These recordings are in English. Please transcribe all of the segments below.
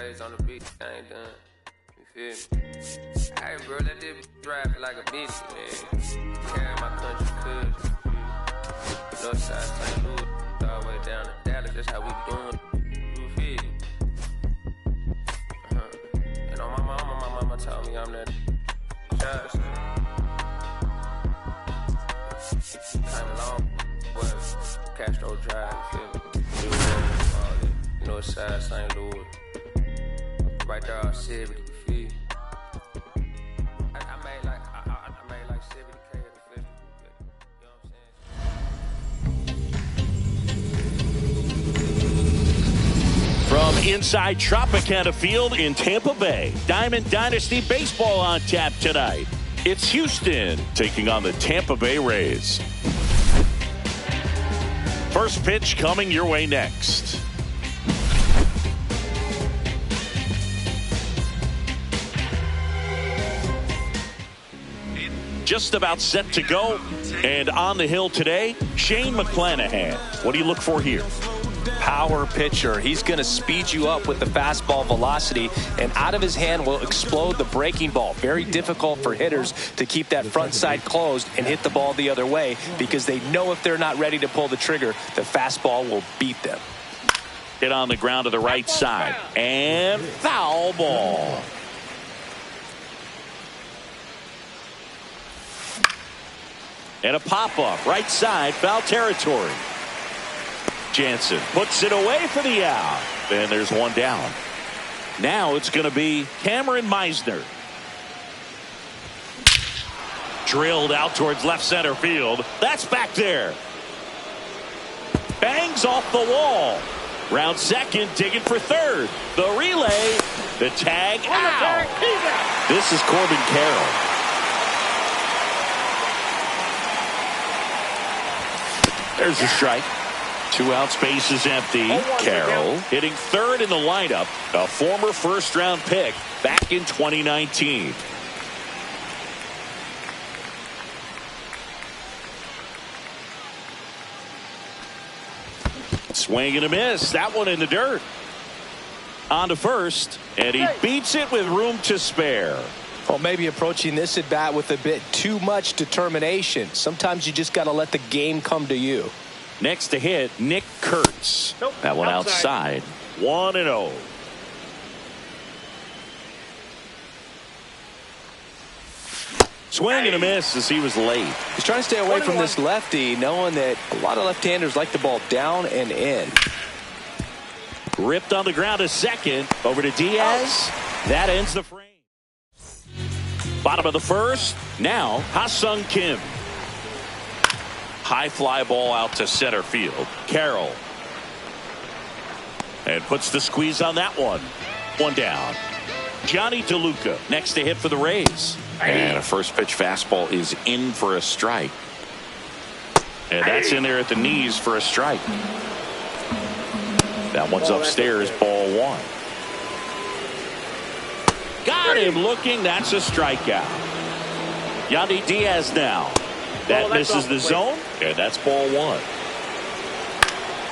days on the beat, I ain't done. You feel me? Hey, bro, let this drive it like a bitch, man. Carry my country cuz. Northside St. Louis, all the way down to Dallas, that's how we doing. You feel me? You know, my mama told me I'm that shot. Came along, was Castro Drive, you feel me? Northside St. Louis. Right there, I said, you feel me? I made like 70K at the festival. You know what I'm saying? From inside Tropicana Field in Tampa Bay, Diamond Dynasty Baseball on tap tonight. It's Houston taking on the Tampa Bay Rays. First pitch coming your way next. Just about set to go, and on the hill today, Shane McClanahan. What do you look for here? Power pitcher. He's going to speed you up with the fastball velocity, and out of his hand will explode the breaking ball. Very difficult for hitters to keep that front side closed and hit the ball the other way, because they know if they're not ready to pull the trigger, the fastball will beat them. Hit on the ground to the right side, and foul ball. And a pop-up, right side, foul territory. Jansen puts it away for the out. And there's one down. Now it's going to be Cameron Meisner. Drilled out towards left center field. That's back there. Bangs off the wall. Round second, digging for third. The relay, the tag out. This is Corbin Carroll. There's a strike. 2 outs, base is empty. Carroll hitting third in the lineup. A former first-round pick back in 2019. Swing and a miss. That one in the dirt. On to first, and he beats it with room to spare. Well, maybe approaching this at bat with a bit too much determination. Sometimes you just got to let the game come to you. Next to hit, Nick Kurtz. That one outside. 1-0. Swing and a miss as he was late. He's trying to stay away from this lefty, knowing that a lot of left-handers like the ball down and in. Ripped on the ground to second. Over to Diaz. That ends the frame. Bottom of the first. Now, Ha-Sung Kim. High fly ball out to center field. Carroll. And puts the squeeze on that one. One down. Johnny DeLuca next to hit for the Rays. And a first pitch fastball is in for a strike. And that's in there at the knees for a strike. That one's upstairs, ball one. Got him looking. That's a strikeout. Yandy Diaz now. That misses the zone, and that's ball one.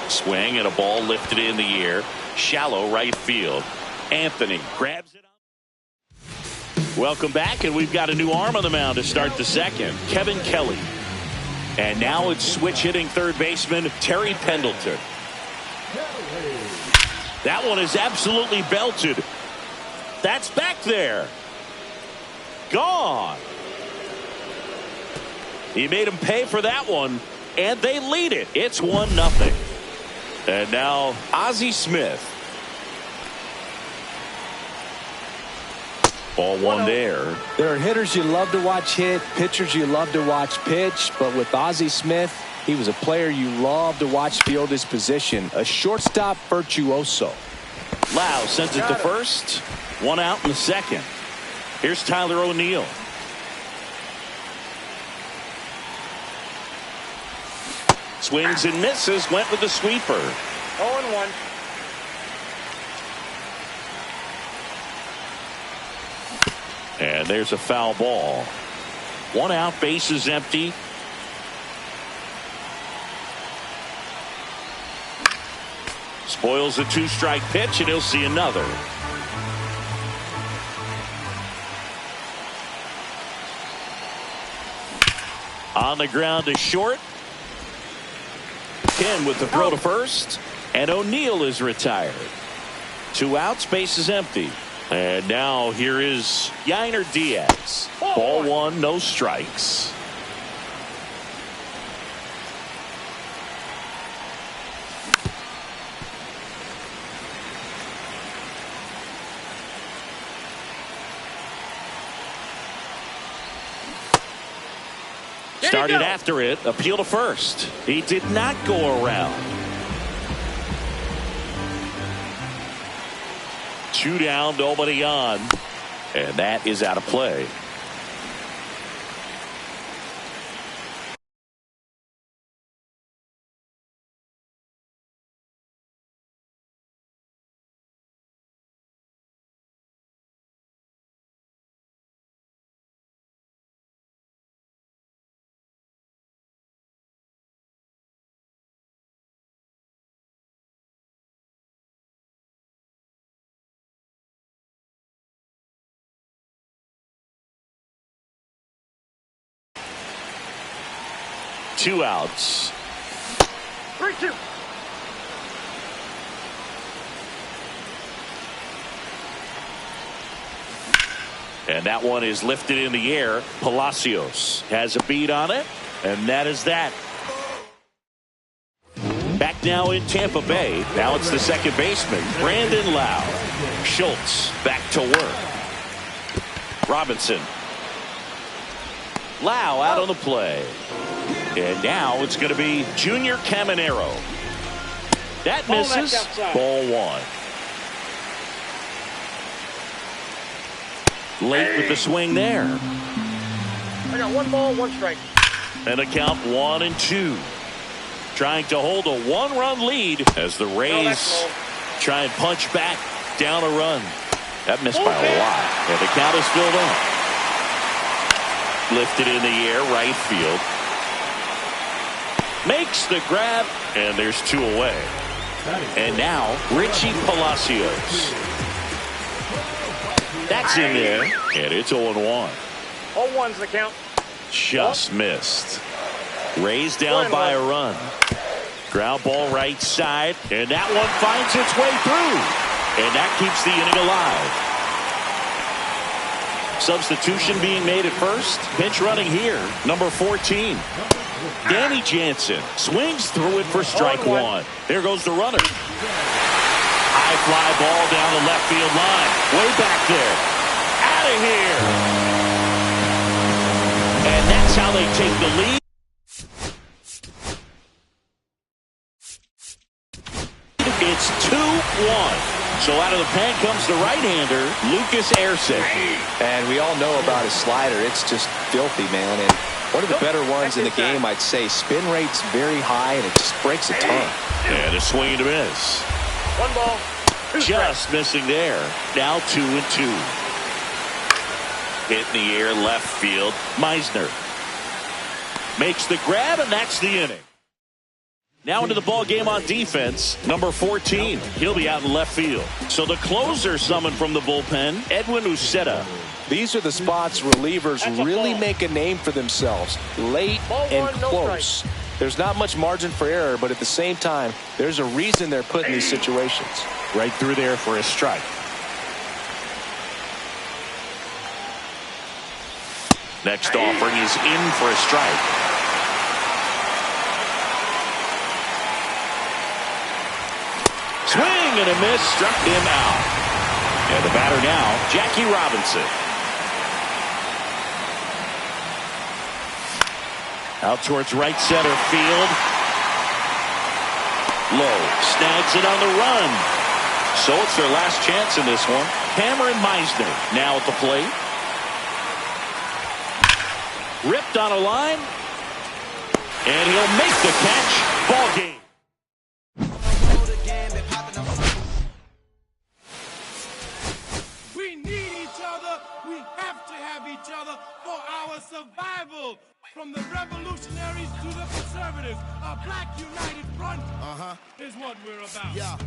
Swing and a ball lifted in the air. Shallow right field. Anthony grabs it up. Welcome back, and we've got a new arm on the mound to start the second. Kevin Kelly. And now it's switch hitting third baseman Terry Pendleton. That one is absolutely belted. That's back there. Gone. He made him pay for that one, and they lead it. It's 1-0. And now Ozzie Smith. Ball one there. There are hitters you love to watch hit, pitchers you love to watch pitch, but with Ozzie Smith, he was a player you love to watch field his position. A shortstop virtuoso. Lau sends it to first. One out in the second. Here's Tyler O'Neill. Swings and misses. Went with the sweeper. 0-1. And there's a foul ball. One out, base is empty. Spoils a two-strike pitch, and he'll see another. On the ground to short. Ken with the throw to first. And O'Neal is retired. 2 outs, base is empty. And now here is Yainer Diaz. Ball 1, no strikes. Started after it, appeal to first. He did not go around. 2 down, nobody on. And that is out of play. Two outs. 3-2. And that one is lifted in the air. Palacios has a beat on it, and that is that. Back now in Tampa Bay. Now it's the second baseman, Brandon Lau. Schultz back to work. Robinson. Lau out on the play. And now it's going to be Junior Caminero. That misses. Ball 1. Late with the swing there. I got 1 ball, 1 strike. And a count 1-2. Trying to hold a 1-run lead as the Rays try and punch back down a run. That missed by a lot. And the count is filled up. Lifted in the air, right field. Makes the grab, and there's 2 away. And now, Richie Palacios. That's in there, and it's 0-1. 0-1's the count. Just missed. Raised down by a run. Ground ball right side, and that one finds its way through. And that keeps the inning alive. Substitution being made at first. Pinch running here, number 14. Danny Jansen swings through it for strike 1. There goes the runner. High fly ball down the left field line. Way back there. Out of here. And that's how they take the lead. It's 2-1. So out of the pen comes the right-hander, Lucas Erceg. And we all know about his slider. It's just filthy, man. And one of the better ones in the game, I'd say. Spin rate's very high, and it just breaks a ton. And a swing and a miss. 1 ball. Just missing there. Now 2-2. Hit in the air, left field. Meisner makes the grab, and that's the inning. Now into the ball game on defense, number 14. He'll be out in left field. So the closer summoned from the bullpen, Edwin Uceta. These are the spots relievers really make a name for themselves. Late and close. There's not much margin for error, but at the same time, there's a reason they're put in these situations. Right through there for a strike. Next offering is in for a strike. Swing and a miss, struck him out. And the batter now, Jackie Robinson. Out towards right center field. Low, snags it on the run. So it's their last chance in this one. Cameron Meisner now at the plate. Ripped on a line. And he'll make the catch. Ball game. Survival from the revolutionaries to the conservatives. A black united front is what we're about. Yeah.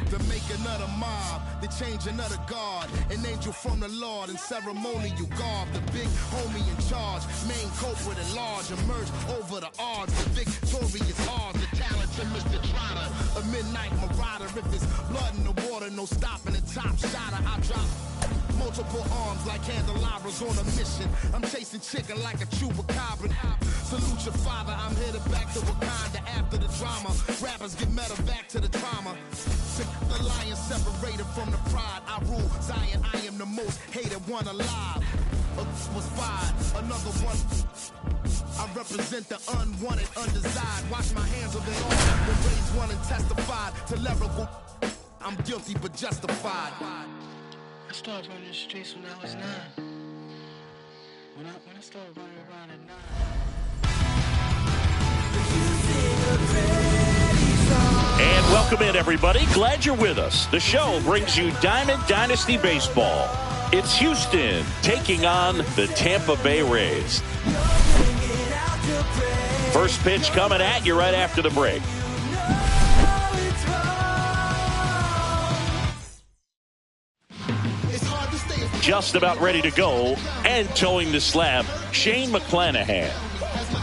The making of the mob, the changing of the guard. An angel from the Lord in ceremonial garb. The big homie in charge, main culprit at large. Emerged over the odds, the victorious odds. The talented Mr. Trotter, a midnight marauder. If it's blood in the water, no stopping the top shotter. I drop multiple arms like candelabras on a mission. I'm chasing chicken like a chupacabra. Salute your father, I'm headed back to Wakanda after the drama. Rappers get meta back to the trauma. The lion separated from the pride. I rule Zion, I am the most hated one alive. Was fired, another one. I represent the unwanted, undesired. Wash my hands of it all. When raised one and testified to lyrical. I'm guilty but justified. I started running the streets when I was 9. When I started running around at 9. And welcome in, everybody. Glad you're with us. The show brings you Diamond Dynasty Baseball. It's Houston taking on the Tampa Bay Rays. First pitch coming at you right after the break. Just about ready to go and towing the slab, Shane McClanahan.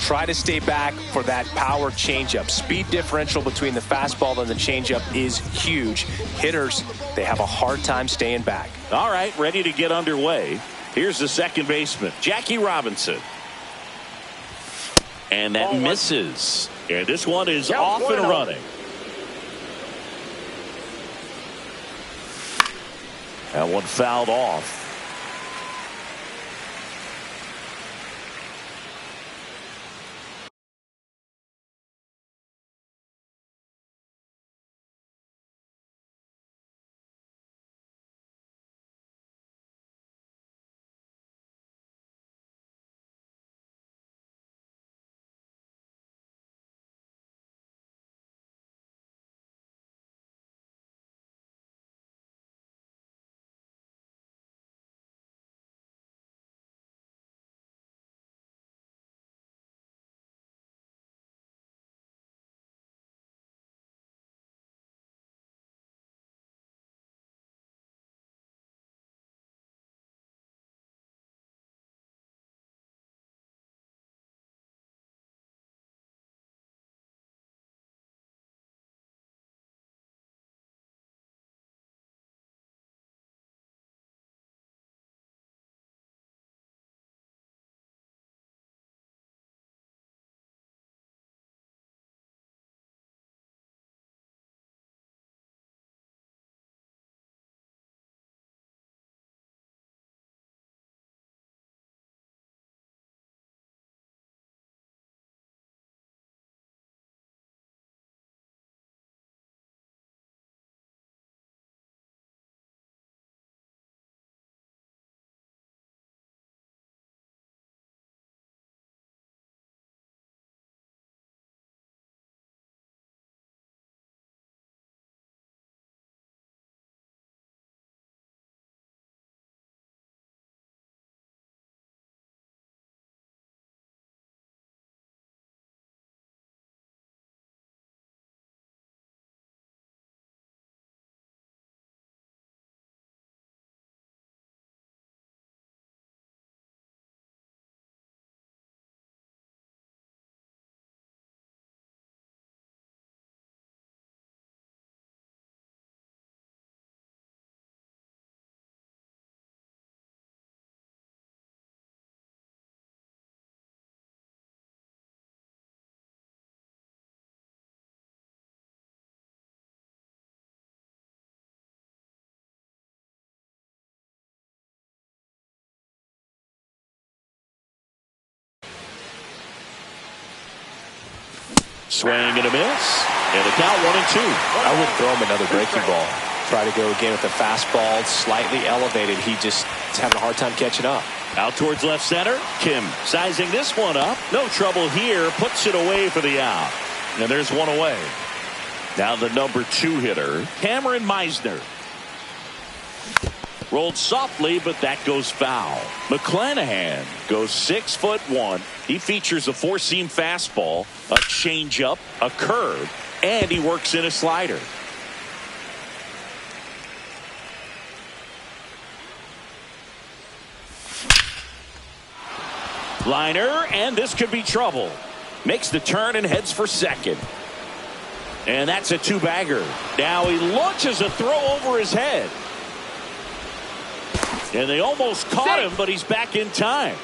Try to stay back for that power changeup. Speed differential between the fastball and the changeup is huge. Hitters, they have a hard time staying back. All right, ready to get underway. Here's the second baseman, Jackie Robinson. And that misses. And this one is off and running. That one fouled off. Swing and a miss. And the count 1-2. I would throw him another breaking ball. Try to go again with the fastball slightly elevated. He just is having a hard time catching up. Out towards left center. Kim sizing this one up. No trouble here. Puts it away for the out. And there's one away. Now the number 2 hitter, Cameron Meisner. Rolled softly, but that goes foul. McClanahan goes 6'1". He features a 4-seam fastball, a changeup, a curve, and he works in a slider. Liner, and this could be trouble. Makes the turn and heads for second. And that's a two-bagger. Now he launches a throw over his head. And they almost caught him, but he's back in time.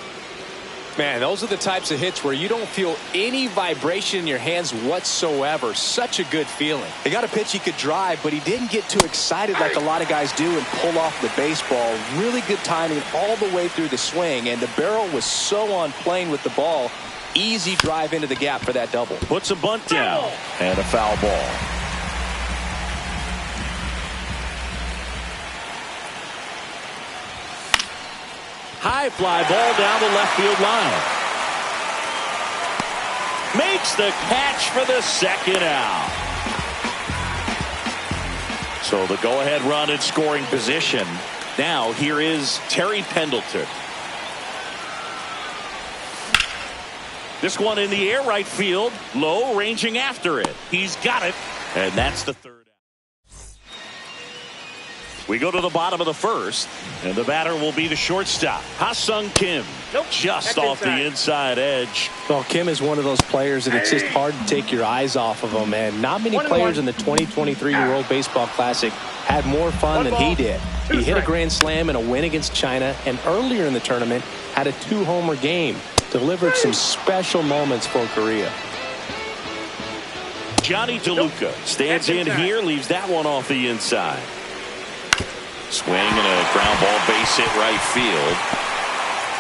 Man, those are the types of hits where you don't feel any vibration in your hands whatsoever. Such a good feeling. He got a pitch he could drive, but he didn't get too excited like a lot of guys do and pull off the baseball. Really good timing all the way through the swing, and the barrel was so on plane with the ball. Easy drive into the gap for that double. Puts a bunt down and a foul ball. High fly ball down the left field line. Makes the catch for the second out. So the go-ahead run in scoring position. Now here is Terry Pendleton. This one in the air, right field. Low, ranging after it. He's got it. And that's the third out. We go to the bottom of the first, and the batter will be the shortstop, Ha-Sung Kim. Nope. Just off the inside edge. Well, Kim is one of those players that it's just hard to take your eyes off of him, and not many players in the 2023 World Baseball Classic had more fun than he did. He hit a grand slam in a win against China, and earlier in the tournament had a 2-homer game. Delivered some special moments for Korea. Johnny DeLuca stands in here, leaves that one off the inside. Swing and a ground ball base hit right field.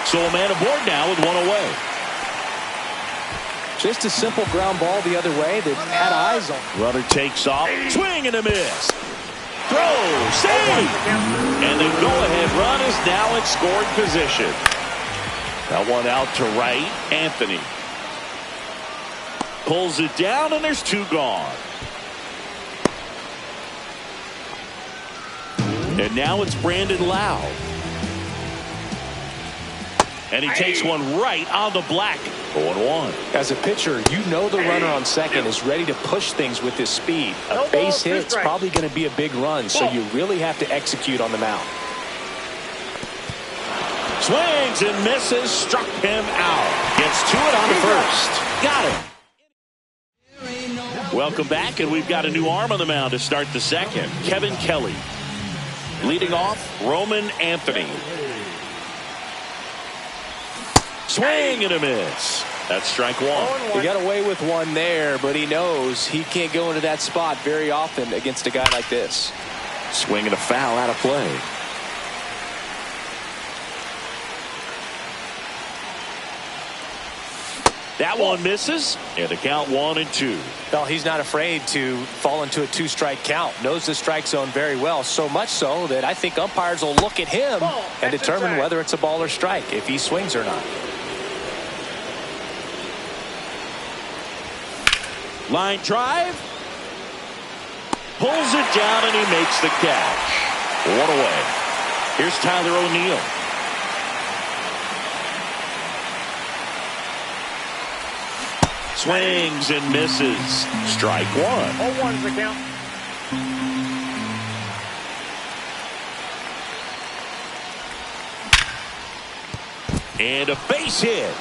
So a man aboard now with one away. Just a simple ground ball the other way that had eyes on. Runner takes off. Swing and a miss. Throw. Save. And the go-ahead run is now in scoring position. That one out to right. Anthony pulls it down, and there's two gone. And now it's Brandon Lau. And he takes one right on the black. 0-1. As a pitcher, you know the runner on second is ready to push things with his speed. A base hit's probably going to be a big run, so you really have to execute on the mound. Swings and misses. Struck him out. Gets to it on the first. Got him. Welcome back, and we've got a new arm on the mound to start the second. Kevin Kelly. Leading off, Roman Anthony. Swing and a miss. That's strike one. He got away with one there, but he knows he can't go into that spot very often against a guy like this. Swing and a foul out of play. That one misses, and the count 1-2. Well, he's not afraid to fall into a two-strike count. Knows the strike zone very well, so much so that I think umpires will look at him and determine whether it's a ball or strike, if he swings or not. Line drive. Pulls it down, and he makes the catch. One away. Here's Tyler O'Neill. Swings and misses. Strike one. 0-1's the count. And a base hit.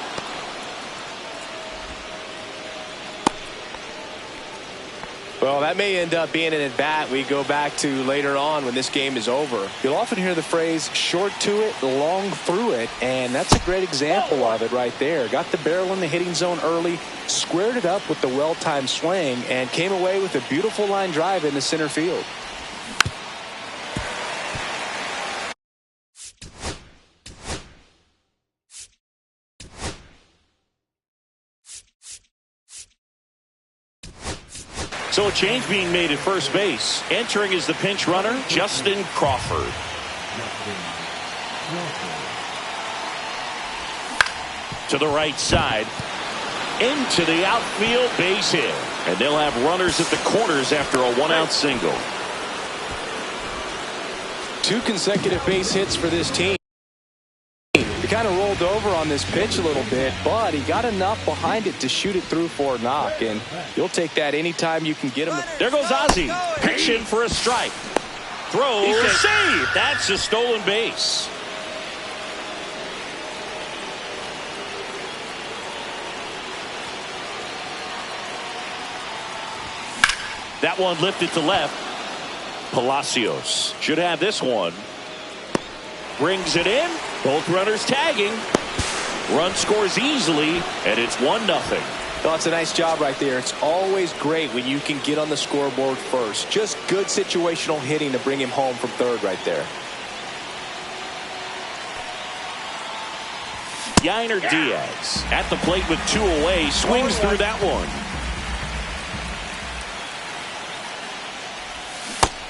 Well, that may end up being an at-bat we go back to later on when this game is over. You'll often hear the phrase, short to it, long through it, and that's a great example of it right there. Got the barrel in the hitting zone early, squared it up with the well-timed swing, and came away with a beautiful line drive in the center field. So a change being made at first base. Entering is the pinch runner, Justin Crawford. To the right side. Into the outfield, base hit. And they'll have runners at the corners after a one-out single. 2 consecutive base hits for this team. He kind of rolled over on this pitch a little bit, but he got enough behind it to shoot it through for a knock, and you'll take that anytime you can get him. There goes Ozzie, pitching for a strike. Throw, save. That's a stolen base. That one lifted to left. Palacios should have this one. Brings it in. Both runners tagging. Run scores easily, and it's 1-0. No, it's a nice job right there. It's always great when you can get on the scoreboard first. Just good situational hitting to bring him home from third right there. Yainer Diaz at the plate with 2 away. Swings through that one.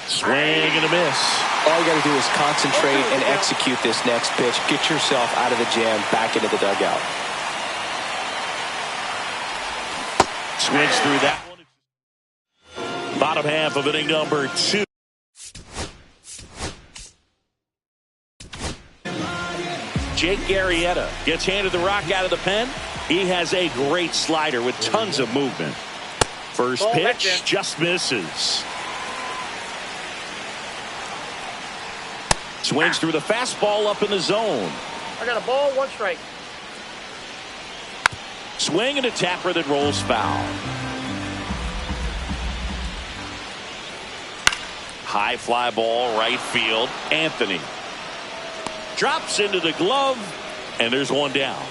Swing and a miss. All you got to do is concentrate and execute this next pitch. Get yourself out of the jam, back into the dugout. Swings through that one. Bottom half of inning number 2. Jake Arrieta gets handed the rock out of the pen. He has a great slider with tons of movement. First pitch just misses. Swings through the fastball up in the zone. I got a ball, 1 strike. Swing and a tapper that rolls foul. High fly ball, right field. Anthony drops into the glove, and there's 1 down.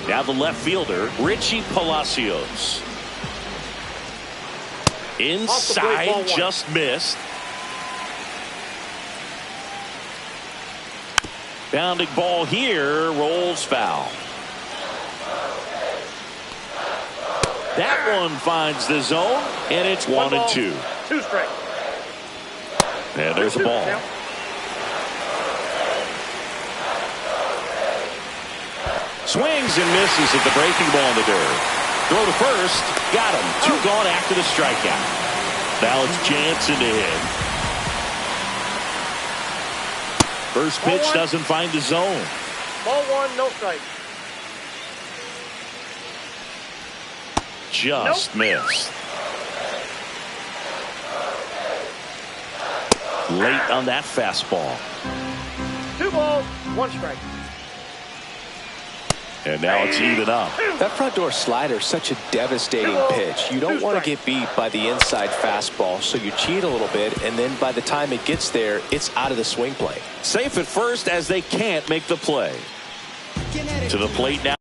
Now the left fielder, Richie Palacios. Inside, just missed. Bounding ball here, rolls foul. That one finds the zone, and it's 1-2. 2 strike. And there's a ball. Swings and misses at the breaking ball in the dirt. Throw to first, got him. 2 gone after the strikeout. Now it's Jansen to hit. First pitch doesn't find the zone. Ball 1, no strike. Just missed. Late on that fastball. 2 balls, 1 strike. And now it's even up. That front door slider is such a devastating pitch. You don't want to get beat by the inside fastball, so you cheat a little bit, and then by the time it gets there, it's out of the swing plane. Safe at first as they can't make the play. To the plate now.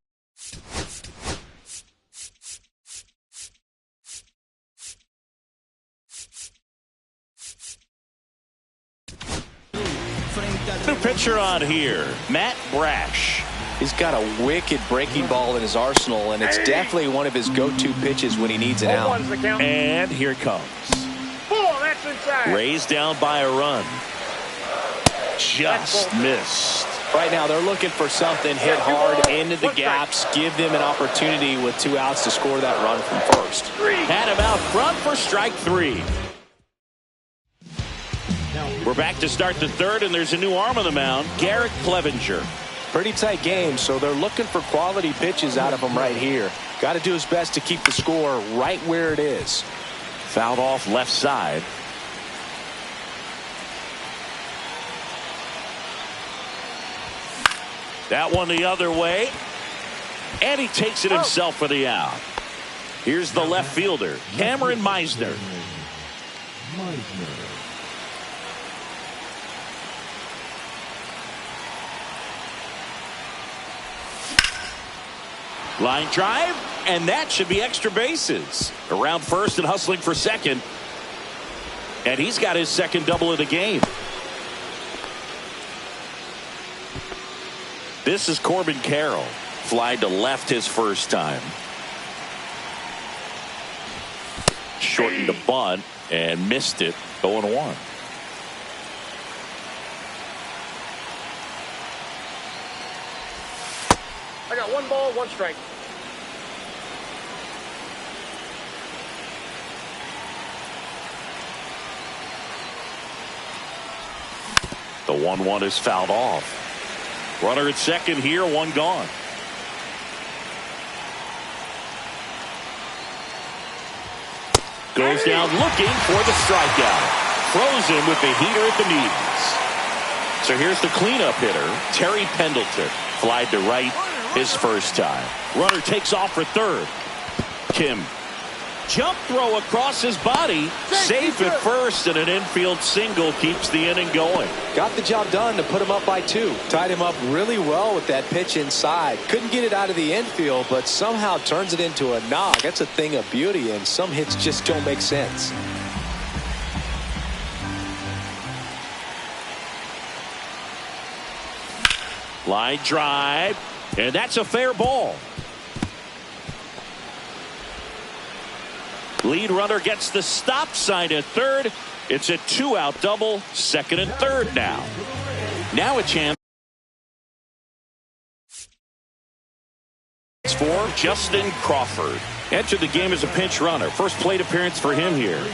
New pitcher on here, Matt Brash. He's got a wicked breaking ball in his arsenal, and it's definitely one of his go-to pitches when he needs an out. And here it comes. Ball, that's inside. Raised down by a run. Just missed. Right now, they're looking for something, hit hard into the gaps, give them an opportunity with 2 outs to score that run from first. Had him out front for strike 3. We're back to start the third, and there's a new arm on the mound, Garrett Clevenger. Pretty tight game, so they're looking for quality pitches out of him right here. Got to do his best to keep the score right where it is. Fouled off left side. That one the other way. And he takes it himself for the out. Here's the left fielder, Cameron Meisner. Line drive, and that should be extra bases. Around first and hustling for second. And he's got his second double of the game. This is Corbin Carroll. Flied to left his first time. Shortened the bunt and missed it. 0-1. I got 1 ball, 1 strike. The 1-1 is fouled off. Runner at second here, 1 gone. Goes down looking for the strikeout. Throws him with the heater at the knees. So here's the cleanup hitter, Terry Pendleton. Flied to right his first time. Runner takes off for third. Kim Jump throw across his body. Safe at first, and an infield single keeps the inning going. Got the job done to put him up by 2. Tied him up really well with that pitch inside. Couldn't get it out of the infield, but somehow turns it into a knock. That's a thing of beauty, and some hits just don't make sense. Line drive, and that's a fair ball. Lead runner gets the stop sign at third. It's a 2-out double, second and third now. Now a chance for Justin Crawford. Entered the game as a pinch runner. First plate appearance for him here.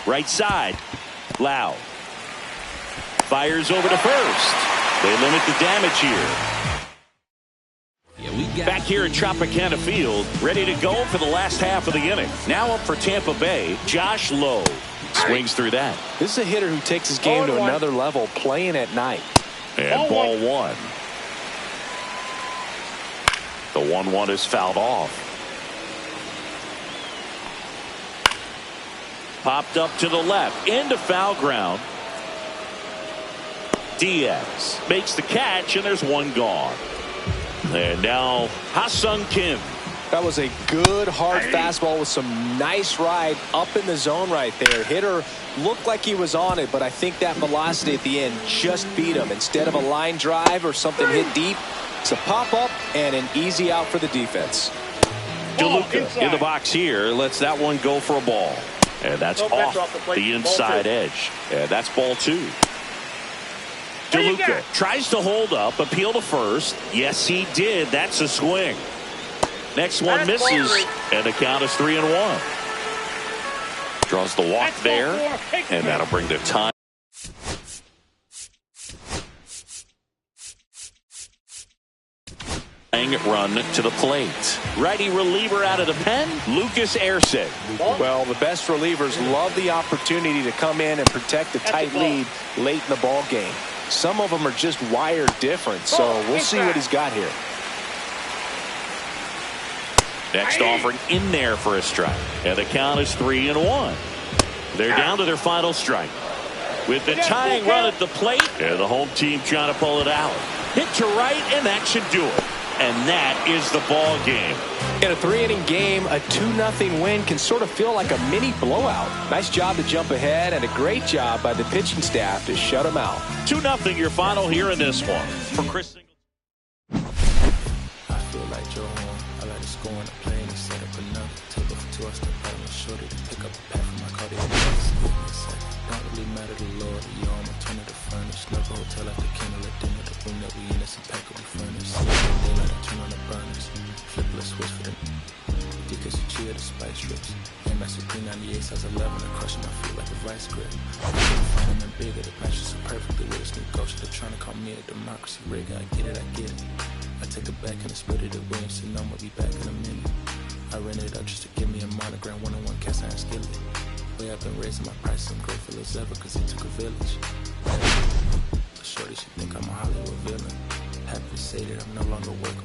Right side, Lau. Fires over to first. They limit the damage here. Back here at Tropicana Field, ready to go for the last half of the inning. Now up for Tampa Bay, Josh Lowe. Swings through that. This is a hitter who takes his game to another level, playing at night. And ball one. The 1-1 is fouled off. Popped up to the left, into foul ground. Diaz makes the catch, and there's one gone. And now Ha-Sung Kim. That was a good hard fastball with some nice ride up in the zone right there. Hitter looked like he was on it, but I think that velocity at the end just beat him. Instead of a line drive or something hit deep, it's a pop up and an easy out for the defense. DeLuca in the box here lets that one go for a ball, and that's off the inside edge, and that's ball 2. DeLuca tries to hold up, appeal to first. Yes, he did. That's a swing. Next one misses, and the count is 3-1. Draws the walk there, and that'll bring the time. Run to the plate. Righty reliever out of the pen, Lucas Erceg. Well, the best relievers love the opportunity to come in and protect a tight lead late in the ball game. Some of them are just wired different, so we'll see what he's got here. Next offering in there for a strike, and the count is 3-1. They're down to their final strike. With the tying run at the plate, and the home team trying to pull it out. Hit to right, and that should do it. And that is the ball game. In a 3-inning game, a 2-0 win can sort of feel like a mini blowout. Nice job to jump ahead, and a great job by the pitching staff to shut them out. 2-0 your final here in this one. For Chris Singleton. I feel like Joe Horn. I like to score in the plane and set up another. Take up for 2, I step out and shorty to pick up a pack from my cardiac. Don't really matter to Lord. You on my turn to the furnace. Love a hotel at the kennel at dinner. The room that we in is impeccably furnished. Daylight, I turn on the burners. Flip a switch for them. Because you cheer the spice strips. Aim at Supreme 98, size 11. And crushing my feet like a vice grip. I'm finding them bigger. The passion so perfectly with this new ghost. They're trying to call me a democracy rigger. I get it, I get it. I take it back and I split it at Williamson. I'm gonna be back in a minute. I ran it up just to give me a monogram. 1-on-1 cast iron skillet. Way I've been raising my price. I'm grateful as ever because it took a village. Shorty should think I'm a Hollywood villain. Happy to say that I'm no longer working.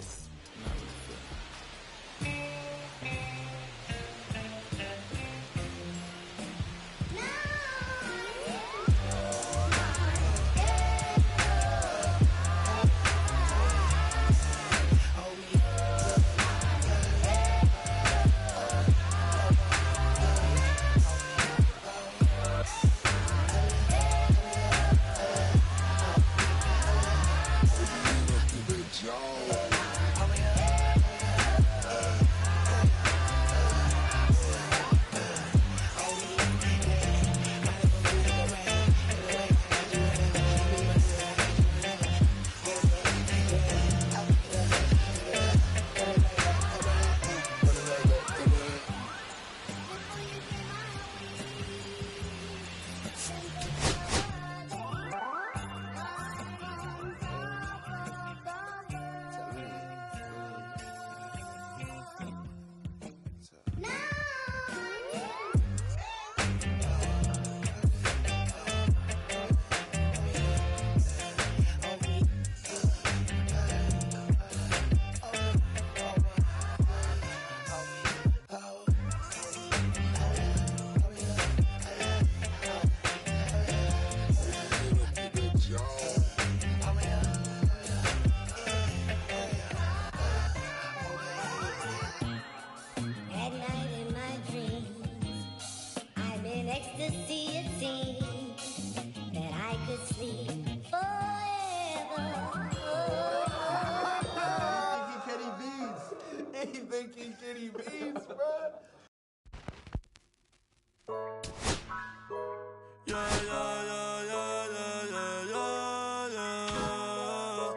Yeah, yeah, yeah, yeah, yeah, yeah, yeah, yeah.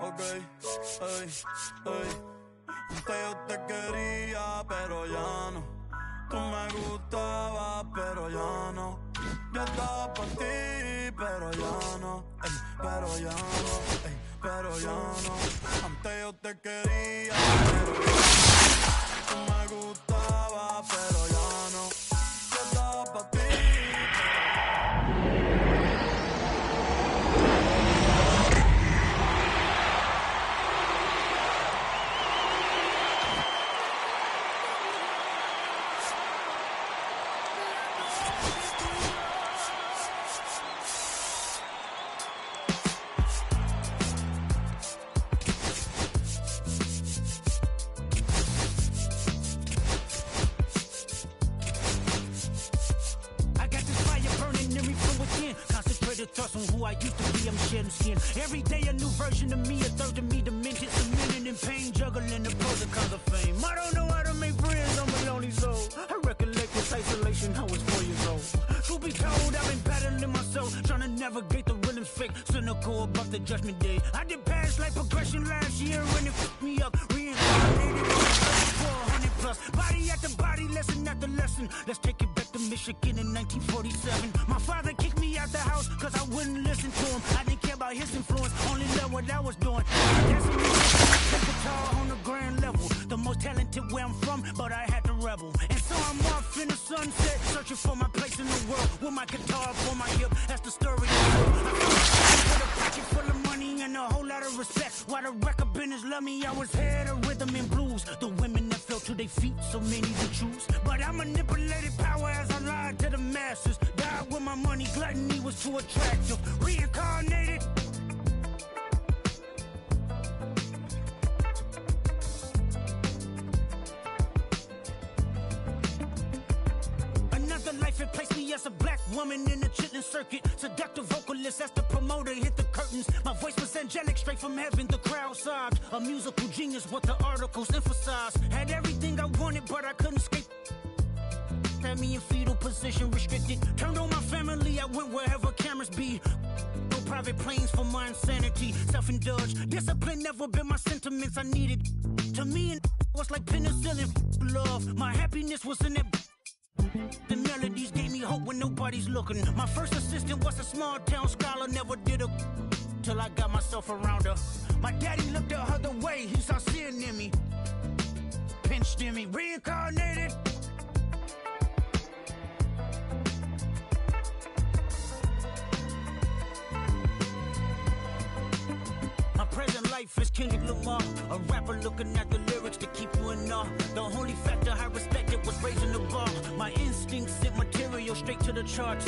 Ok, ey, ey. Antes yo te quería, pero ya no. Tú me gustabas, pero ya no. Yo estaba por ti, pero ya no. Ey, pero ya no, ey, pero ya no. Antes yo te quería, pero ya no. Tú me gustabas, pero ya no. Yo estaba por ti. Thoughts on who I used to be, I'm shedding skin. Every day a new version of me, a third of me demented, cemented in pain, juggling the pros and cons of fame. I don't know how to make friends, I'm a lonely soul. I recollect this isolation, I was 4 years old. Truth be told, I've been battling myself, trying to navigate the rhythm's fake, cynical about the judgment day. I did past life progression last year when it fucked me up, reincarnated on 400 plus. Body after body, lesson after lesson. Let's take it back to Michigan in 1947. My father kicked me out the house cause I wouldn't listen to him. I didn't care about his influence, only loved what I was doing. That's when the guitar on the grand level. The most talented where I'm from, but I had to rebel. And so I'm off in the sunset, searching for my place in the world. With my guitar up on my hip, that's the story of the world. I put a pocket full of money and a whole lot of respect. While the record business love me, I was head of rhythm and blues. The women that fell to their feet, so many to choose. But I manipulated power as I lied to the masses. Died with my money, gluttony was too attractive. Reincarnated. Another life, it placed me as a black woman in the chitlin circuit. Seductive vocalist as the promoter hit the curtains. My voice was angelic, straight from heaven, the crowd sobbed. A musical genius, what the articles emphasized. Had everything I wanted, but I couldn't escape. Had me in fetal position, restricted. Turned on my family, I went wherever cameras be. No private planes for my insanity. Self-indulged, discipline never been my sentiments I needed. To me, it was like penicillin. Love, my happiness was in that. The melodies gave me hope when nobody's looking. My first assistant was a small town scholar, never did a till I got myself around her. My daddy looked the other way, he saw sin in me. Pinched in me, reincarnated. My present life is Kendrick Lamar, a rapper looking at the lyrics to keep you in awe. The only factor I respected was raising the bar. My instincts sent material straight to the charts.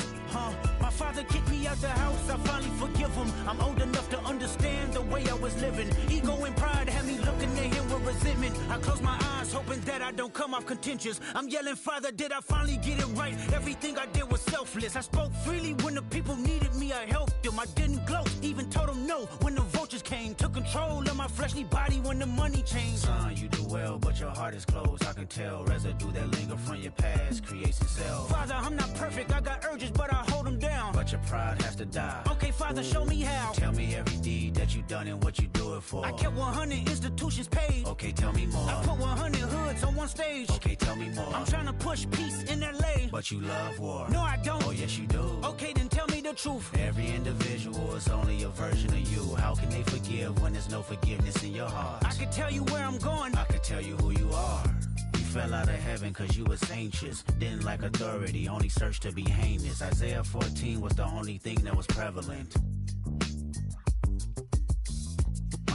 My father kicked me out the house, I finally forgive him. I'm old enough to understand the way I was living. Ego and pride had me looking at him with resentment. I close my eyes, hoping that I don't come off contentious. I'm yelling, Father, did I finally get it right? Everything I did was selfless. I spoke freely when the people needed me, I helped them. I didn't gloat, even told them no when the vultures came. Took control of my fleshly body when the money changed. Son, you do well, but your heart is closed. I can tell residue that linger from your past creates itself. Father, I'm not perfect, I got urges, but I hold them down. But your pride has to die. Okay, Father, show me how. Tell me every deed that you done and what you do it for. I kept 100 institutions paid. Okay, tell me more. I put 100 hoods on one stage. Okay, tell me more. I'm trying to push peace in LA. But you love war. No, I don't. Oh, yes, you do. Okay, then tell me the truth. Every individual is only a version of you. How can they forgive when there's no forgiveness in your heart? I can tell you where I'm going. I can tell you who you are. You fell out of heaven cause you was anxious. Didn't like authority, only searched to be heinous. Isaiah 14 was the only thing that was prevalent.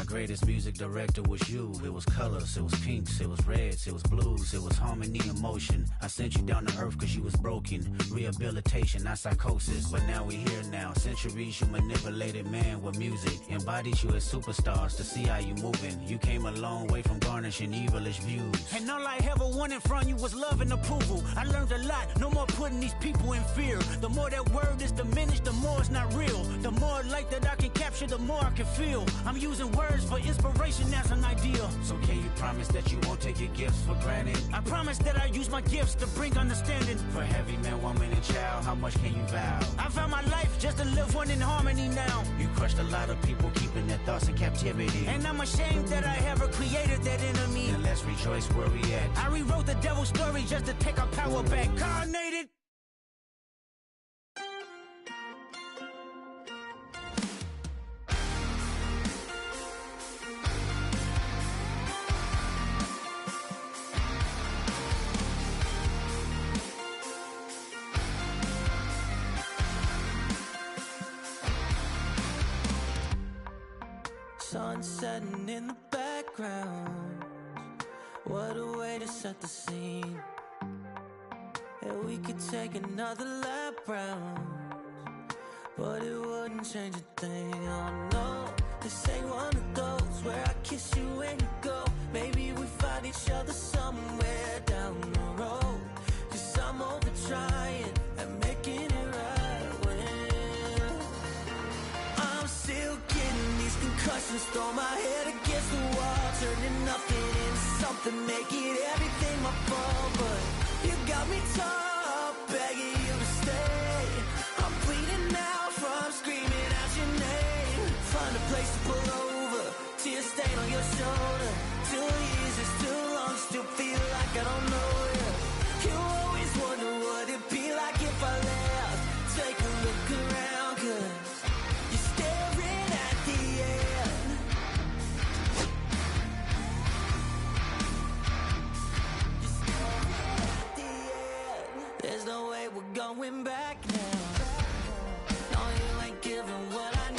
Greatest music director was you. It was colors, it was pinks, it was reds, it was blues, it was harmony and motion. I sent you down to earth cause you was broken. Rehabilitation, not psychosis. But now we here now. Centuries you manipulated man with music. Embodied you as superstars to see how you moving. You came a long way from garnishing evilish views. And all I ever wanted from you was love and approval. I learned a lot, no more putting these people in fear. The more that word is diminished, the more it's not real. The more light that I can capture, the more I can feel. I'm using words search for inspiration as an ideal. So can you promise that you won't take your gifts for granted? I promise that I use my gifts to bring understanding. For heavy man, woman, and child, how much can you vow? I found my life just to live one in harmony now. You crushed a lot of people, keeping their thoughts in captivity. And I'm ashamed that I ever created that enemy. And let's rejoice where we at. I rewrote the devil's story just to take our power back. Carnated. Sun setting in the background. What a way to set the scene. And we could take another lap round, but it wouldn't change a thing. Oh no, this ain't one of those where I kiss you when you go. Maybe we find each other somewhere down the road. Cause I'm over trying and making it right when I'm still getting these concussions. Throw my head against the wall, turning nothing into something, make it everything my fault. But you got me top, begging you to stay. I'm bleeding now from screaming out your name. Find a place to pull over, tear stain on your shoulder. 2 years is too long, still feel like I don't know you. You always wonder what it'd be like if I left. Take a look around, cause you're staring at the end. You're staring at the end. There's no way we're going back now. No, you ain't giving what I need.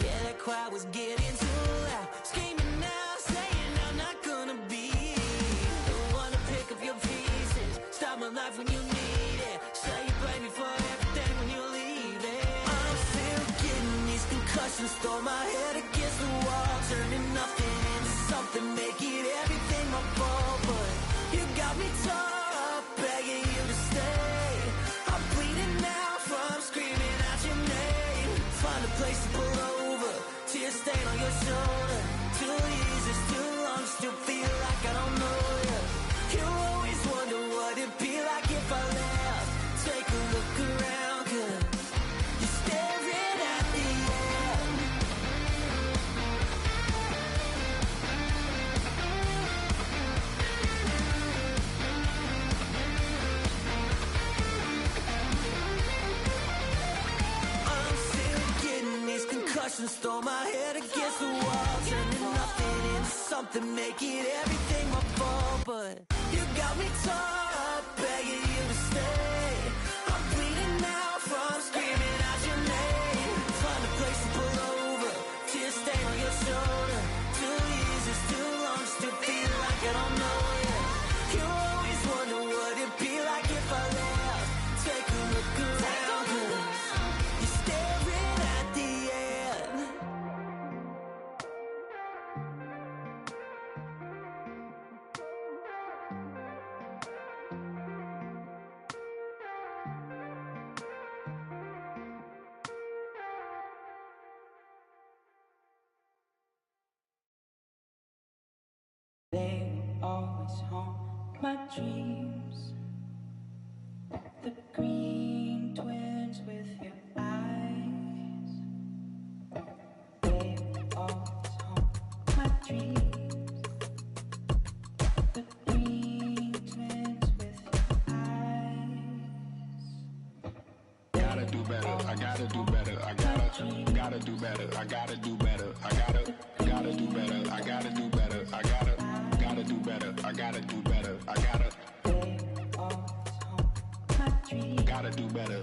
Yeah, that crowd was getting too loud. Screaming now, saying I'm not gonna be the one to pick up your pieces. Stop my life when you need it. Say you blame me for everything when you leave it. I'm still getting these concussions. Throw my head against the wall, turning nothing into something, make it everything my fault. But you got me top, begging you to stay. I'm bleeding now from screaming out your name. Find a place to pull over, tear stain on your shoulder. 2 years is too long, still feel like I don't know you. You always wonder what it'd be like if I left. Take a look around, cause you're staring at the end. I'm still getting these concussions. Throw my head against the wall, turning nothing into something, make it everything my fault. But you got me top, begging you to stay. I'm bleeding now from screaming out your name. Find a place to pull over, tear stain on your shoulder. 2 years is too long, still feel like I don't know you. You always wonder what it'd be like if I left. Take a look around, cause you're staring at the end. They will always haunt my dreams. The green twins with your eyes. They will always haunt my dreams. The green twins with your eyes. Gotta do better, I gotta do better, I gotta do better, I gotta do better, I gotta do better, I gotta do better, I gotta do better, I gotta do better,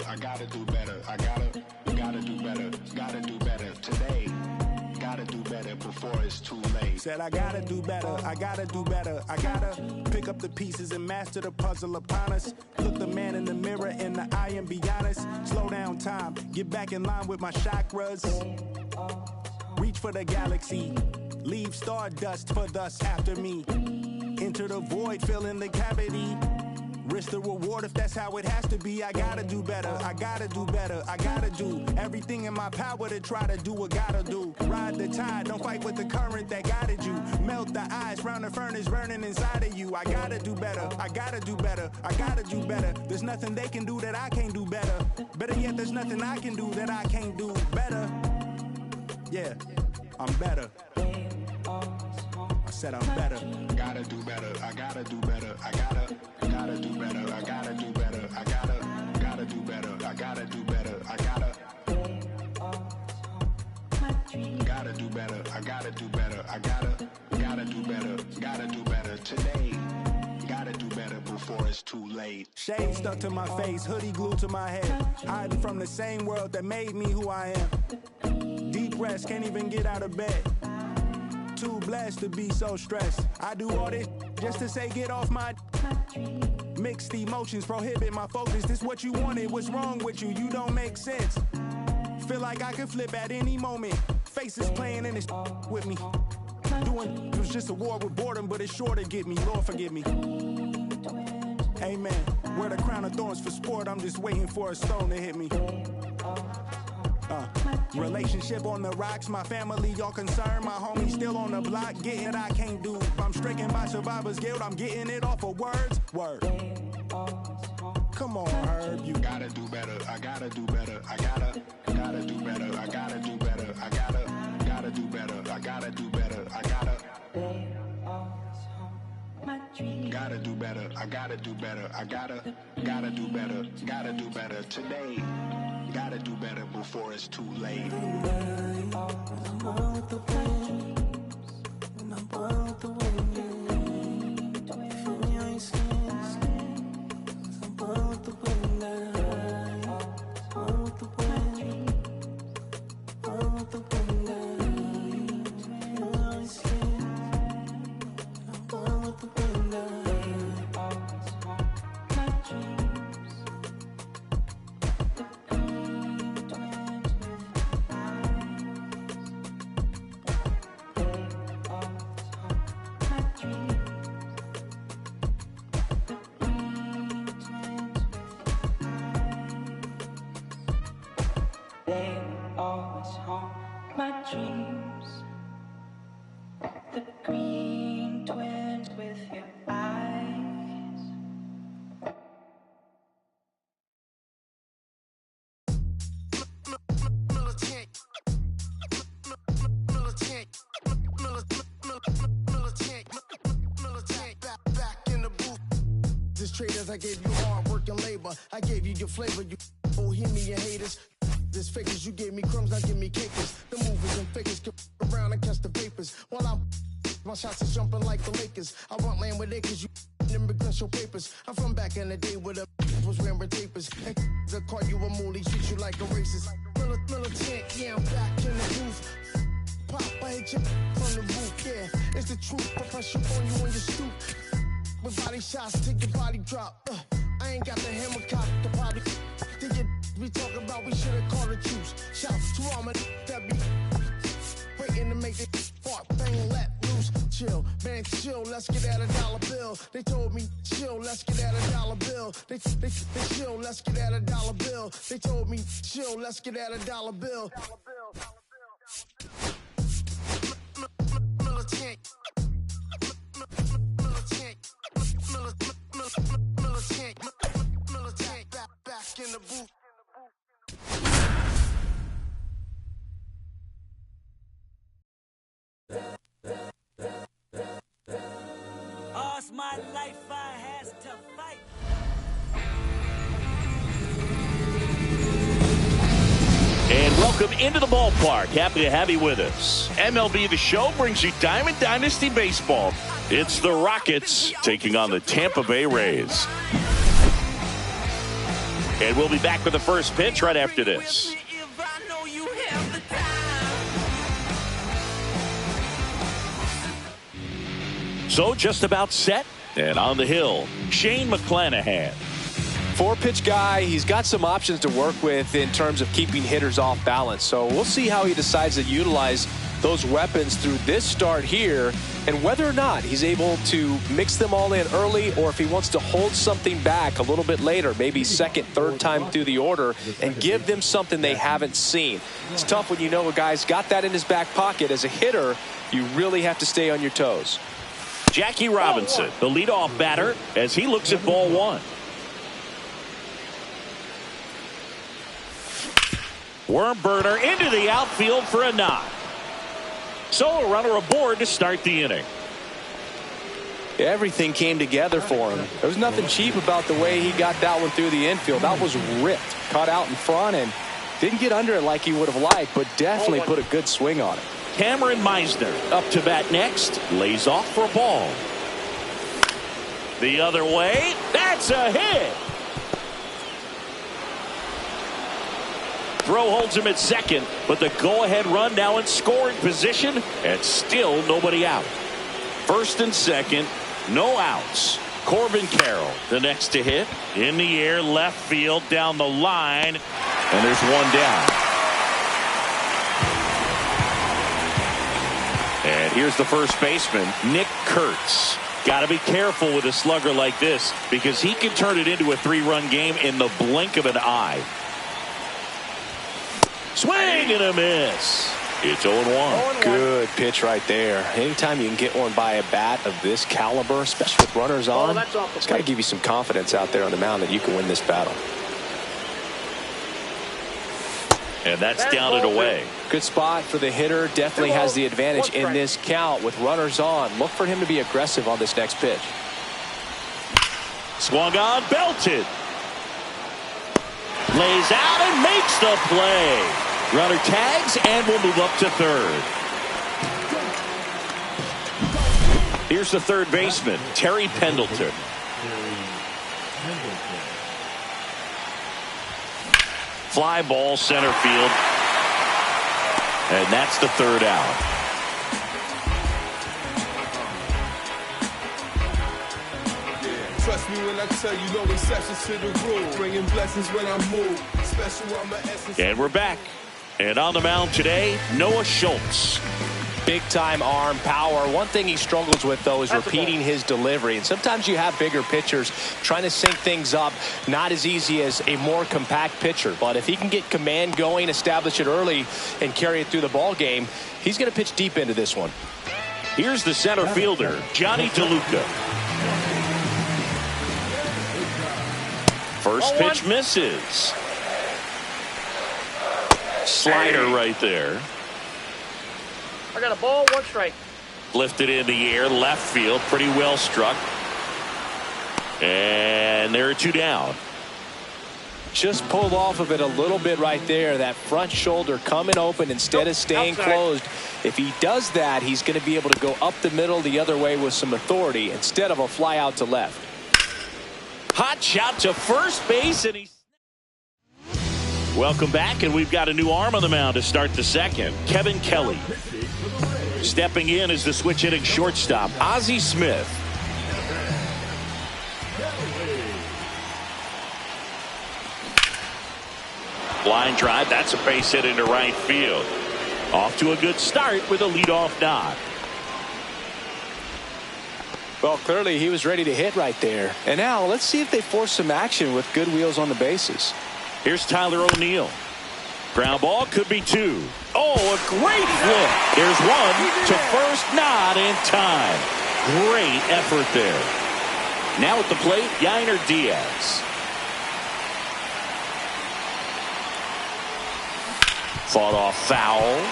I gotta do better, I gotta do better, I gotta do better today. Gotta do better before it's too late. Said I gotta do better, I gotta do better, I gotta pick up the pieces and master the puzzle upon us. Look the man in the mirror in the eye and be honest. Slow down time, get back in line with my chakras. Reach for the galaxy, leave stardust for thus after me. Enter the void, fill in the cavity. Risk the reward if that's how it has to be. I gotta do better, I gotta do better, I gotta do everything in my power to try to do what gotta do. Ride the tide, don't fight with the current that guided you. Melt the ice round the furnace burning inside of you. I gotta do better, I gotta do better, I gotta do better. There's nothing they can do that I can't do better. Better yet, there's nothing I can do that I can't do better. Yeah, I'm better. I said I'm better. Gotta do better, I gotta do better, I gotta do better, I gotta do better, I gotta do better, I gotta do better, I gotta do better, I gotta do better, I gotta do better today. Gotta do better before it's too late. Shade stuck to my face, hoodie glued to my head. Hiding from the same world that made me who I am. Deep rest, can't even get out of bed. Too blessed to be so stressed. I do all this just to say get off my. Mixed emotions prohibit my focus. This what you wanted, what's wrong with you? You don't make sense. Feel like I could flip at any moment. Faces playing in this with me. Doing it was just a war with boredom, but it's sure to get me. Lord forgive me. Amen. Wear the crown of thorns for sport. I'm just waiting for a stone to hit me. Relationship on the rocks, my family all concerned. My homie still on the block, getting it I can't do. I'm stricken by survivor's guilt, I'm getting it off of words. Word. Come on, Herb, you gotta do better, I gotta do better, I gotta do better, I gotta do better, I gotta do better, I gotta do better, I gotta do better, I gotta do better, I gotta do better today. Gotta do better before it's too late. They always haunt my dreams. The green twins with your eyes. Back in the booth. This traders, I gave you hard work and labor. I gave you your flavor, you bohemian haters. This fakers, you gave me crumbs, now give me cakers. The movers and fakers can around and catch the vapors. While I'm my shots is jumping like the Lakers. I want land with acres, you immigrant show papers. I'm from back in the day where the was wearing tapers. And they'll call you a moolie, treat you like a racist. Militant, yeah, I'm back in the booth. Pop, I hit you from the roof, yeah. It's the truth, I press you on you on your stoop. With body shots, take your body drop. I ain't got the hammer cock, the body. Think you we talk about, we should've called the truce. Shouts to all my that be waiting to make this fart bang let loose. Chill, man, chill, let's get at $1 bill. They told me, chill, let's get at $1 bill. They chill, let's get at $1 bill. They told me, chill, let's get at $1 bill. Militant. Back in the booth. All's my life I has to fight. And welcome into the ballpark. Happy to have you with us. MLB The Show brings you Diamond Dynasty Baseball. It's the Rockets taking on the Tampa Bay Rays. And we'll be back with the first pitch right after this. So just about set and on the hill, Shane McClanahan. 4-pitch guy, he's got some options to work with in terms of keeping hitters off balance. So we'll see how he decides to utilize those weapons through this start here, and whether or not he's able to mix them all in early, or if he wants to hold something back a little bit later, maybe second, third time through the order, and give them something they haven't seen. It's tough when you know a guy's got that in his back pocket. As a hitter, you really have to stay on your toes. Jackie Robinson, the leadoff batter, as he looks at ball one. Worm burner into the outfield for a knock. So a runner aboard to start the inning. Everything came together for him. There was nothing cheap about the way he got that one through the infield. That was ripped, caught out in front, and didn't get under it like he would have liked, but definitely put a good swing on it. Cameron Meisner up to bat next. Lays off for a ball. The other way. That's a hit. Throw holds him at second, but the go-ahead run now in scoring position, and still nobody out. First and second, no outs. Corbin Carroll, the next to hit. In the air, left field, down the line, and there's one down. And here's the first baseman, Nick Kurtz. Got to be careful with a slugger like this, because he can turn it into a 3-run game in the blink of an eye. Swing and a miss. It's 0-1. Good pitch right there. Anytime you can get one by a bat of this caliber, especially with runners on, it's got to give you some confidence out there on the mound that you can win this battle. And that's down and away. Good spot for the hitter. Definitely has the advantage in this count with runners on. Look for him to be aggressive on this next pitch. Swung on, belted. Lays out and makes the play. Runner tags and will move up to third. Here's the third baseman, Terry Pendleton. Fly ball center field. And that's the third out. Trust me when I tell you, no exceptions to the rule. Bringing blessings when I move. Special, I'm an essence. And we're back. And on the mound today, Noah Schultz. Big time arm power. One thing he struggles with, though, is repeating his delivery. And sometimes you have bigger pitchers trying to sync things up. Not as easy as a more compact pitcher. But if he can get command going, establish it early, and carry it through the ball game, he's going to pitch deep into this one. Here's the center fielder, Johnny DeLuca. First pitch misses. Slider right there. I got a ball, 1 strike. Lifted in the air, left field, pretty well struck. And there are 2 down. Just pulled off of it a little bit right there. That front shoulder coming open instead of staying closed. If he does that, he's going to be able to go up the middle the other way with some authority instead of a fly out to left. Hot shot to first base, and he's... Welcome back, and we've got a new arm on the mound to start the second. Kevin Kelly. Stepping in as the switch hitting shortstop, Ozzie Smith. Line drive, that's a base hit into right field. Off to a good start with a leadoff knock. Well, clearly he was ready to hit right there. And now let's see if they force some action with good wheels on the bases. Here's Tyler O'Neill. Ground ball, could be 2. Oh, a great flip. There's 1 to first, not in time. Great effort there. Now at the plate, Yainer Diaz. Fought off foul.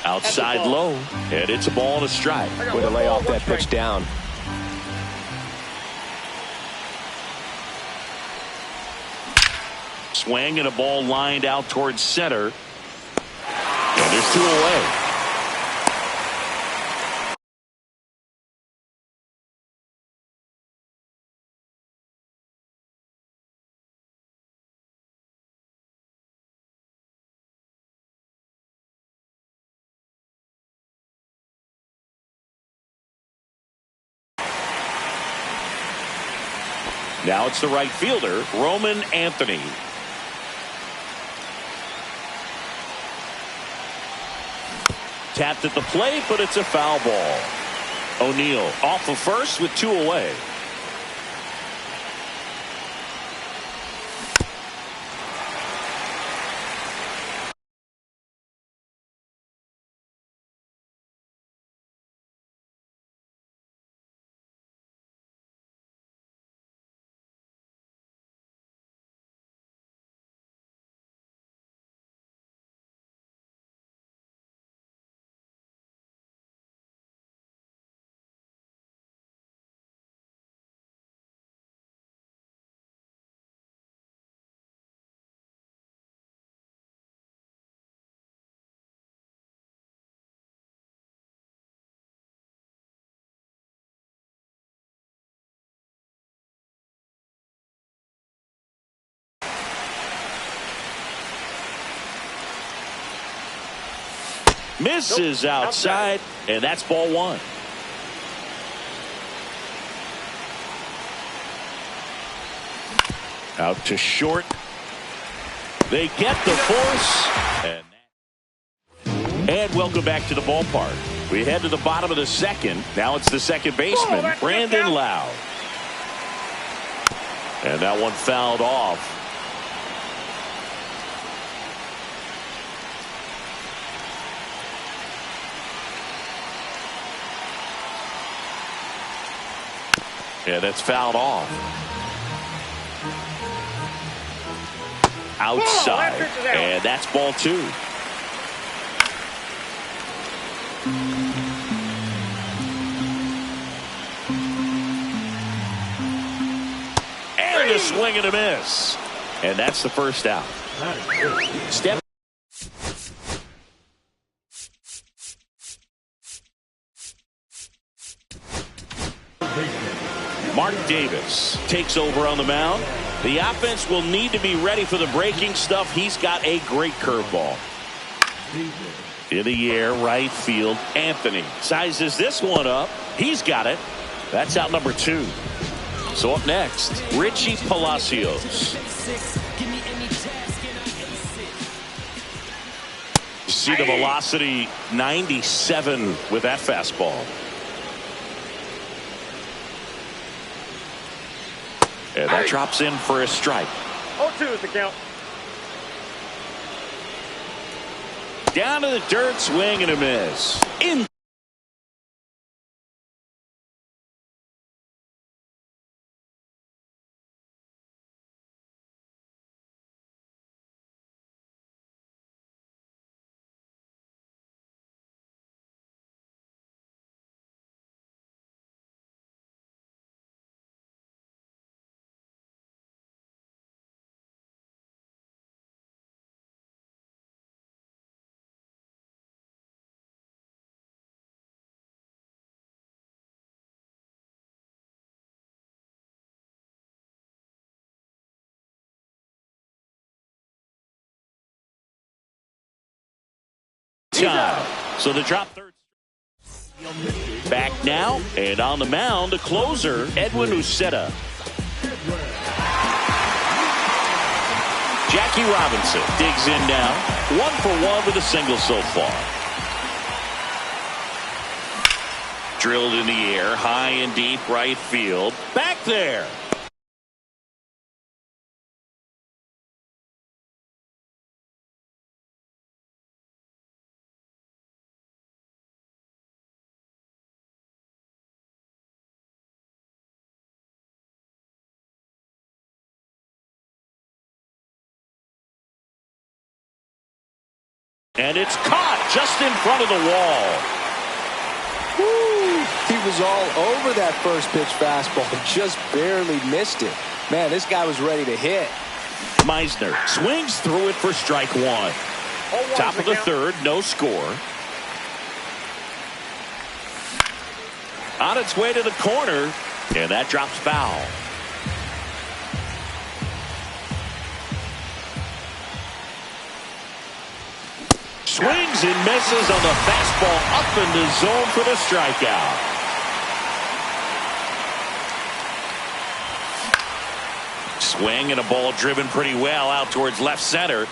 Outside low, and it's a ball and a strike. Way to lay off that pitch down. Swing and a ball lined out towards center. And there's 2 away. Now it's the right fielder, Roman Anthony. Tapped at the plate, but it's a foul ball. O'Neal off of first with 2 away. Misses outside, and that's ball 1. Out to short. They get the force. And welcome back to the ballpark. We head to the bottom of the second. Now it's the second baseman, Brandon Lowe. And that one fouled off. Yeah, that's fouled off. Outside. And that's ball 2. And a swing and a miss. And that's the first out. Step. Mark Davis takes over on the mound. The offense will need to be ready for the breaking stuff. He's got a great curveball. In the air, right field, Anthony sizes this one up. He's got it. That's out number 2. So up next, Richie Palacios. You see the velocity, 97 with that fastball. And that drops in for a strike. 0-2 is the count. Down to the dirt, swing and a miss. In. Time. So the drop third. Back now and on the mound, the closer, Edwin Uceta. Jackie Robinson digs in now. 1 for 1 with a single so far. Drilled in the air, high and deep right field. Back there. And it's caught just in front of the wall. Woo! He was all over that first pitch fastball. Just barely missed it. Man, this guy was ready to hit. Meisner swings through it for strike 1. Top of the third, no score. On its way to the corner, and that drops foul. Swings and misses on the fastball up in the zone for the strikeout. swing and a ball driven pretty well out towards left center.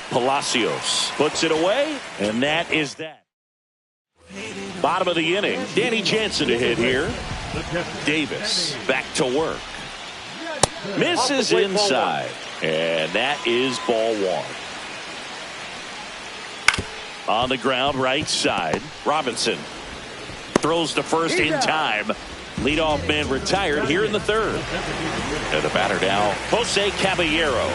Palacios puts it away, and that is that. Bottom of the inning. Danny Jansen to hit here. Davis back to work. Misses inside, and that is ball one. On the ground, right side. Robinson throws to first in time. Leadoff man retired here in the third. And the batter now, Jose Caballero.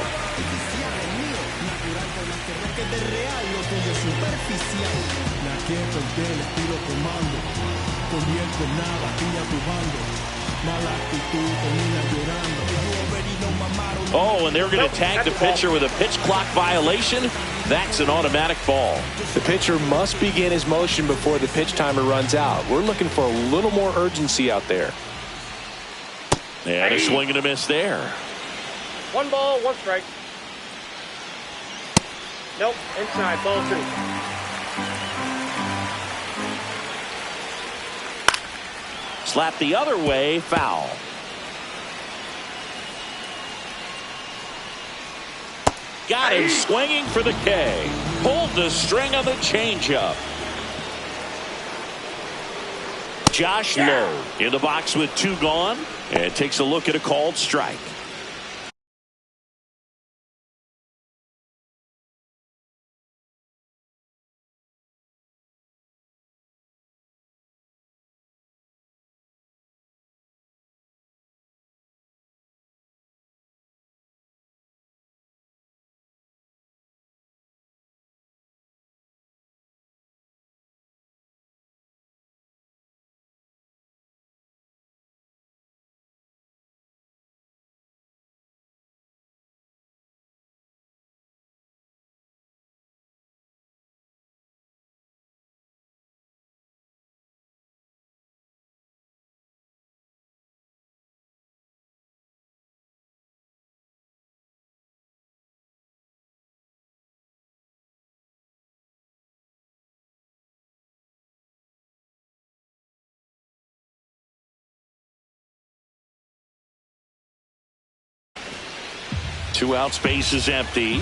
Oh, and they're going to tag the pitcher with a pitch clock violation. That's an automatic ball. The pitcher must begin his motion before the pitch timer runs out. We're looking for a little more urgency out there. And a swing and a miss there. 1 ball, 1 strike. Nope, inside, ball 2. Slap the other way, foul. Got him swinging for the K. Pulled the string on the changeup. Josh Lowe in the box with 2 gone and takes a look at a called strike. Two outs, base is empty.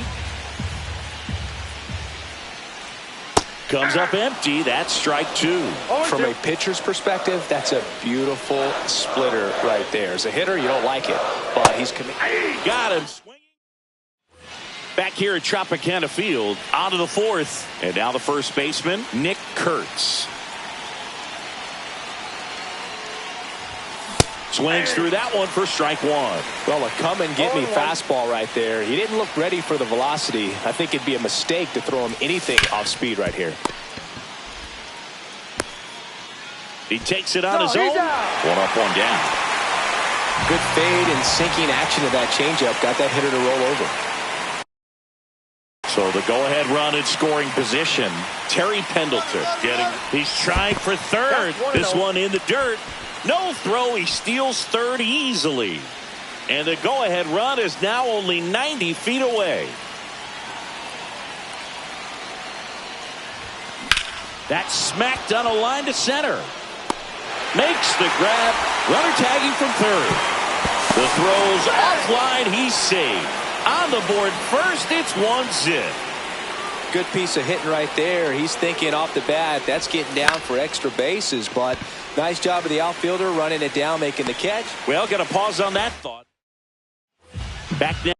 Comes up empty. That's strike 2. From a pitcher's perspective, that's a beautiful splitter right there. As a hitter, you don't like it, but he's committed. Got him. Back here at Tropicana Field, on to the 4th. And now the first baseman, Nick Kurtz. Swings through that one for strike 1. Well, a come and get me fastball right there. He didn't look ready for the velocity. I think it'd be a mistake to throw him anything off speed right here. He takes it on his own. 1 up, 1 down. Good fade and sinking action of that changeup got that hitter to roll over. So the go-ahead run in scoring position. Terry Pendleton he's trying for third. This one in the dirt. No throw. He steals third easily. And the go-ahead run is now only 90 feet away. That's smacked on a line to center. Makes the grab. Runner tagging from third. The throw's offline. He's safe. On the board first, it's 1-zip. Good piece of hitting right there. He's thinking off the bat, that's getting down for extra bases, but nice job of the outfielder running it down, making the catch. Well, got to pause on that thought. Back now.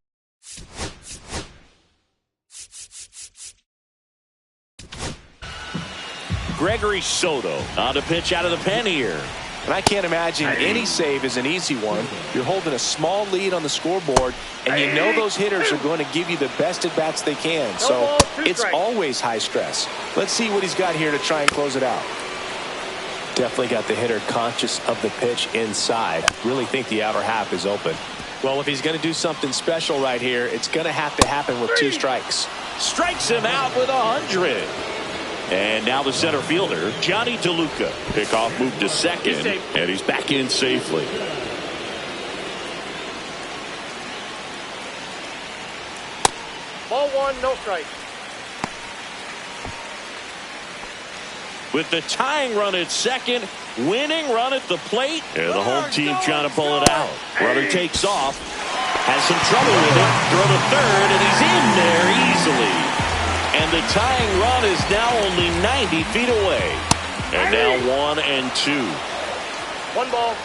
Gregory Soto on to pitch out of the pen here. And I can't imagine any save is an easy one. You're holding a small lead on the scoreboard, and you know those hitters are going to give you the best at bats they can. So it's always high stress. Let's see what he's got here to try and close it out. Definitely got the hitter conscious of the pitch inside. Really think the outer half is open. Well, if he's going to do something special right here, it's going to have to happen with 2 strikes. Strikes him out with 100. And now the center fielder, Johnny DeLuca. Pickoff move to second, and he's back in safely. Ball 1, no strike. With the tying run at second, winning run at the plate, and the home team trying to pull it out. Runner takes off. Has some trouble with it. Throw to third, and he's in there easily. And the tying run is now only 90 feet away. And now 1-2. 1 ball.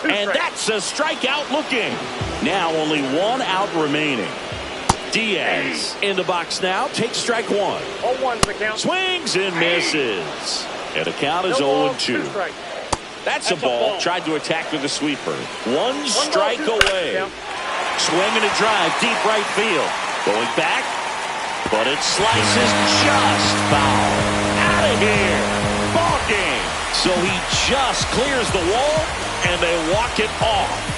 And that's a strikeout looking. Now only 1 out remaining. Diaz in the box now. Takes strike 1. 0-1 the count. Swings and misses. And the count is 0-2. That's a ball. Tried to attack with a sweeper. One strike away. Swing and a drive. Deep right field. Going back. But it slices just foul. Out of here. Ball game. So he just clears the wall, and they walk it off.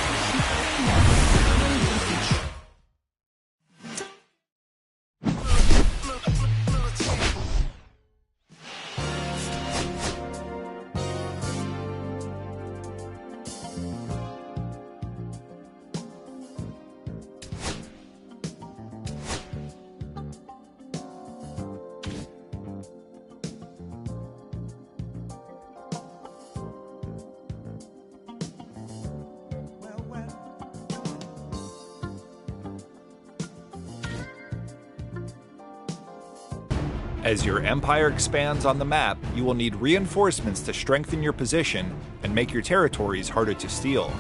As your empire expands on the map, you will need reinforcements to strengthen your position and make your territories harder to steal.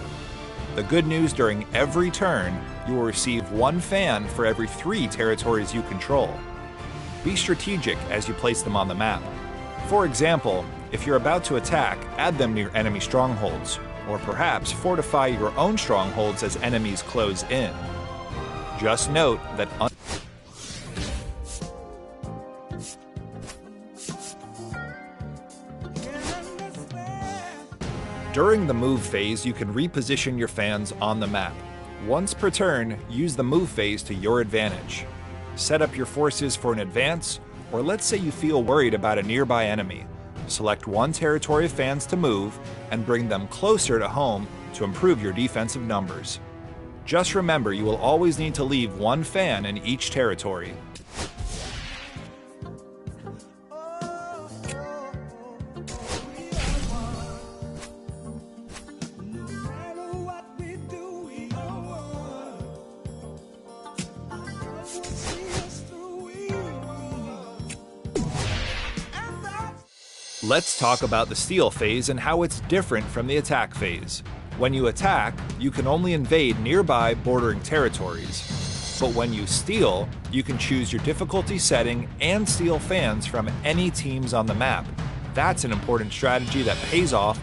The good news: during every turn, you will receive 1 fan for every 3 territories you control. Be strategic as you place them on the map. For example, if you're about to attack, add them near enemy strongholds, or perhaps fortify your own strongholds as enemies close in. Just note that during the move phase, you can reposition your fans on the map. Once per turn, use the move phase to your advantage. Set up your forces for an advance, or let's say you feel worried about a nearby enemy. Select 1 territory of fans to move and bring them closer to home to improve your defensive numbers. Just remember, you will always need to leave 1 fan in each territory. Let's talk about the steal phase and how it's different from the attack phase. When you attack, you can only invade nearby bordering territories. But when you steal, you can choose your difficulty setting and steal fans from any teams on the map. That's an important strategy that pays off.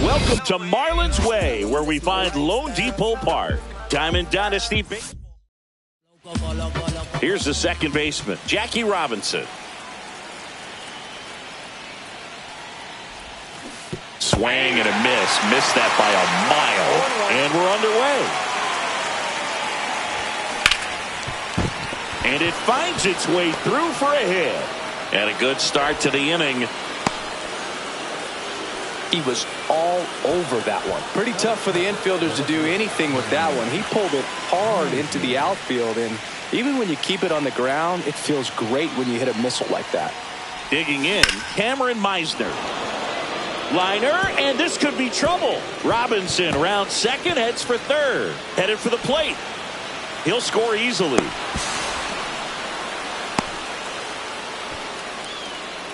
Welcome to Marlins Way, where we find Lone Depot Park. Diamond Dynasty Baseball. Here's the second baseman, Jackie Robinson. Swing and a miss. Missed that by a mile. And we're underway. And it finds its way through for a hit. And a good start to the inning. He was all over that one. Pretty tough for the infielders to do anything with that one. He pulled it hard into the outfield, and Even when you keep it on the ground, it feels great when you hit a missile like that. Digging in, Cameron Meisner. Liner, and this could be trouble. Robinson, round second, heads for third. Headed for the plate. He'll score easily.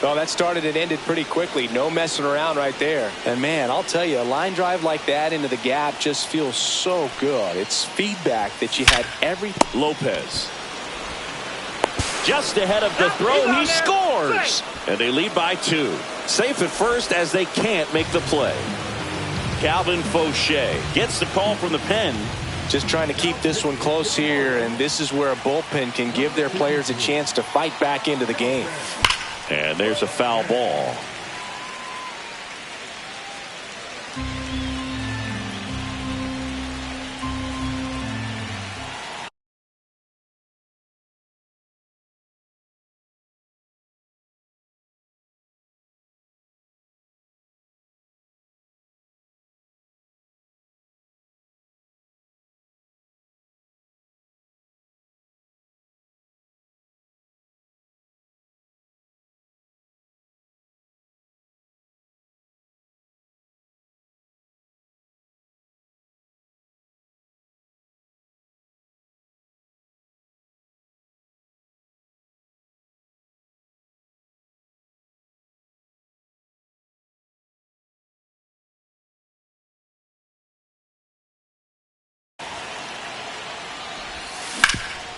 Well, that started and ended pretty quickly. No messing around right there. And, man, I'll tell you, a line drive like that into the gap just feels so good. It's feedback that you had every... Lopez. Just ahead of the throw, he scores. And they lead by 2. Safe at first as they can't make the play. Calvin Fauché gets the call from the pen. Just trying to keep this one close here, and this is where a bullpen can give their players a chance to fight back into the game. And there's a foul ball.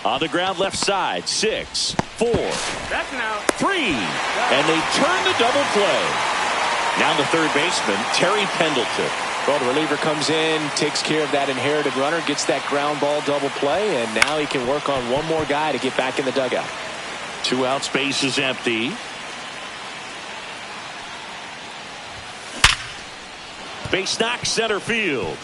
On the ground left side, 6, 4, 3, and they turn the double play. Now the third baseman, Terry Pendleton. Well, the reliever comes in, takes care of that inherited runner, gets that ground ball double play, and now he can work on one more guy to get back in the dugout. 2 out, space is empty. Base knock, center field.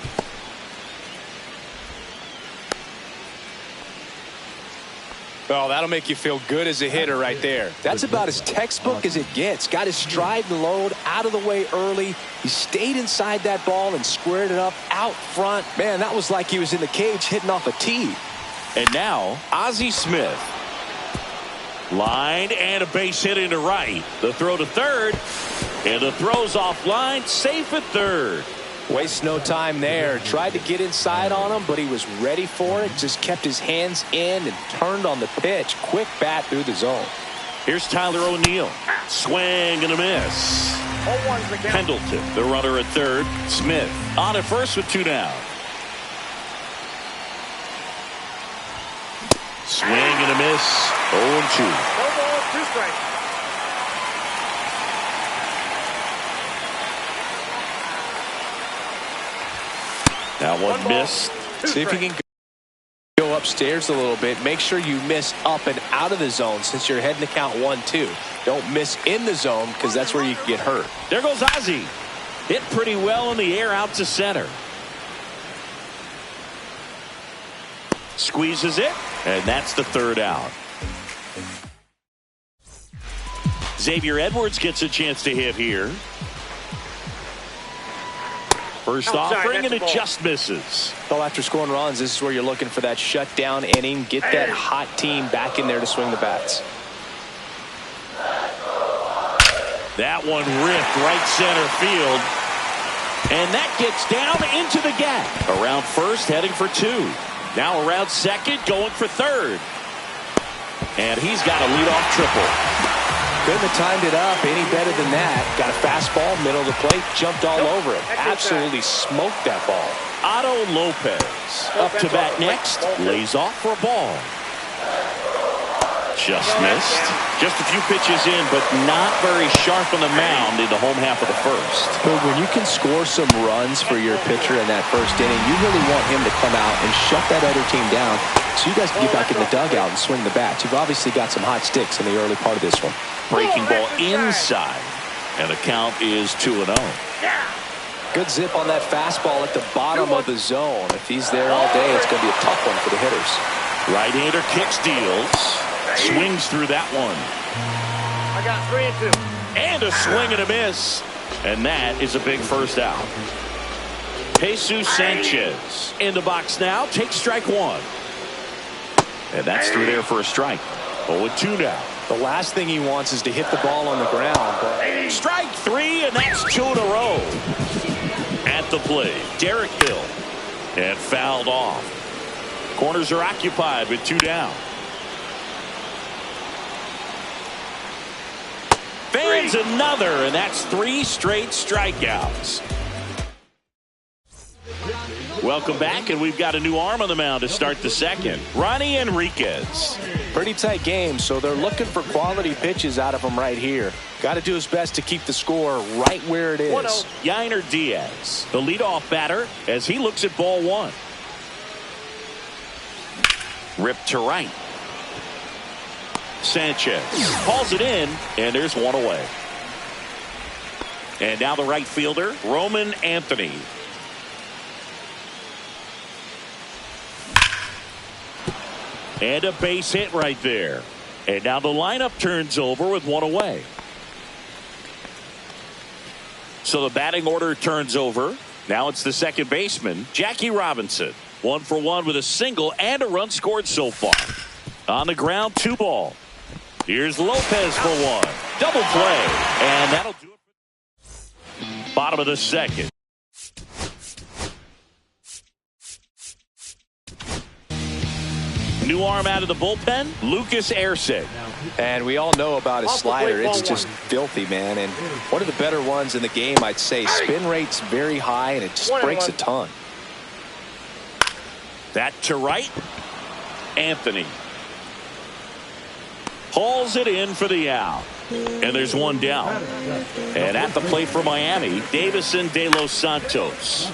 Well, that'll make you feel good as a hitter right there. That's about as textbook as it gets. Got his stride and load out of the way early. He stayed inside that ball and squared it up out front. Man, that was like he was in the cage hitting off a tee. And now, Ozzie Smith. Line and a base hit into right. The throw to third. And the throw's offline, safe at third. Waste no time there. Tried to get inside on him, but he was ready for it. Just kept his hands in and turned on the pitch. Quick bat through the zone. Here's Tyler O'Neill. Swing and a miss. Pendleton, the runner at third. Smith on at first with 2 down. Swing and a miss. 0-2. 1 ball, 2 strikes. That one missed. See if you can go upstairs a little bit. Make sure you miss up and out of the zone since you're heading to count 1-2. Don't miss in the zone because that's where you can get hurt. There goes Ozzie. Hit pretty well in the air out to center. Squeezes it, and that's the third out. Xavier Edwards gets a chance to hit here. First offering, and it just misses. Well, after scoring runs, this is where you're looking for that shutdown inning. Get that hot team back in there to swing the bats. That one ripped right center field. And that gets down into the gap. Around first, heading for 2. Now around second, going for third. And he's got a leadoff triple. Couldn't have timed it up any better than that. Got a fastball, middle of the plate, jumped all over it. Absolutely smoked that ball. Otto Lopez up to bat next. Lays off for a ball. Just missed. Just a few pitches in, but not very sharp on the mound in the home half of the first. But when you can score some runs for your pitcher in that first inning, you really want him to come out and shut that other team down so you guys can get back in the dugout and swing the bats. You've obviously got some hot sticks in the early part of this one. Breaking ball inside, and the count is 2-0. Good zip on that fastball at the bottom of the zone. If he's there all day, it's going to be a tough one for the hitters. Right-hander kicks, deals, swings through that one. I got 3 and 2. And a swing and a miss, and that is a big first out. Jesus Sanchez in the box now, takes strike 1. And that's through there for a strike. 0-2 now. The last thing he wants is to hit the ball on the ground. But strike 3, and that's 2 in a row. At the plate, Derek Hill. And fouled off. Corners are occupied with 2 down. Fans another, and that's 3 straight strikeouts. Welcome back, and we've got a new arm on the mound to start the second. Ronnie Enriquez. Pretty tight game, so they're looking for quality pitches out of him right here. Got to do his best to keep the score right where it is. 1-0. Yainer Diaz, the leadoff batter, as he looks at ball 1. Ripped to right. Sanchez hauls it in, and there's 1 away. And now the right fielder, Roman Anthony. And a base hit right there. And now the lineup turns over with 1 away. So the batting order turns over. Now it's the second baseman, Jackie Robinson. 1 for 1 with a single and a run scored so far. On the ground, 2 ball. Here's Lopez for 1. Double play. And that'll do it. Bottom of the second. New arm out of the bullpen, Lucas Erceg. And we all know about his slider. It's just filthy, man. And one of the better ones in the game, I'd say. Spin rate's very high, and it just breaks a ton. That to right. Anthony hauls it in for the out. And there's 1 down. And at the plate for Miami, Davison De Los Santos.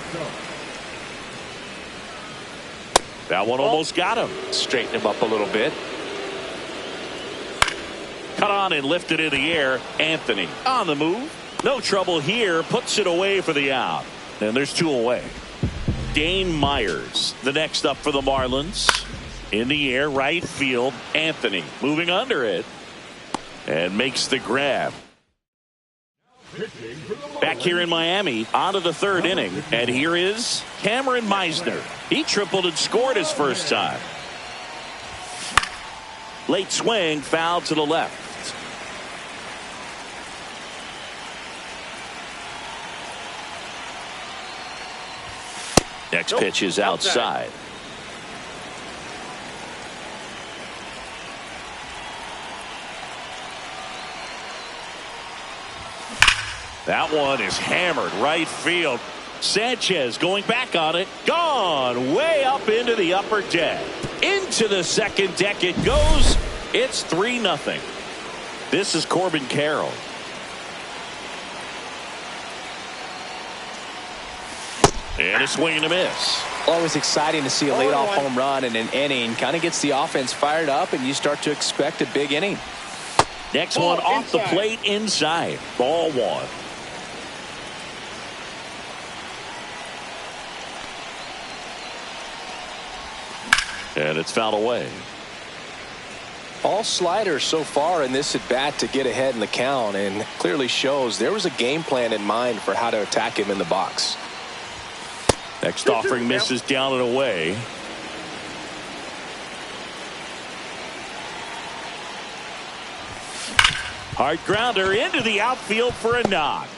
That one almost got him. Straighten him up a little bit. Cut on and lifted in the air. Anthony on the move. No trouble here. Puts it away for the out. And there's 2 away. Dane Myers, the next up for the Marlins. In the air, right field. Anthony moving under it. And makes the grab. Back here in Miami, on to the 3rd inning. And here is Cameron Meisner. He tripled and scored his first time. Late swing, foul to the left. Next pitch is outside. That one is hammered right field. Sanchez going back on it. Gone way up into the upper deck. Into the second deck it goes. It's 3-0. This is Corbin Carroll. And a swing and a miss. Always exciting to see a leadoff home run in an inning. Kind of gets the offense fired up, and you start to expect a big inning. Next one off the plate inside. Ball 1. And it's fouled away. All sliders so far in this at bat to get ahead in the count, and clearly shows there was a game plan in mind for how to attack him in the box. Next offering misses down and away. Hard grounder into the outfield for a knock.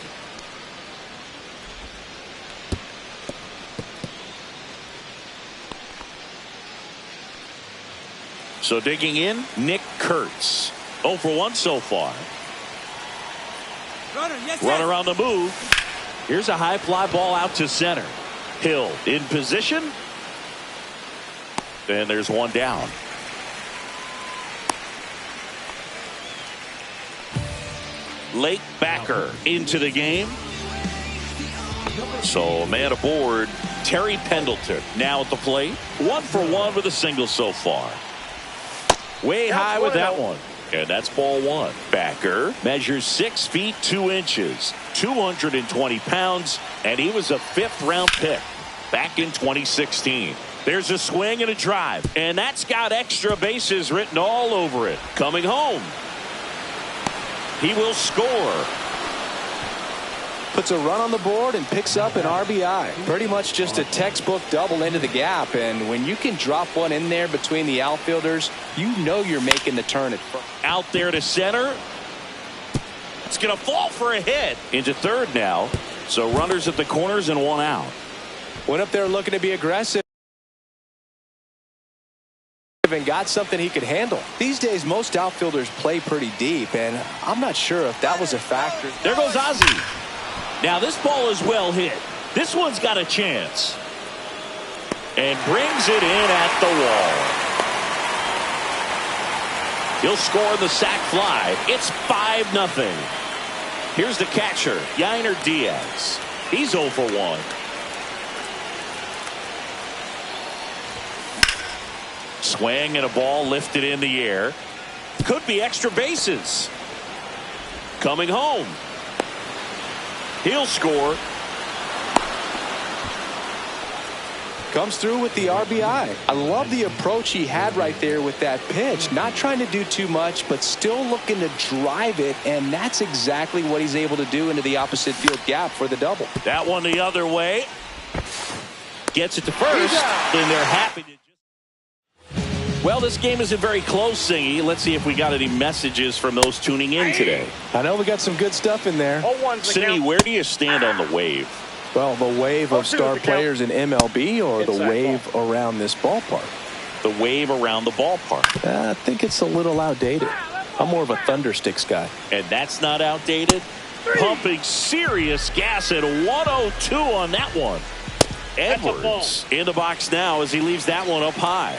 So digging in, Nick Kurtz. 0 for 1 so far. Runner on the move. Here's a high fly ball out to center. Hill in position. And there's 1 down. Lake Backer into the game. So man aboard, Terry Pendleton now at the plate. 1 for 1 with a single so far. Way high with that one. And that's ball 1. Backer measures 6 feet 2 inches, 220 pounds, and he was a 5th round pick back in 2016. There's a swing and a drive, and that's got extra bases written all over it. Coming home. He will score. puts a run on the board and picks up an RBI. Pretty much just a textbook double into the gap, and when you can drop one in there between the outfielders, you know you're making the turn at first. Out there to center. It's going to fall for a hit. Into third now. So runners at the corners and one out. Went up there looking to be aggressive and got something he could handle. These days, most outfielders play pretty deep, and I'm not sure if that was a factor. There goes Ozzie. Now this ball is well hit. This one's got a chance. And brings it in at the wall. He'll score the sac fly. It's 5-0. Here's the catcher, Yainer Diaz. He's 0 for 1. Swing and a ball lifted in the air. Could be extra bases. Coming home. He'll score. Comes through with the RBI. I love the approach he had right there with that pitch. Not trying to do too much, but still looking to drive it, and that's exactly what he's able to do into the opposite field gap for the double. That one the other way. Gets it to first, and they're happy to. Well, this game isn't very close, Singy. Let's see if we got any messages from those tuning in today. I know we got some good stuff in there. Singy, where do you stand on the wave? Well, the wave of star players in MLB or the wave around this ballpark? The wave around the ballpark. I think it's a little outdated. I'm more of a Thundersticks guy. And that's not outdated? Pumping serious gas at 102 on that one. Edwards in the box now as he leaves that one up high.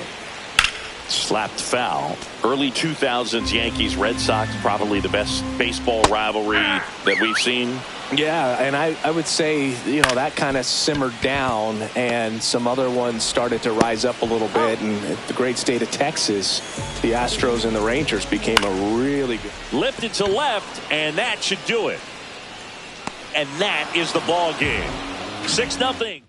Slapped foul. Early 2000s Yankees Red Sox, probably the best baseball rivalry that we've seen. Yeah, and I would say, you know, that kind of simmered down and some other ones started to rise up a little bit. And the great state of Texas, the Astros and the Rangers became a really good. Lifted to left, and that should do it. And that is the ball game. 6-0.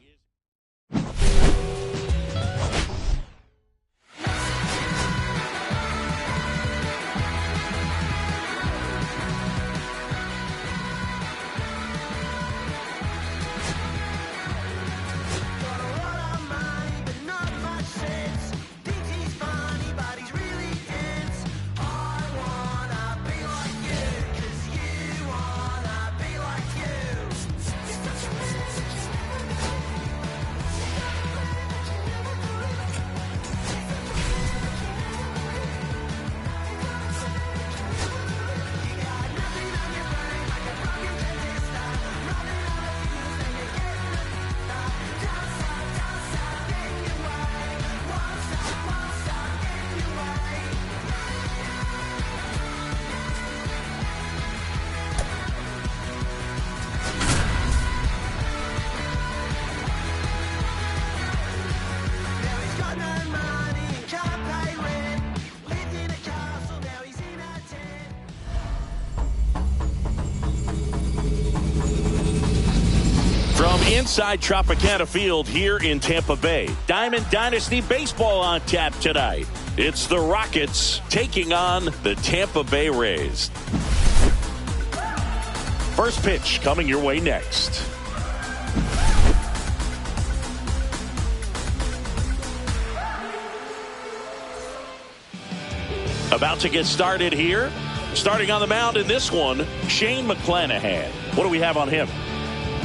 Inside Tropicana Field here in Tampa Bay. Diamond Dynasty Baseball on tap tonight. It's the Rockets taking on the Tampa Bay Rays. First pitch coming your way next. About to get started here. Starting on the mound in this one, Shane McClanahan. What do we have on him?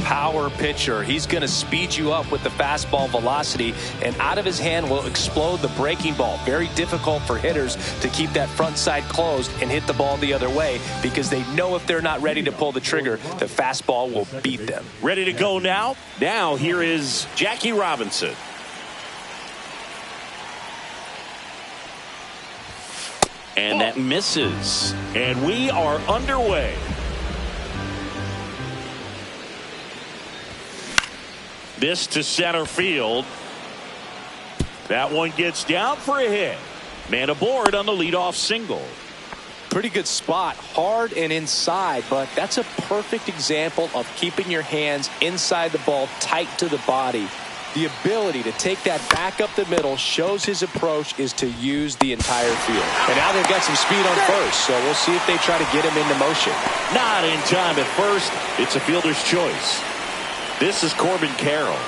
Power pitcher. He's going to speed you up with the fastball velocity, and out of his hand will explode the breaking ball. Very difficult for hitters to keep that front side closed and hit the ball the other way because they know if they're not ready to pull the trigger, the fastball will beat them. Ready to go now? Now here is Jackie Robinson. And that misses. And we are underway. This to center field. That one gets down for a hit. Man aboard on the leadoff single. Pretty good spot, hard and inside, but that's a perfect example of keeping your hands inside the ball, tight to the body. The ability to take that back up the middle shows his approach is to use the entire field. And now they've got some speed on first, so we'll see if they try to get him into motion. Not in time at first. It's a fielder's choice. This is Corbin Carroll.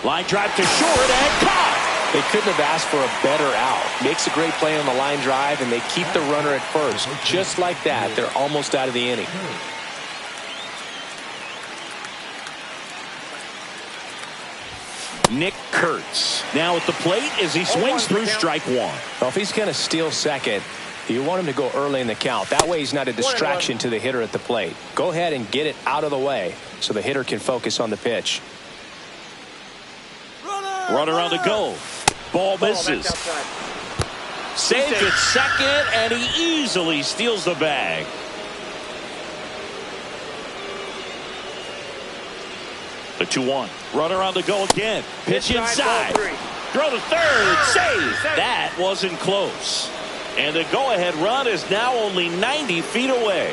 Line drive to short and caught. They couldn't have asked for a better out. Makes a great play on the line drive, and they keep the runner at first. Just like that, they're almost out of the inning. Nick Kurtz now at the plate as he swings through strike one. Well, if he's going to steal second, you want him to go early in the count. That way he's not a distraction to the hitter at the plate. Go ahead and get it out of the way so the hitter can focus on the pitch. Runner on the go. Ball misses. Saves at second, and he easily steals the bag. The 2-1. Runner on the go again. Pitch inside. Throw to third. Save. That wasn't close. And the go-ahead run is now only 90 feet away.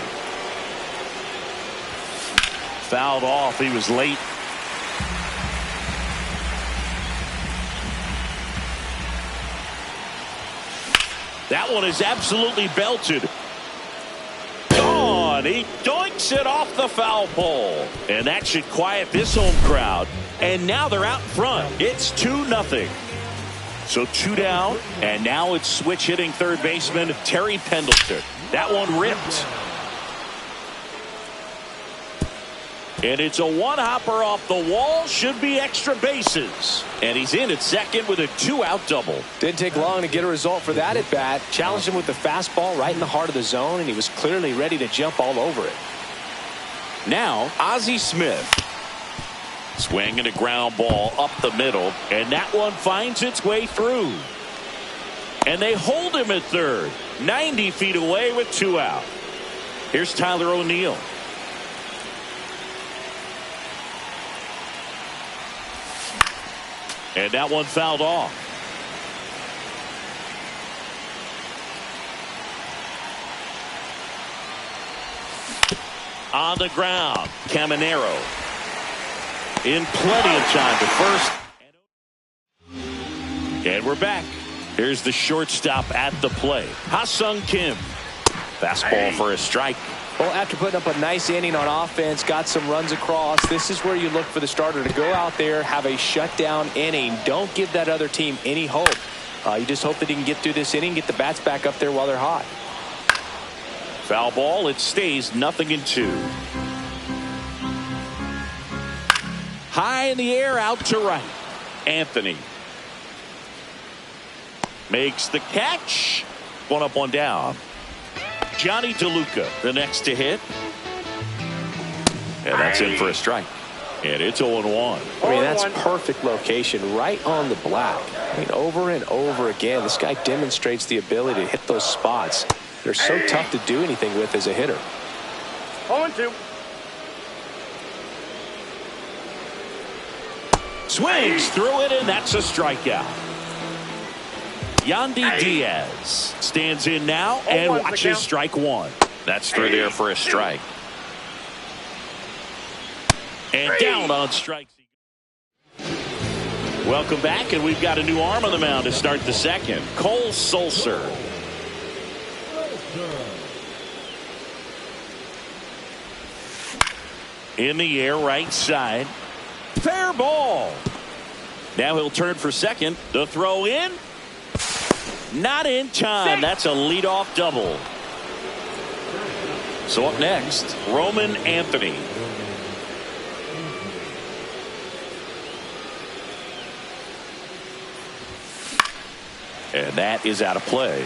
Fouled off. He was late. That one is absolutely belted. Gone. He doinks it off the foul pole. And that should quiet this home crowd. And now they're out in front. It's 2-0. So 2 down. And now it's switch hitting third baseman Terry Pendleton. That one ripped. And it's a one-hopper off the wall. Should be extra bases. And he's in at second with a 2-out double. Didn't take long to get a result for that at bat. Challenged him with the fastball right in the heart of the zone, and he was clearly ready to jump all over it. Now, Ozzie Smith. Swing and a ground ball up the middle. And that one finds its way through. And they hold him at third. 90 feet away with 2 out. Here's Tyler O'Neill. And that one fouled off. On the ground, Caminero. In plenty of time to first. And we're back. Here's the shortstop at the plate. Ha-Sung Kim. Fastball for a strike. Well, after putting up a nice inning on offense, got some runs across, this is where you look for the starter to go out there, have a shutdown inning. Don't give that other team any hope. You just hope that he can get through this inning, get the bats back up there while they're hot. Foul ball. It stays 0-2. High in the air, out to right. Anthony makes the catch. 1 up, 1 down. Johnny DeLuca, the next to hit. And that's in for a strike. And it's 0-1. I mean, that's perfect location, right on the black. I mean, over and over again, this guy demonstrates the ability to hit those spots. They're so tough to do anything with as a hitter. 0-2. Swings through it, and that's a strikeout. Yandy Diaz stands in now and watches strike one. That's through there for a strike. And down on strikes. Welcome back, and we've got a new arm on the mound to start the second. Cole Sulser. In the air, right side. Fair ball. Now he'll turn for second. The throw in. Not in time. That's a leadoff double. So up next, Roman Anthony. And that is out of play.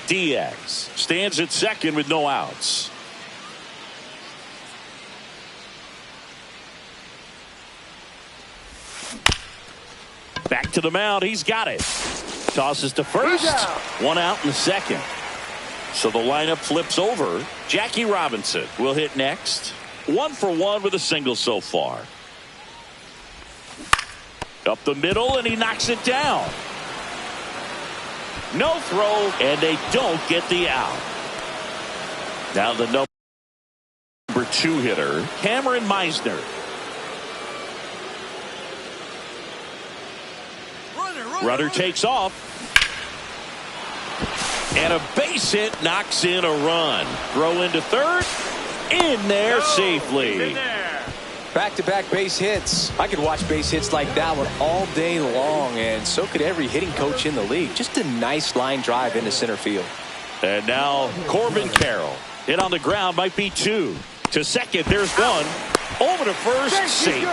Diaz stands at second with no outs. Back to the mound. He's got it. Tosses to first. One out in the second. So the lineup flips over. Jackie Robinson will hit next. 1 for 1 with a single so far. Up the middle, and he knocks it down. No throw, and they don't get the out. Now the number 2 hitter, Cameron Meisner. Runner takes off. And a base hit knocks in a run. Throw into third. In there safely. Back-to-back base hits. I could watch base hits like that one all day long, and so could every hitting coach in the league. Just a nice line drive into center field. And now Corbin Carroll. Hit on the ground, might be 2. To second, there's 1. Over to first, safe.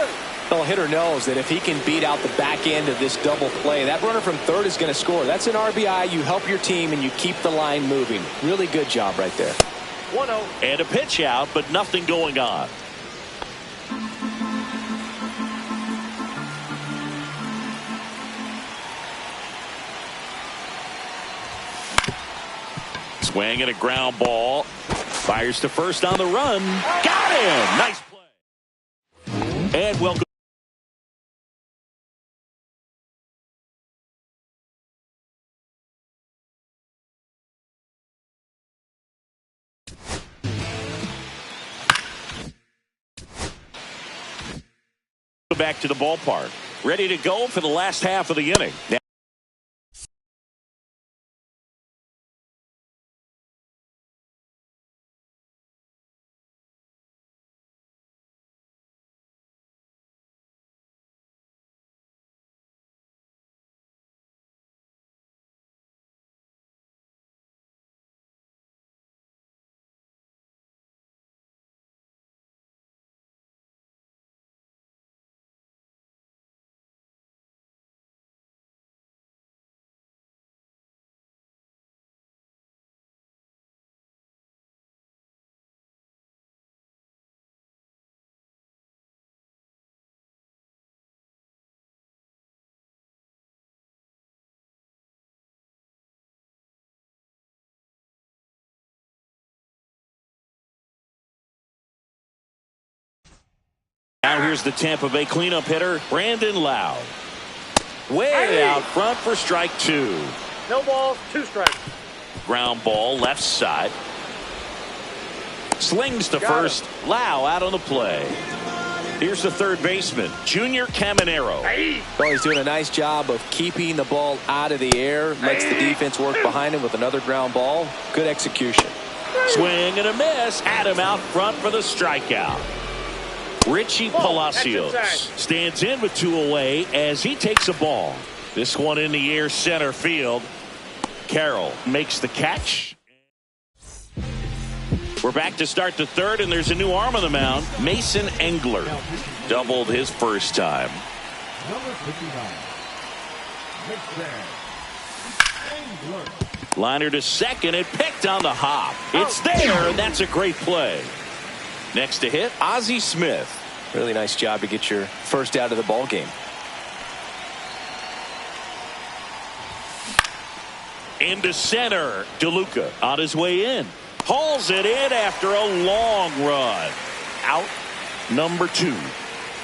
Well, hitter knows that if he can beat out the back end of this double play, that runner from third is going to score. That's an RBI. You help your team, and you keep the line moving. Really good job right there. 1-0. And a pitch out, but nothing going on. Swing and a ground ball. Fires to first on the run. Got him. Nice play. And welcome. Back to the ballpark. Ready to go for the last half of the inning. Now here's the Tampa Bay cleanup hitter, Brandon Lowe. Way out front for strike 2. No balls, 2 strikes. Ground ball left side. Slings to first. Lowe out on the play. Here's the third baseman, Junior Caminero. Well, he's doing a nice job of keeping the ball out of the air. Lets the defense work behind him with another ground ball. Good execution. Swing and a miss. Adam out front for the strikeout. Richie Palacios stands in with 2 away as he takes a ball. This one in the air center field. Carroll makes the catch. We're back to start the third, and there's a new arm on the mound. Mason Engler doubled his first time. Number 59, Mason Engler. Liner to second and picked on the hop. It's there, and that's a great play. Next to hit, Ozzie Smith. Really nice job to get your first out of the ball game. Into center, DeLuca on his way in. Hauls it in after a long run. Out number 2.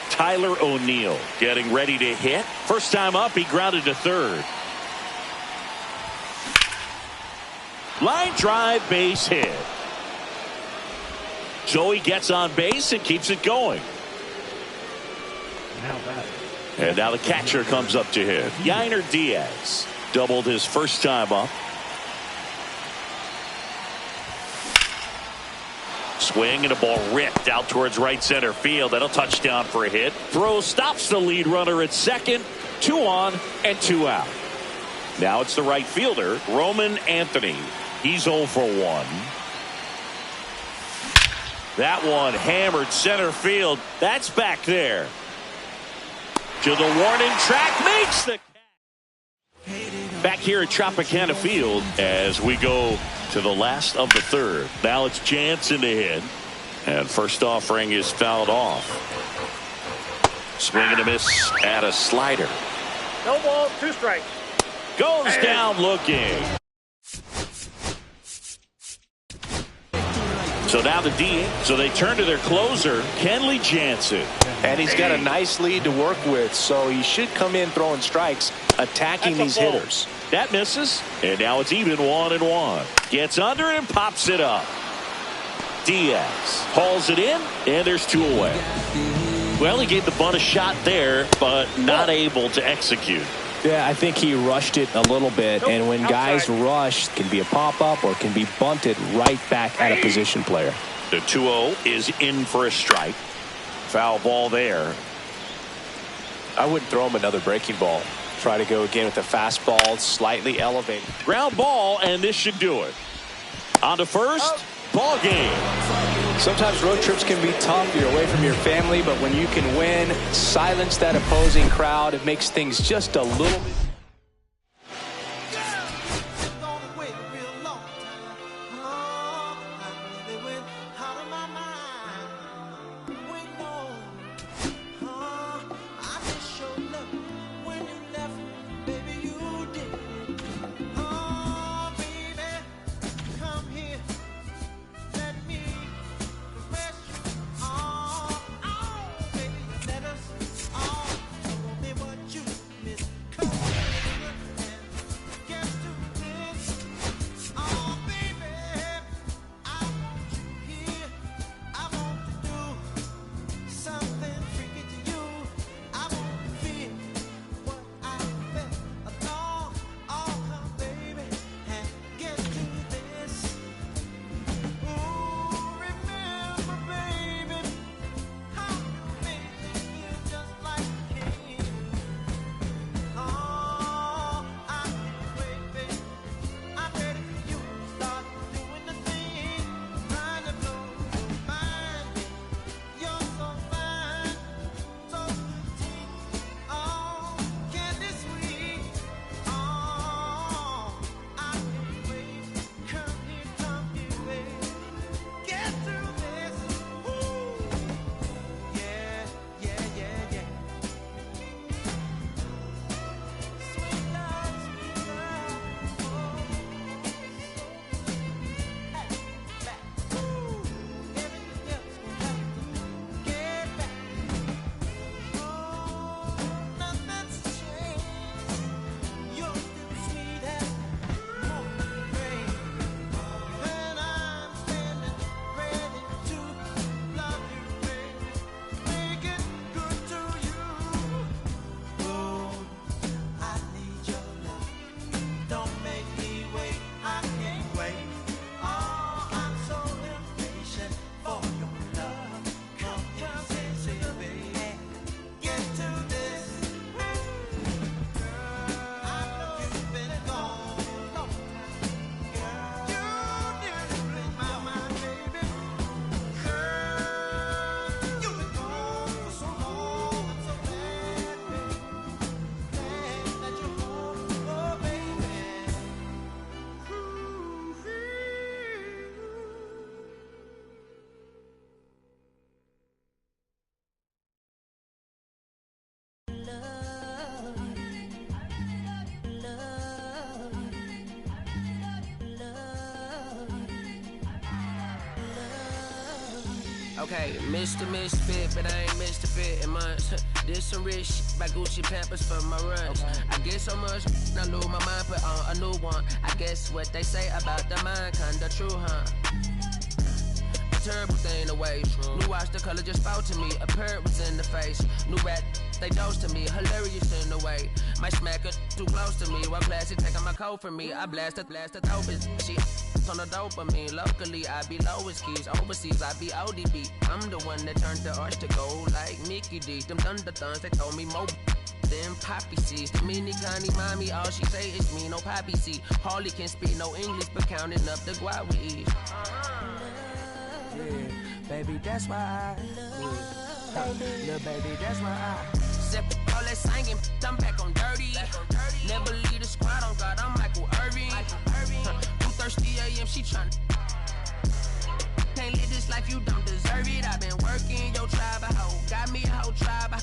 Tyler O'Neill getting ready to hit. First time up, he grounded to third. Line drive, base hit. So he gets on base and keeps it going. And now the catcher comes up to hit. Yainer Diaz doubled his first time up. Swing and a ball ripped out towards right center field. That'll touchdown for a hit. Throw stops the lead runner at second. 2 on and 2 out. Now it's the right fielder, Roman Anthony. He's 0 for 1. That one hammered center field. That's back there. To the warning track, makes the Back here at Tropicana Field as we go to the last of the third. Now it's Jansen to hit. And first offering is fouled off. Swing and a miss at a slider. No balls, 2 strikes. Goes down looking. So now the D. So they turn to their closer, Kenley Jansen. And he's got a nice lead to work with, so he should come in throwing strikes, attacking these hitters. That misses, and now it's even 1-1. Gets under it and pops it up. Diaz hauls it in, and there's 2 away. Well, he gave the bunt a shot there, but not able to execute. Yeah, I think he rushed it a little bit, and when guys rush, it can be a pop-up or it can be bunted right back at a position player. The 2-0 is in for a strike. Foul ball there. I wouldn't throw him another breaking ball. Try to go again with the fastball, slightly elevated. Ground ball, and this should do it. On to first, ball game. Sometimes road trips can be tough. You're away from your family, but when you can win, silence that opposing crowd, it makes things just a little bit. Okay, Mr. Misfit, but I ain't Mr. Fit in months. This some rich shit by Gucci Pampers for my runs. I get so much, I lose my mind, put on a new one. I guess what they say about the mind, kinda true, huh? A terrible thing to waste. New watch, the color just spoke to me. A parrot was in the face. New rat, they dose to me. Hilarious in the way. My smacker too close to me. While classic taking my coat from me. I blasted, dope is she on the dopamine. Locally, I be lowest keys. Overseas, I be ODB. I'm the one that turned the arch to gold like Mickey D. Them thunder thuns, they told me more than poppy seeds. The mini Connie mommy, all she say is me, no poppy seed. Harley can speak no English, but counting up the guap with ease. Yeah, baby, that's why I little baby, that's why I sip all that slanging, I'm back on dirty. Never leave the squad on God, I'm Michael Irving. 2:30 a.m. she tryna. Can't live this life, you don't deserve it. I've been working your tribe, a hoe. Got me a whole tribe.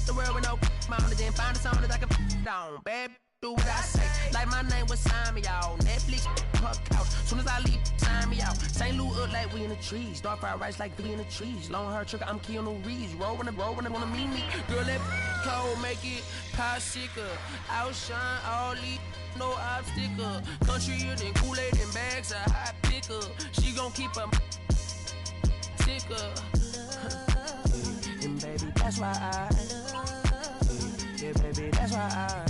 The world with no mount, then find a song that I can down. Bad, do what I say. Like my name was sign me out. Netflix, her couch. Soon as I leave, sign me out. St. Louis up like we in the trees. Dark fried rice like we in the trees. Long hair trucker, I'm Keanu Reeves. Roll when they wanna meet me. Girl, that cold make it popsicle. Outshine all these. No obstacle. Countryer than Kool-Aid and bags of hot picker. She gon' keep her ticker. And baby, that's why yeah, baby, that's why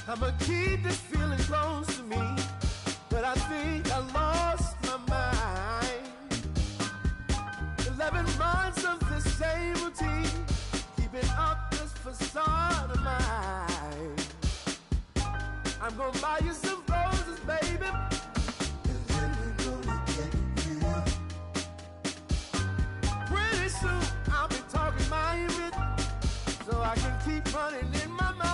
I'ma keep this feeling close to me, but I think I lost my mind. 11 months of the same routine, keeping up this facade of mine. I'm gonna buy you some roses, baby, and then we're gonna get real. Pretty soon I'll be talking my rhythm, so I can keep running in my mind.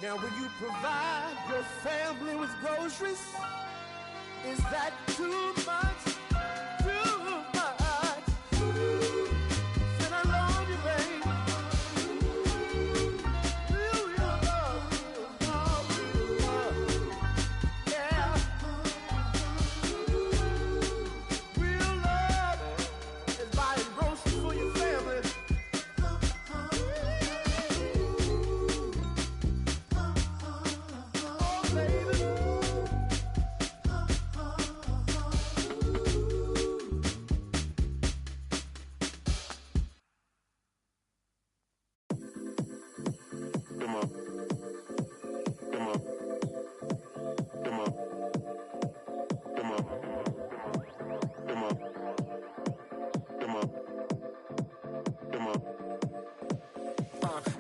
Now when you provide your family with groceries, is that too much? Too much? Said I love you, baby. Real love. Yeah. Real love is buying groceries for your family.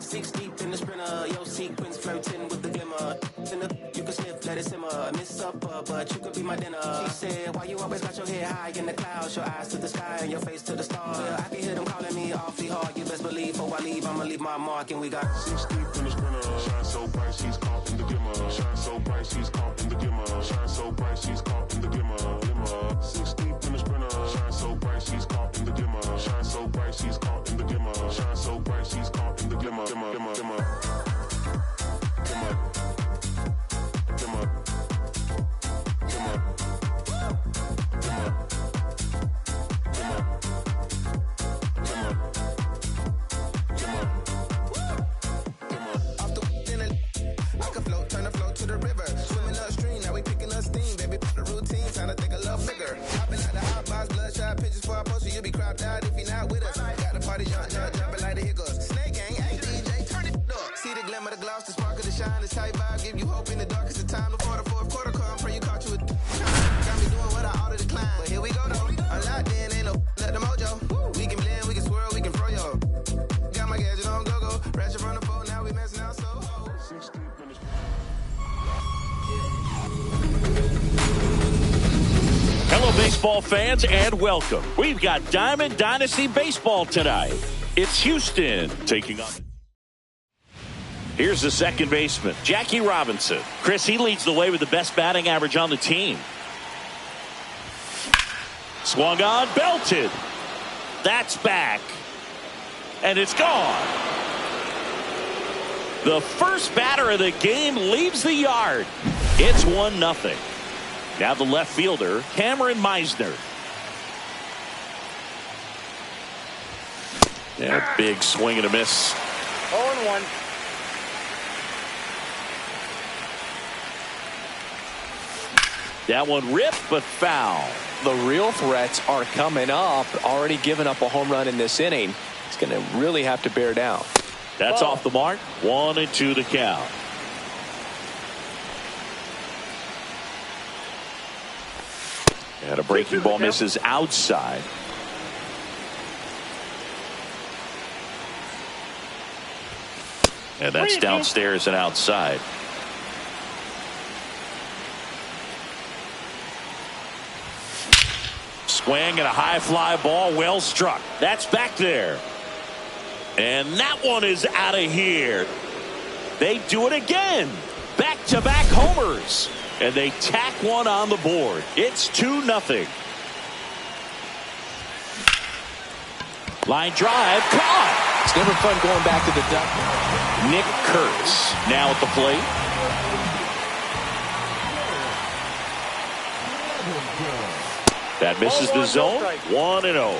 Six deep in the sprinter, yo sequence flirting with the glimmer. You can sniff, let it simmer. Miss supper, but you could be my dinner. She said, why you always got your head high in the clouds? Your eyes to the sky and your face to the stars. Yeah, I can hear them calling me awfully hard. You best believe before I leave, I'ma leave my mark. And we got 6 deep in the sprinter. Shine so bright, she's caught in the glimmer. Shine so bright, she's caught in the glimmer. Shine so bright, she's caught in the glimmer. 6 deep in the sprinter. Shine so bright, she's caught in the glimmer. Shine so bright, she's caught in the glimmer. Shine so bright, she's caught in the glimmer. you'll be cropped out if you're not with us. Got the party jumping like the hiccups. Snake gang, hey DJ, turn it up. See the glimmer, the gloss, the sparkle, the shine, this tight vibe, give you hope in the darkest of time. Before the fourth quarter come, pray you caught you a got me doing what I ought to decline. But here we go though, I'm locked in, ain't no let the mojo. We can blend, we can swirl, we can throw yo. Got my gadget on go-go, ratchet from the phone, now we messing out so. Hello, baseball fans, and welcome. We've got Diamond Dynasty Baseball tonight. It's Houston taking on. Here's the second baseman, Jackie Robinson. Chris, he leads the way with the best batting average on the team. Swung on, belted. That's back. And it's gone. The first batter of the game leaves the yard. It's 1-0. Now the left fielder, Cameron Meisner. Yeah, big swing and a miss. 0-1. That one ripped, but foul. The real threats are coming up. Already given up a home run in this inning. He's going to really have to bear down. That's off the mark. 1-2 the count. And a breaking ball misses outside. And that's downstairs and outside. Swing and a high fly ball, well struck. That's back there. And that one is out of here. They do it again. Back-to-back homers. And they tack one on the board. It's 2-0. Line drive, caught. It's never fun going back to the duck. Nick Kurtz now at the plate. That misses the zone. 1-0.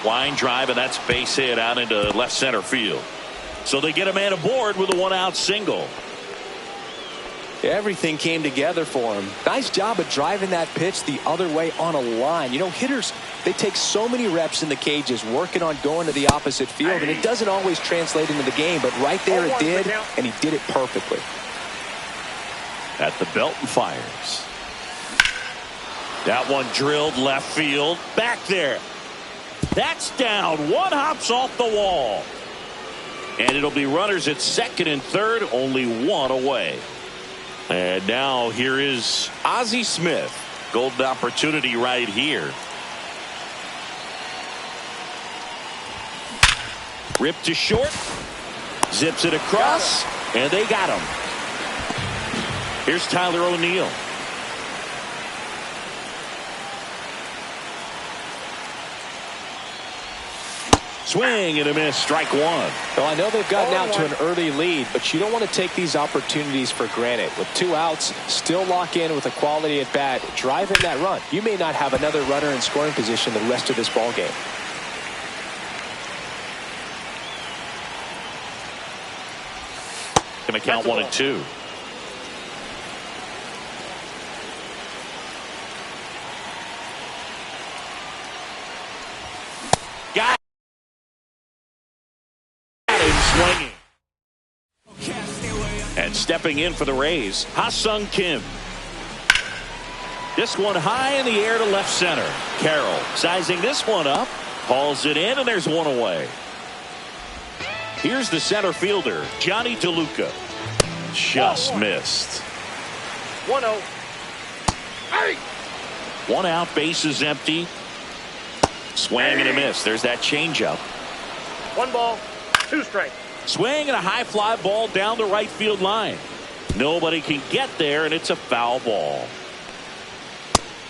Line drive, and that's base hit out into left center field. So they get a man aboard with a 1-out single. Everything came together for him. Nice job of driving that pitch the other way on a line. You know, hitters, they take so many reps in the cages working on going to the opposite field, and it doesn't always translate into the game, but right there it did, and he did it perfectly. At the belt and fires. That one drilled left field. Back there. That's down. One hops off the wall. And it'll be runners at second and third, only one away. And now here is Ozzie Smith. Golden opportunity right here. Ripped to short. Zips it across. And they got him. Here's Tyler O'Neill. Swing and a miss, strike one. Well, I know they've gotten out to an early lead, but you don't want to take these opportunities for granted. With 2 outs, still lock in with a quality at bat, drive in that run. You may not have another runner in scoring position the rest of this ball game. Going to count 1-2. Got swinging. And stepping in for the Rays, Ha-Sung Kim. This one high in the air to left center. Carroll sizing this one up, hauls it in, and there's one away. Here's the center fielder, Johnny DeLuca. Just missed. 1-0. Hey! 1 out, base is empty. Swing and a miss. There's that changeup. 1 ball, 2 strikes. Swing and a high fly ball down the right field line. Nobody can get there, and it's a foul ball.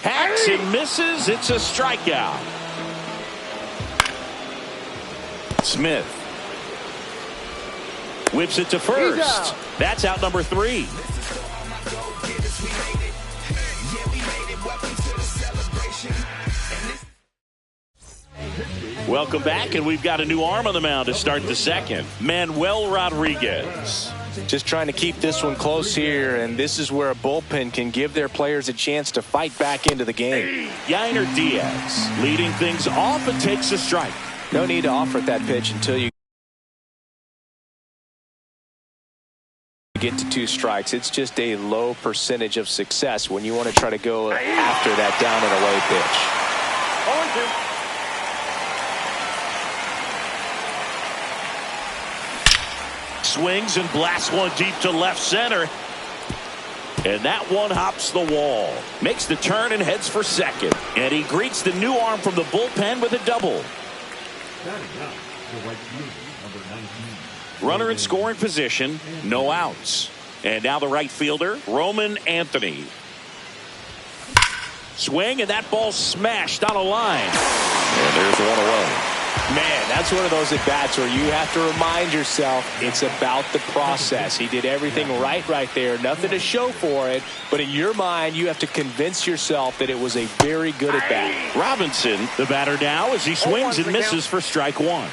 Hacks and misses. It's a strikeout. Smith whips it to first. That's out number 3. Welcome back, and we've got a new arm on the mound to start the second. Manuel Rodriguez. Just trying to keep this one close here, and this is where a bullpen can give their players a chance to fight back into the game. Yainer Diaz leading things off and takes a strike. No need to offer that pitch until you get to 2 strikes. It's just a low percentage of success when you want to try to go after that down and away pitch. 0-2. Swings and blasts one deep to left center. And that one hops the wall. Makes the turn and heads for second. And he greets the new arm from the bullpen with a double. Runner in scoring position. No outs. And now the right fielder, Roman Anthony. Swing, and that ball smashed on a line. And there's one away. Man, that's one of those at-bats where you have to remind yourself it's about the process. He did everything right there. Nothing to show for it. But in your mind, you have to convince yourself that it was a very good at-bat. Robinson, the batter now, as he swings and misses for strike 1.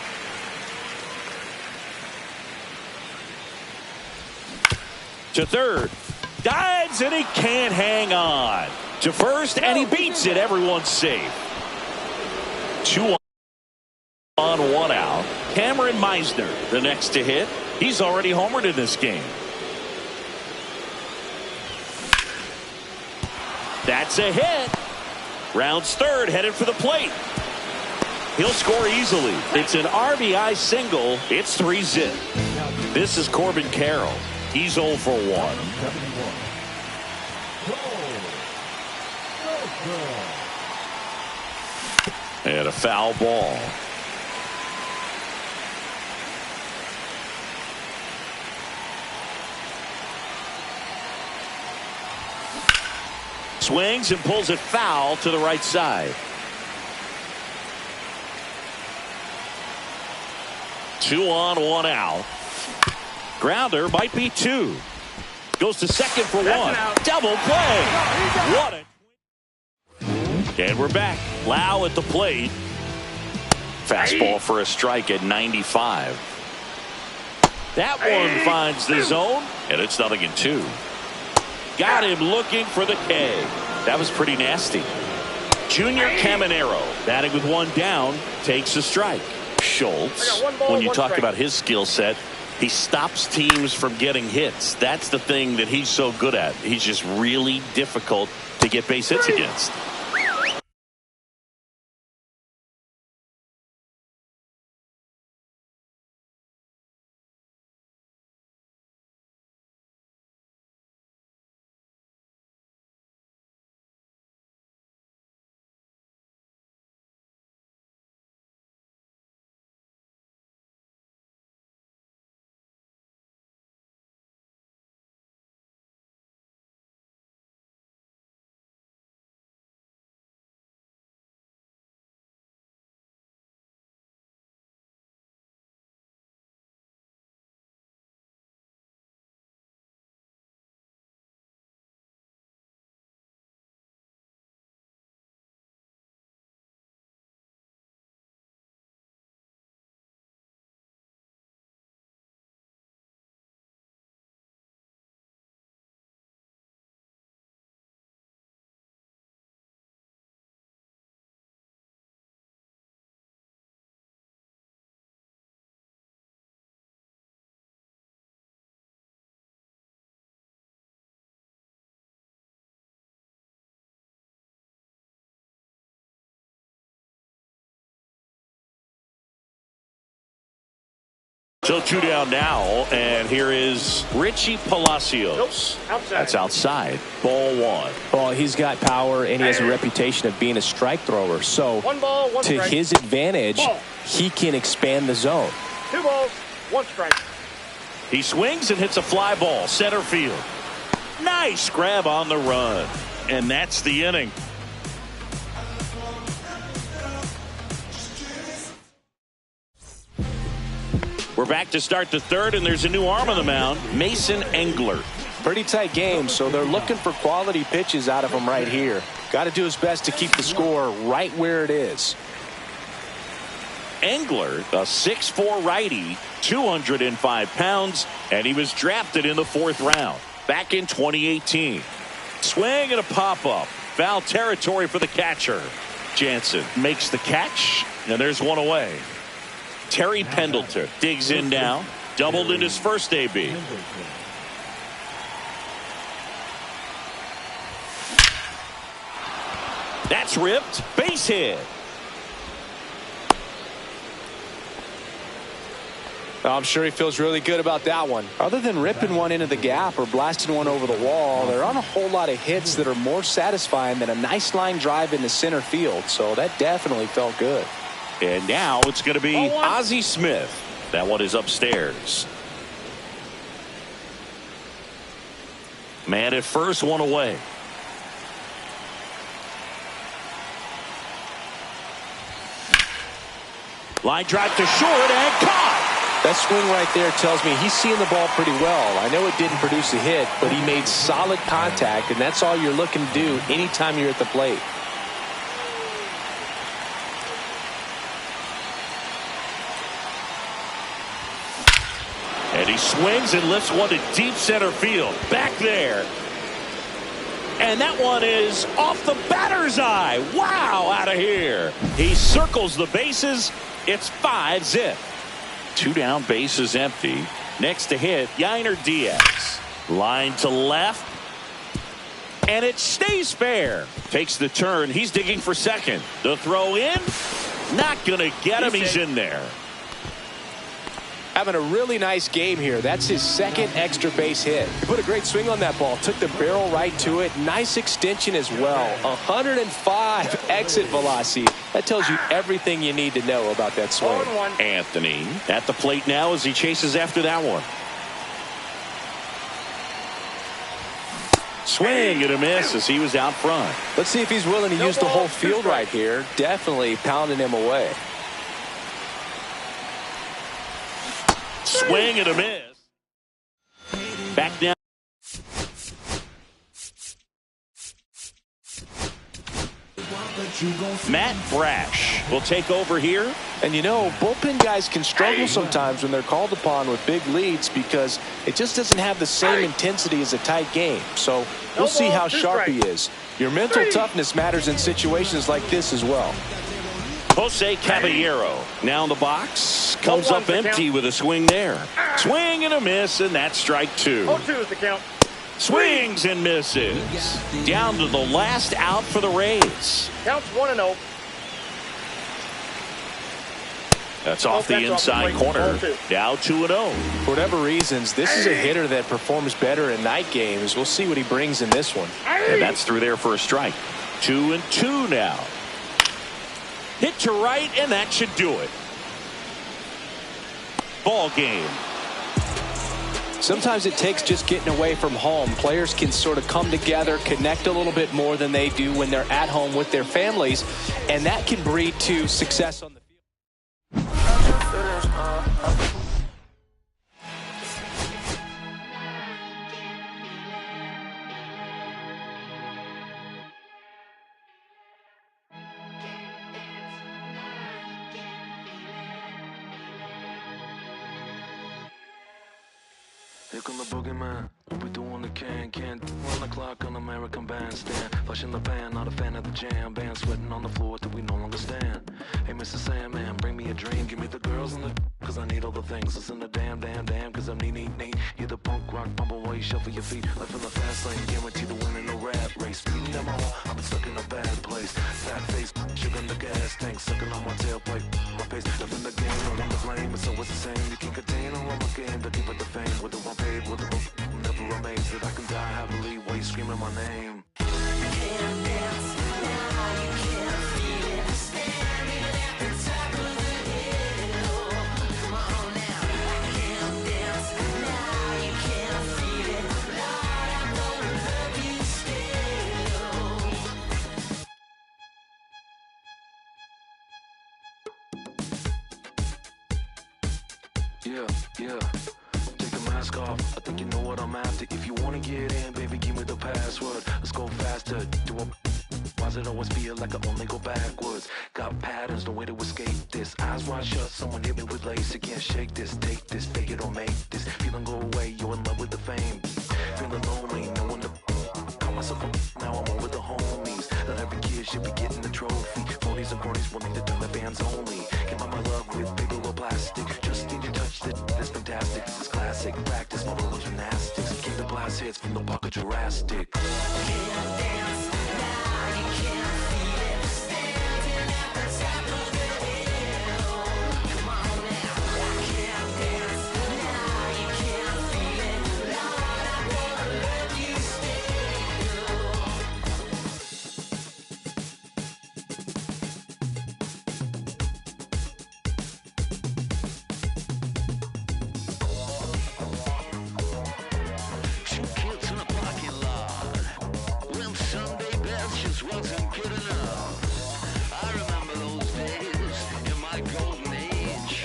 To third. Dives, and he can't hang on. To first, and he beats it. Everyone's safe. 2 on, 1 out. Cameron Meisner, the next to hit. He's already homered in this game. That's a hit. Rounds third, headed for the plate. He'll score easily. It's an RBI single. It's 3-zip. This is Corbin Carroll. He's 0 for 1. And a foul ball. Swings and pulls it foul to the right side. 2 on, 1 out. Grounder might be 2. Goes to second for 1. Double play. What a... And we're back. Lau at the plate. Fastball for a strike at 95. That one finds the zone, and it's 0-2. Got him looking for the K. That was pretty nasty. Junior Caminero, batting with 1 down, takes a strike. Schultz, when you talk about his skill set, he stops teams from getting hits. That's the thing that he's so good at. He's just really difficult to get base hits against. So 2 down now, and here is Richie Palacios. Nope, that's outside. Ball 1. Well, he's got power, and he has a reputation of being a strike thrower. So 1 ball, 1 to strike. his advantage, he can expand the zone. 2 balls, 1 strike. He swings and hits a fly ball, center field. Nice grab on the run, and that's the inning. We're back to start the third, and there's a new arm on the mound, Mason Engler. Pretty tight game, so they're looking for quality pitches out of him right here. Got to do his best to keep the score right where it is. Engler, a 6'4" righty, 205 pounds, and he was drafted in the 4th round back in 2018. Swing and a pop-up. Foul territory for the catcher. Jansen makes the catch, and there's one away. Terry Pendleton digs in now. Doubled in his first AB. That's ripped. Base hit. I'm sure he feels really good about that one. Other than ripping one into the gap or blasting one over the wall, there aren't a whole lot of hits that are more satisfying than a nice line drive into center field. So that definitely felt good. And now it's going to be Ozzie Smith. That one is upstairs. Man at first, one away. Line drive to short and caught. That swing right there tells me he's seeing the ball pretty well. I know it didn't produce a hit, but he made solid contact, and that's all you're looking to do anytime you're at the plate. And he swings and lifts one to deep center field. Back there. And that one is off the batter's eye. Wow, out of here. He circles the bases. It's 5-zip. 2 down, bases empty. Next to hit, Yainer Diaz. Line to left. And it stays fair. Takes the turn. He's digging for second. The throw in. Not going to get him. He's in there. Having a really nice game here. That's his second extra base hit. He put a great swing on that ball. Took the barrel right to it. Nice extension as well. 105 exit velocity. That tells you everything you need to know about that swing. Anthony at the plate now as he chases after that one. Swing and a miss as he was out front. Let's see if he's willing to use the whole field right here. Definitely pounding him away. Swing and a miss. Back now. Matt Brash will take over here. And you know, bullpen guys can struggle sometimes when they're called upon with big leads because it just doesn't have the same intensity as a tight game. So we'll see how sharp he is. Your mental toughness matters in situations like this as well. Jose Caballero now in the box. Comes up empty with a swing there. Swing and a miss, and that's strike 2. 0-2 is the count. Swings and misses. Down to the last out for the Rays. Counts 1-0. That's off the inside corner. Now 2-0. For whatever reasons, this is a hitter that performs better in night games. We'll see what he brings in this one. And that's through there for a strike. 2-2 now. Hit to right, and that should do it. Ball game. Sometimes it takes just getting away from home. Players can sort of come together, connect a little bit more than they do when they're at home with their families, and that can breed to success on the field. Here come the boogeyman. We doing the can't run the clock on American Bandstand. Flushing the pan, not a fan of the jam. Band sweating on the floor till we no longer stand. Hey, Mr. Sandman, bring me a dream. Give me the girls and the cause I need all the things. Listen to damn, cause I'm neat. You're the punk rock bumble while you shuffle your feet. Life in the fast lane, guaranteed to win in no rap race. Speeding down my hall, I've been stuck in a bad place. Fat face, sugar in the gas tank, sucking on my tailpipe. My face, nothing to gain, no one to blame. It's always the same. You can't contain all of my game to keep it the fame. With the one paid, with the one never amazed that I can die happily while you screaming my name. Yeah. Take the mask off. I think you know what I'm after. If you wanna get in, baby, give me the password. Let's go faster. Do a watch Why's it always feel like I only go backwards? Got patterns, no way to escape this. Eyes wide shut, someone hit me with lace. You can't shake this, take this, fake it or make this. Feeling go away, you're in love with the fame. Feeling lonely, no one to call myself a now I'm over the homies. Not every kid should be getting the trophy. Phonies and cronies wanting to turn the fans only. Can't buy my love with paper or plastic. Just need your touch, that's fantastic. This is classic practice, my role gymnastics. King the blast hits from the pocket Jurassic. Can't dance now, you can't feel it. Standing at the top of the hill. Come on now, I can't dance now, you can't feel it. Lord, I wanna let you still. Two kids in a parking lot. When Sunday best just wasn't good enough. I remember those days in my golden age.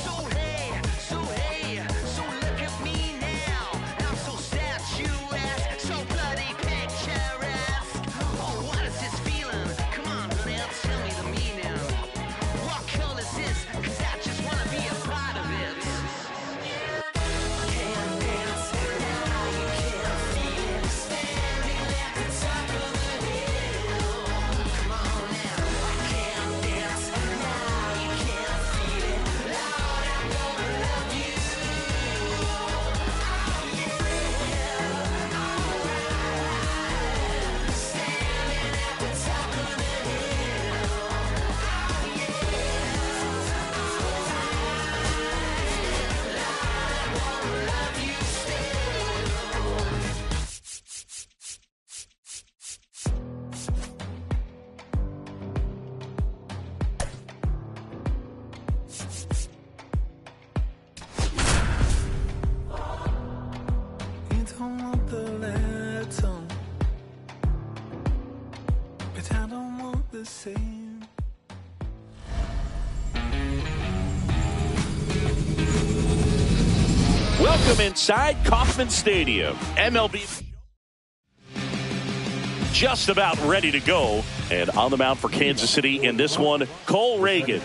So hey, so look at me now. I'm so statuesque, so bloody picturesque. Oh, what is this feeling? Come on, honey, tell me the meaning. What color is this? 'Cause I just wanna be a part of it. Can't dance now, you can't feel it. Standing at the top of the hill. Come on now, I can't dance now, you can't feel it. Lord, I'm gonna love you. Standing at the top of the hill. Love you You don't want the letter, but I don't want the same. Welcome inside Kauffman Stadium. MLB just about ready to go. And on the mound for Kansas City in this one, Cole Reagan.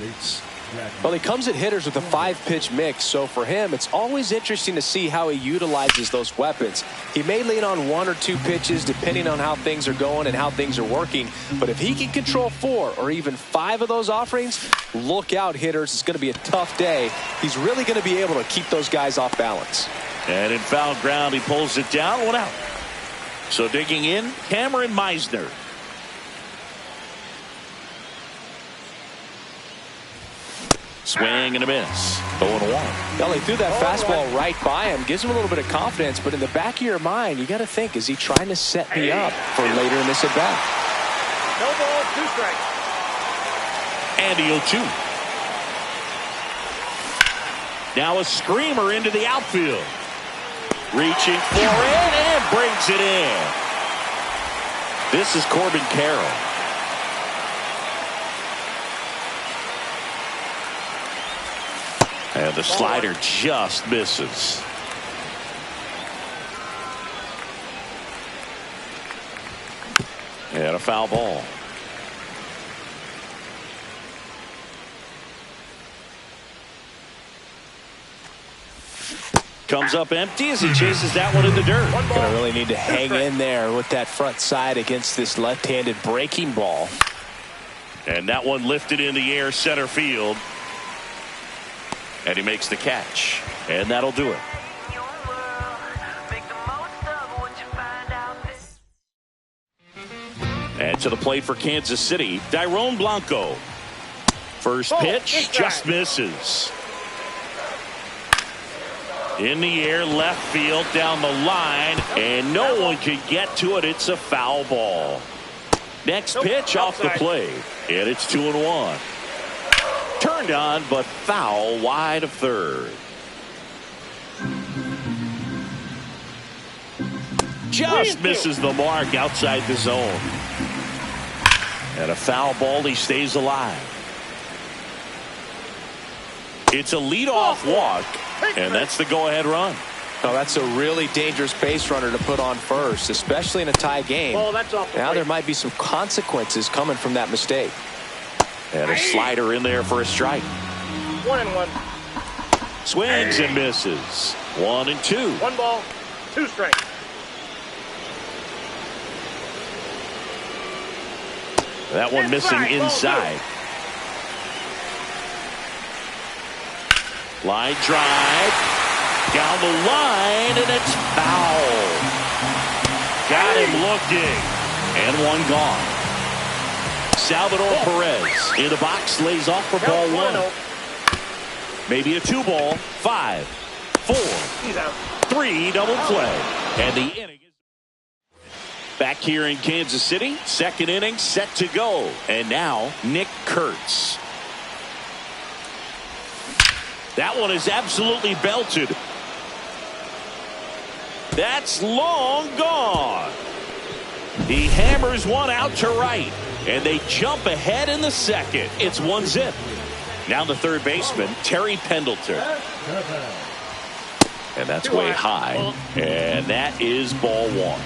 Well, he comes at hitters with a 5-pitch mix, so for him, it's always interesting to see how he utilizes those weapons. He may lean on 1 or 2 pitches depending on how things are going and how things are working, but if he can control 4 or even 5 of those offerings, look out, hitters. It's going to be a tough day. He's really going to be able to keep those guys off balance. And in foul ground, he pulls it down, 1 out. So digging in, Cameron Meisner. Swing and a miss. 0-1. Well, he threw that fastball right by him. Gives him a little bit of confidence, but in the back of your mind, you got to think, is he trying to set me up for later in this at-bat? No balls, 2 strikes. And the 0-2. Now a screamer into the outfield. Reaching for it and brings it in. This is Corbin Carroll. And the slider just misses. And a foul ball. Comes up empty as he chases that one in the dirt. Gonna really need to hang in there with that front side against this left-handed breaking ball. And that one lifted in the air center field. And he makes the catch. And that'll do it. And to the plate for Kansas City, Dairon Blanco. First pitch just misses. In the air, left field, down the line, and no one can get to it. It's a foul ball. Next pitch off the plate, and it's 2-1. Turned on, but foul wide of third. Just misses the mark outside the zone. And a foul ball, he stays alive. It's a leadoff walk, and that's the go-ahead run. No, that's a really dangerous base runner to put on first, especially in a tie game. Ball, that's off the now plate. there might be some consequences coming from that mistake. And a slider in there for a strike. 1-1. Swings and misses. 1-2. 1 ball, 2 strikes. That one missing inside. Line drive. Down the line, and it's foul. Got him looking. And one gone. Salvador Perez in the box, lays off for ball 1. Maybe a 2 ball. 5, 4, 3 double play. And the inning is back here in Kansas City. Second inning set to go. And now Nick Kurtz. That one is absolutely belted. That's long gone. He hammers one out to right. And they jump ahead in the second. It's 1-0. Now the third baseman, Terry Pendleton. And that's way high. And that is ball 1.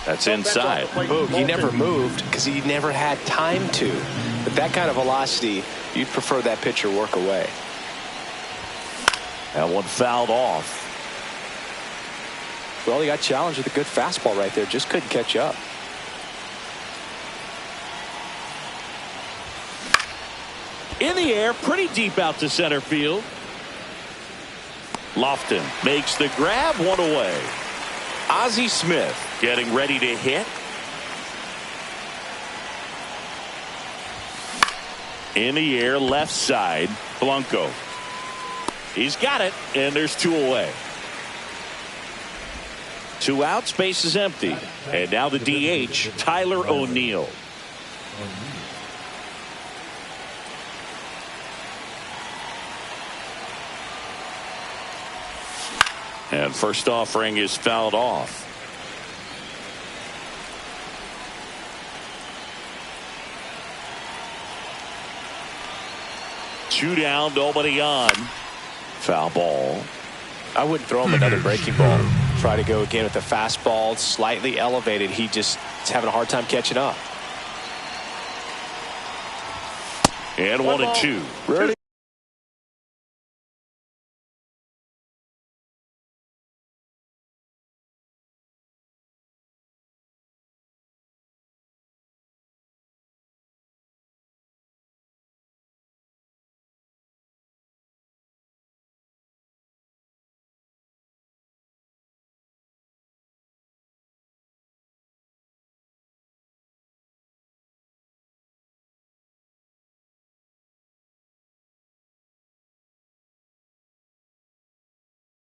That's inside. Boog, he never moved because he never had time to. But that kind of velocity, you'd prefer that pitcher work away. That one fouled off. Well, he got challenged with a good fastball right there. Just couldn't catch up. In the air, pretty deep out to center field. Lofton makes the grab, one away. Ozzie Smith getting ready to hit. In the air, left side, Blanco. He's got it, and there's 2 away. 2 outs, base is empty. And now the DH, Tyler O'Neill. And first offering is fouled off. Two down, nobody on. Foul ball. I wouldn't throw him another breaking ball. Try to go again with the fastball, slightly elevated. He just is having a hard time catching up. And 1-2. Ready?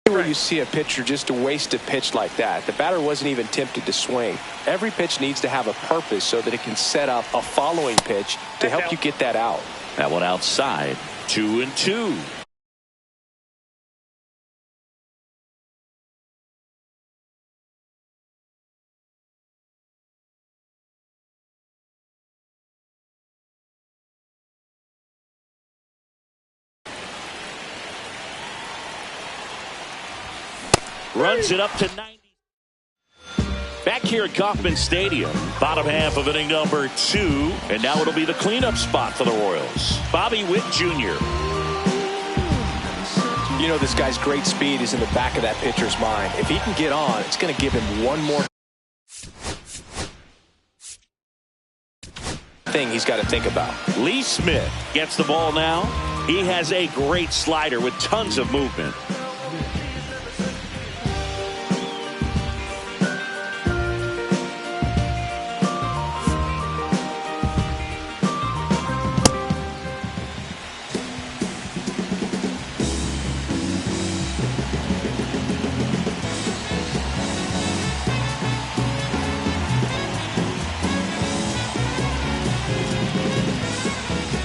Where you see a pitcher just to waste a pitch like that. The batter wasn't even tempted to swing. Every pitch needs to have a purpose so that it can set up a following pitch to help you get that out. That one outside. 2-2. Runs it up to 90. Back here at Kauffman Stadium, bottom half of inning number 2, and now it'll be the cleanup spot for the Royals. Bobby Witt Jr. You know, this guy's great speed is in the back of that pitcher's mind. If he can get on, it's going to give him one more thing he's got to think about. Lee Smith gets the ball now. He has a great slider with tons of movement.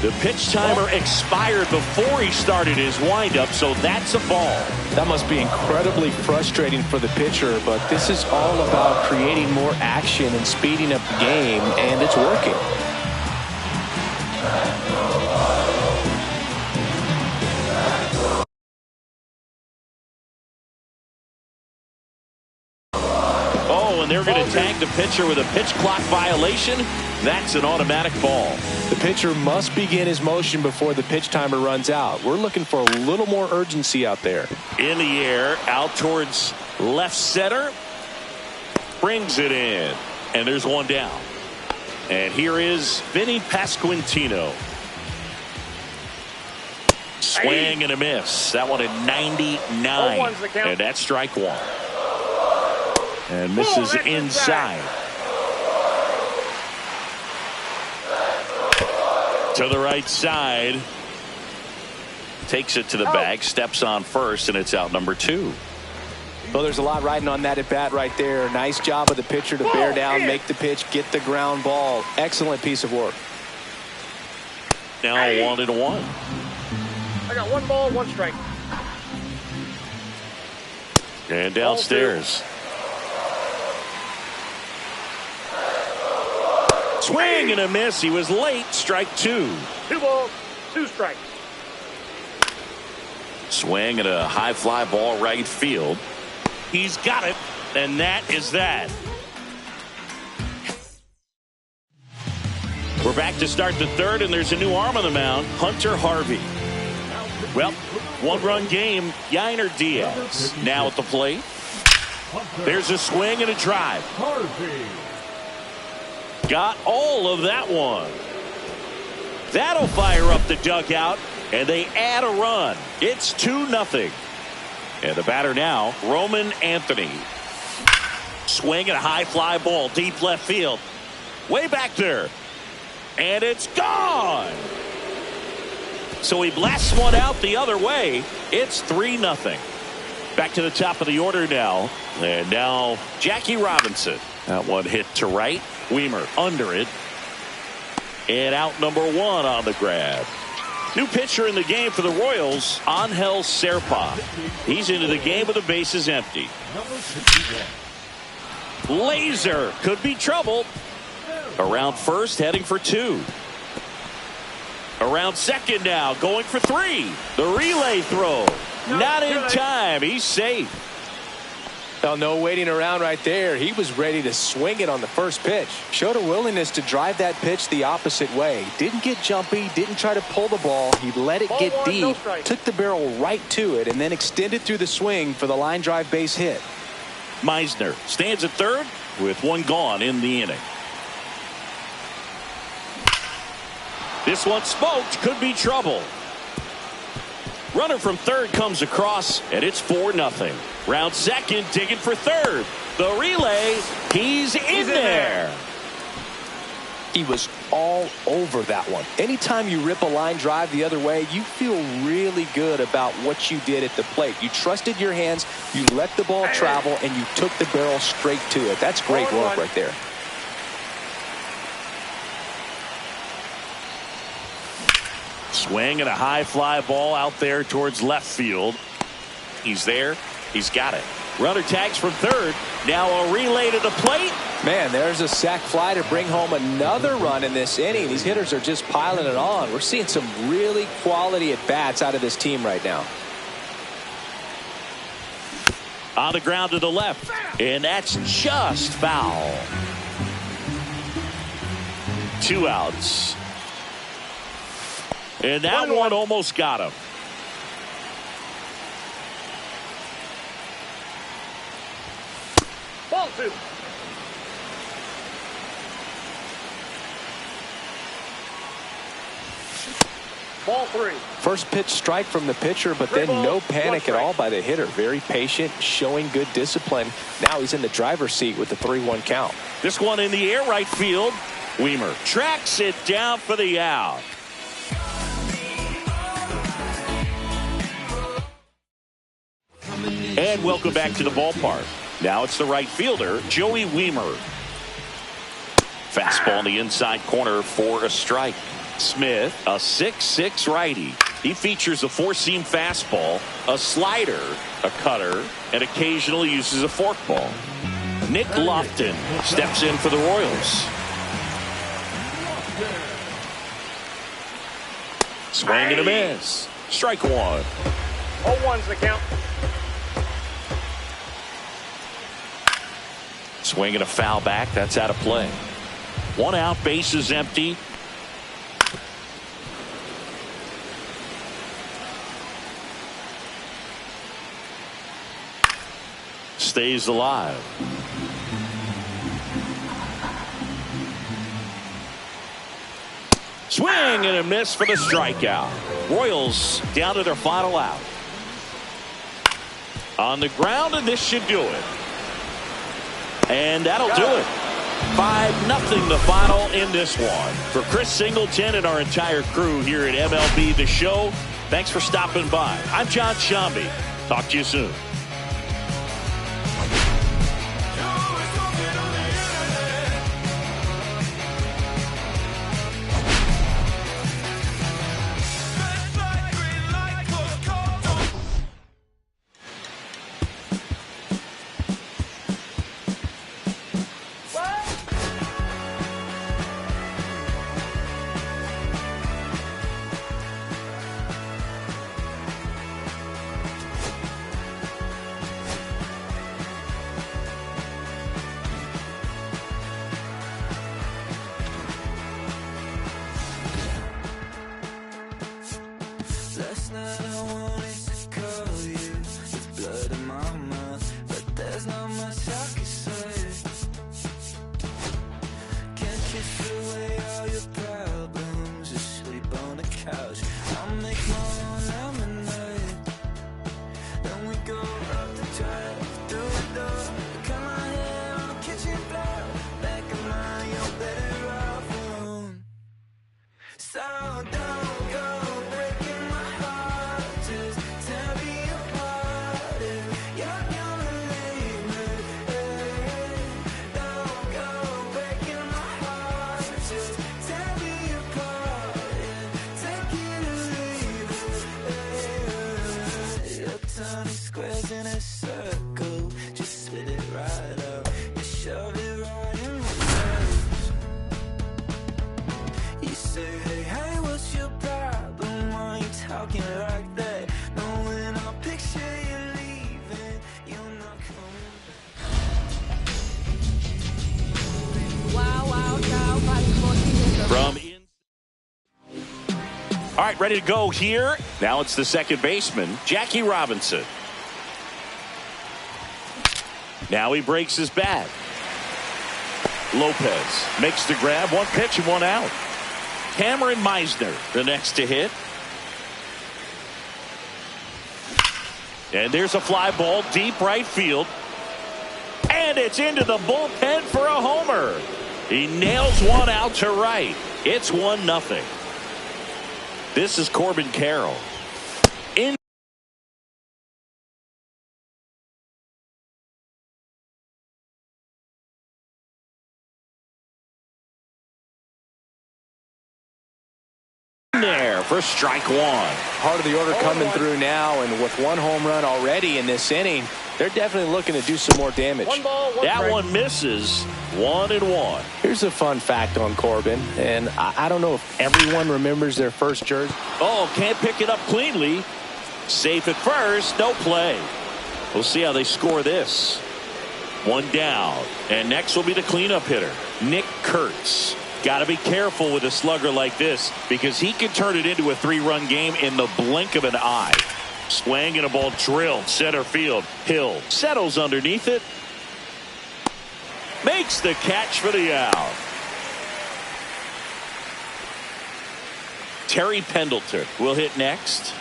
The pitch timer expired before he started his windup, so that's a ball. That must be incredibly frustrating for the pitcher, but this is all about creating more action and speeding up the game, and it's working. Oh, and they're going to tag the pitcher with a pitch clock violation. That's an automatic ball. The pitcher must begin his motion before the pitch timer runs out. We're looking for a little more urgency out there. In the air, out towards left center. Brings it in. And there's one down. And here is Vinny Pasquantino. Swing and a miss. That one at 99. And that's strike one. And misses inside. To the right side. Takes it to the bag. Steps on first, and it's out number 2. Well, there's a lot riding on that at bat right there. Nice job of the pitcher to bear down, make the pitch, get the ground ball. Excellent piece of work. Now 1-1. I got 1 ball, 1 strike. And downstairs. Swing and a miss. He was late. Strike 2. 2 balls, 2 strikes. Swing and a high fly ball right field. He's got it, and that is that. We're back to start the third, and there's a new arm on the mound, Hunter Harvey. Well, 1-run game, Yainer Diaz now at the plate. There's a swing and a drive. Got all of that one. That'll fire up the dugout, and they add a run. It's 2-0. And the batter now, Roman Anthony. Swing and a high fly ball, deep left field. Way back there. And it's gone. So he blasts one out the other way. It's 3-0. Back to the top of the order now. And now Jackie Robinson. That one hit to right. Weimer under it. And out number 1 on the grab. New pitcher in the game for the Royals, Angel Serpa. He's into the game with the bases empty. Laser could be trouble. Around first, heading for 2. Around second now, going for 3. The relay throw. Not in time. He's safe. Well, no waiting around right there. He was ready to swing it on the first pitch. Showed a willingness to drive that pitch the opposite way. Didn't get jumpy, didn't try to pull the ball. He let it get deep, took the barrel right to it, and then extended through the swing for the line drive base hit. Meisner stands at third with 1 gone in the inning. This one smoked, could be trouble. Runner from third comes across, and it's 4-0. Round second, digging for third. The relay, he's in there. He was all over that one. Anytime you rip a line drive the other way, you feel really good about what you did at the plate. You trusted your hands, you let the ball travel, and you took the barrel straight to it. That's great work right there. Swing and a high fly ball out there towards left field. He's there. He's got it. Runner tags from third. Now a relay to the plate. Man, there's a sac fly to bring home another run in this inning. These hitters are just piling it on. We're seeing some really quality at-bats out of this team right now. On the ground to the left. And that's just foul. 2 outs. And that one almost got him. Ball 2. Ball 3. First pitch strike from the pitcher, but then no panic at all by the hitter. Very patient, showing good discipline. Now he's in the driver's seat with the 3-1 count. This one in the air right field. Weimer tracks it down for the out. And welcome back to the ballpark. Now it's the right fielder, Joey Weimer. Fastball in the inside corner for a strike. Smith, a 6'6" righty. He features a four-seam fastball, a slider, a cutter, and occasionally uses a forkball. Nick Lofton steps in for the Royals. Swing and a miss. Strike one. 0-1's the count. Swing and a foul back. That's out of play. One out, base is empty. Stays alive. Swing and a miss for the strikeout. Royals down to their final out. On the ground, and this should do it. And that'll do it. 5-0 the final in this one. For Chris Singleton and our entire crew here at MLB The Show, thanks for stopping by. I'm John Shambi. Talk to you soon. Last night I wanted to call you with blood in my mouth, but there's not much I can say. Can't kiss away all your problems, just sleep on the couch. I'll make my own lemonade. Then we go up the drive, through the door, cut my hair on the kitchen floor. Back of mine, you're better off alone. So don't go. Squares in a circle, just spit it right out. You shove it right in my face. You say, hey, hey, what's your problem? Why you talking like that? Knowing I'll picture you leaving, you're not coming back. Wow, From in. All right, ready to go here. Now it's the second baseman, Jackie Robinson. Now he breaks his bat. Lopez makes the grab. One pitch and one out. Cameron Meisner, the next to hit. And there's a fly ball deep right field. And it's into the bullpen for a homer. He nails one out to right. It's 1-0. This is Corbin Carroll. In there for strike one. Part of the order coming through now, and with one home run already in this inning, they're definitely looking to do some more damage. That one misses. 1-1. Here's a fun fact on Corbin, and I don't know if everyone remembers their first jersey. Oh, can't pick it up cleanly. Safe at first, no play. We'll see how they score this. One down, and next will be the cleanup hitter, Nick Kurtz. Got to be careful with a slugger like this because he can turn it into a 3-run game in the blink of an eye. Swing and a ball drilled center field. Hill settles underneath it. Makes the catch for the out. Terry Pendleton will hit next.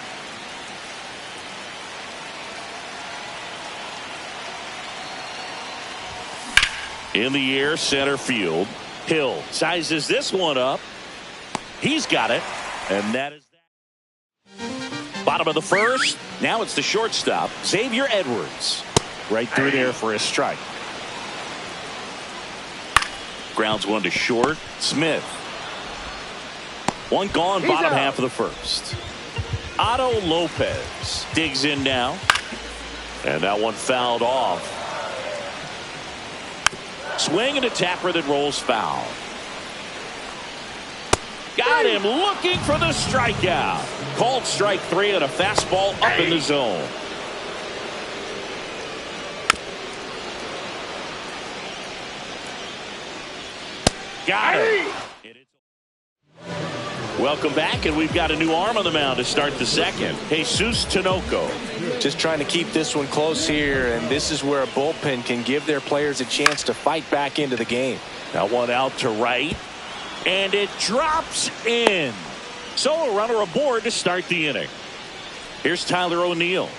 In the air, center field. Hill sizes this one up. He's got it. And that is that. Bottom of the first. Now it's the shortstop, Xavier Edwards. Right through there for a strike. Grounds one to short. Smith. One gone, bottom half of the first. Otto Lopez digs in now. And that one fouled off. Swing and a tapper that rolls foul. Got him looking for the strikeout. Called strike 3 and a fastball up in the zone. Got it. Welcome back, and we've got a new arm on the mound to start the second. Jesus Tinoco. Just trying to keep this one close here, and this is where a bullpen can give their players a chance to fight back into the game. That one out to right, and it drops in. So a runner aboard to start the inning. Here's Tyler O'Neill.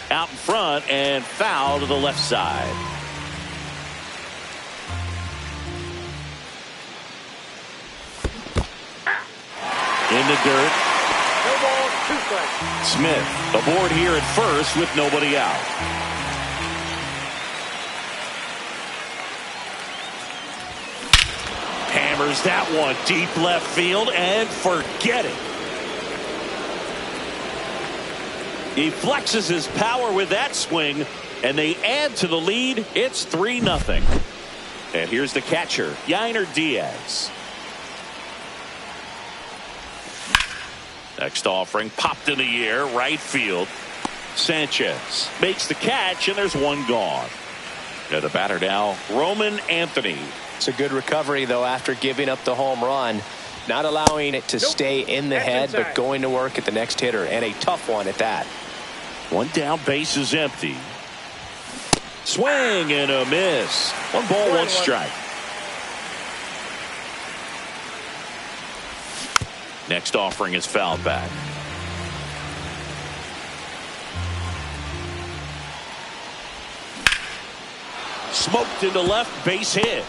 Out in front and foul to the left side. In the dirt. No ball, 2 strikes. Smith aboard here at first with nobody out. Hammers that one deep left field and forget it. He flexes his power with that swing, and they add to the lead. It's 3-0. And here's the catcher, Yainer Diaz. Next offering popped in the air, right field. Sanchez makes the catch, and there's one gone. And the batter now, Roman Anthony. It's a good recovery, though, after giving up the home run. Not allowing it to stay in the head, but going to work at the next hitter, and a tough one at that. One down, base is empty. Swing and a miss. 1 ball, 1 strike. Next offering is fouled back. Smoked into left, base hit.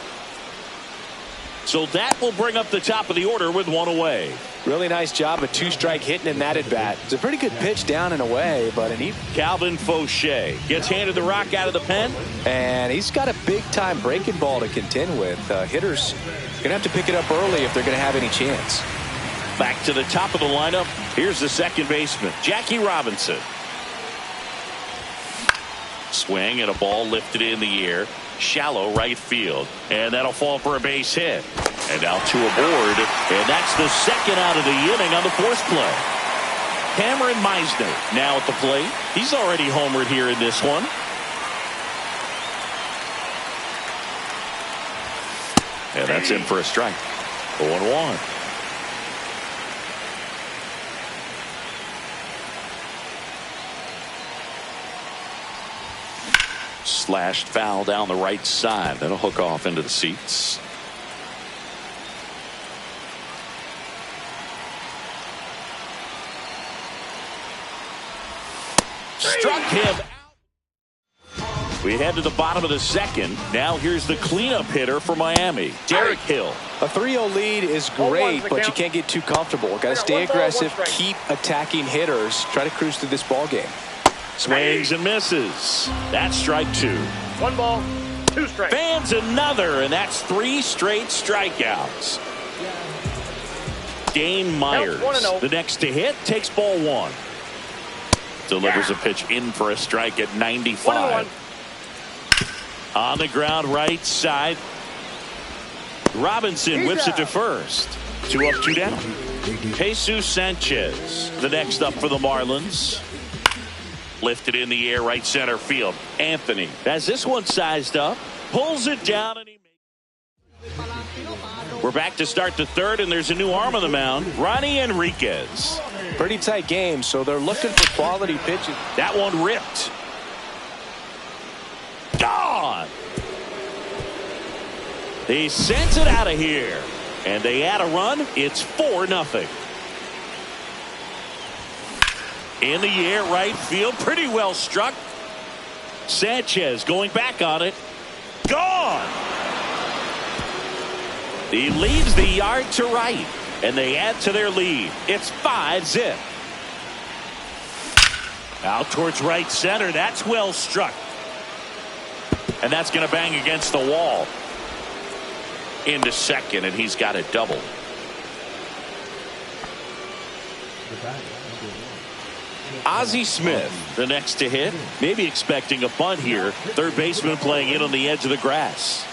So that will bring up the top of the order with 1 away. Really nice job of 2-strike hitting in that at bat. It's a pretty good pitch down and away, but Calvin Fauché gets handed the rock out of the pen, and he's got a big-time breaking ball to contend with. Hitters gonna have to pick it up early if they're gonna have any chance. Back to the top of the lineup. Here's the second baseman, Jackie Robinson. Swing and a ball lifted in the air. Shallow right field, and that'll fall for a base hit. And now 2 aboard, and that's the second out of the inning on the force play. Cameron Meisner now at the plate. He's already homered here in this one. And that's in for a strike. 0-1. Slashed foul down the right side. That'll hook off into the seats. Struck him out. We head to the bottom of the second. Now here's the cleanup hitter for Miami, Derek Hill. A 3-0 lead is great, but you can't get too comfortable. Got to stay aggressive, keep attacking hitters, try to cruise through this ball game. Swings and misses. That's strike 2. 1 ball, 2 strikes. Fans another, and that's 3 straight strikeouts. Dane Myers, the next to hit, takes ball 1. Delivers a pitch in for a strike at 95. 1-1. On the ground right side. Robinson whips it to first. 2 up, 2 down. Jesus Sanchez, the next up for the Marlins. Lifted in the air, right center field. Anthony has this one sized up, pulls it down, and he makes. We're back to start the third, and there's a new arm on the mound, Ronnie Enriquez. Pretty tight game, so they're looking for quality pitches. That one ripped. Gone. He sends it out of here, and they add a run. It's 4-0. In the air, right field, pretty well struck. Sanchez going back on it. Gone. He leaves the yard to right, and they add to their lead. It's 5-0. Out towards right center. That's well struck. And that's going to bang against the wall. into second, and he's got a double. Ozzie Smith, the next to hit, maybe expecting a bunt here. Third baseman playing in on the edge of the grass.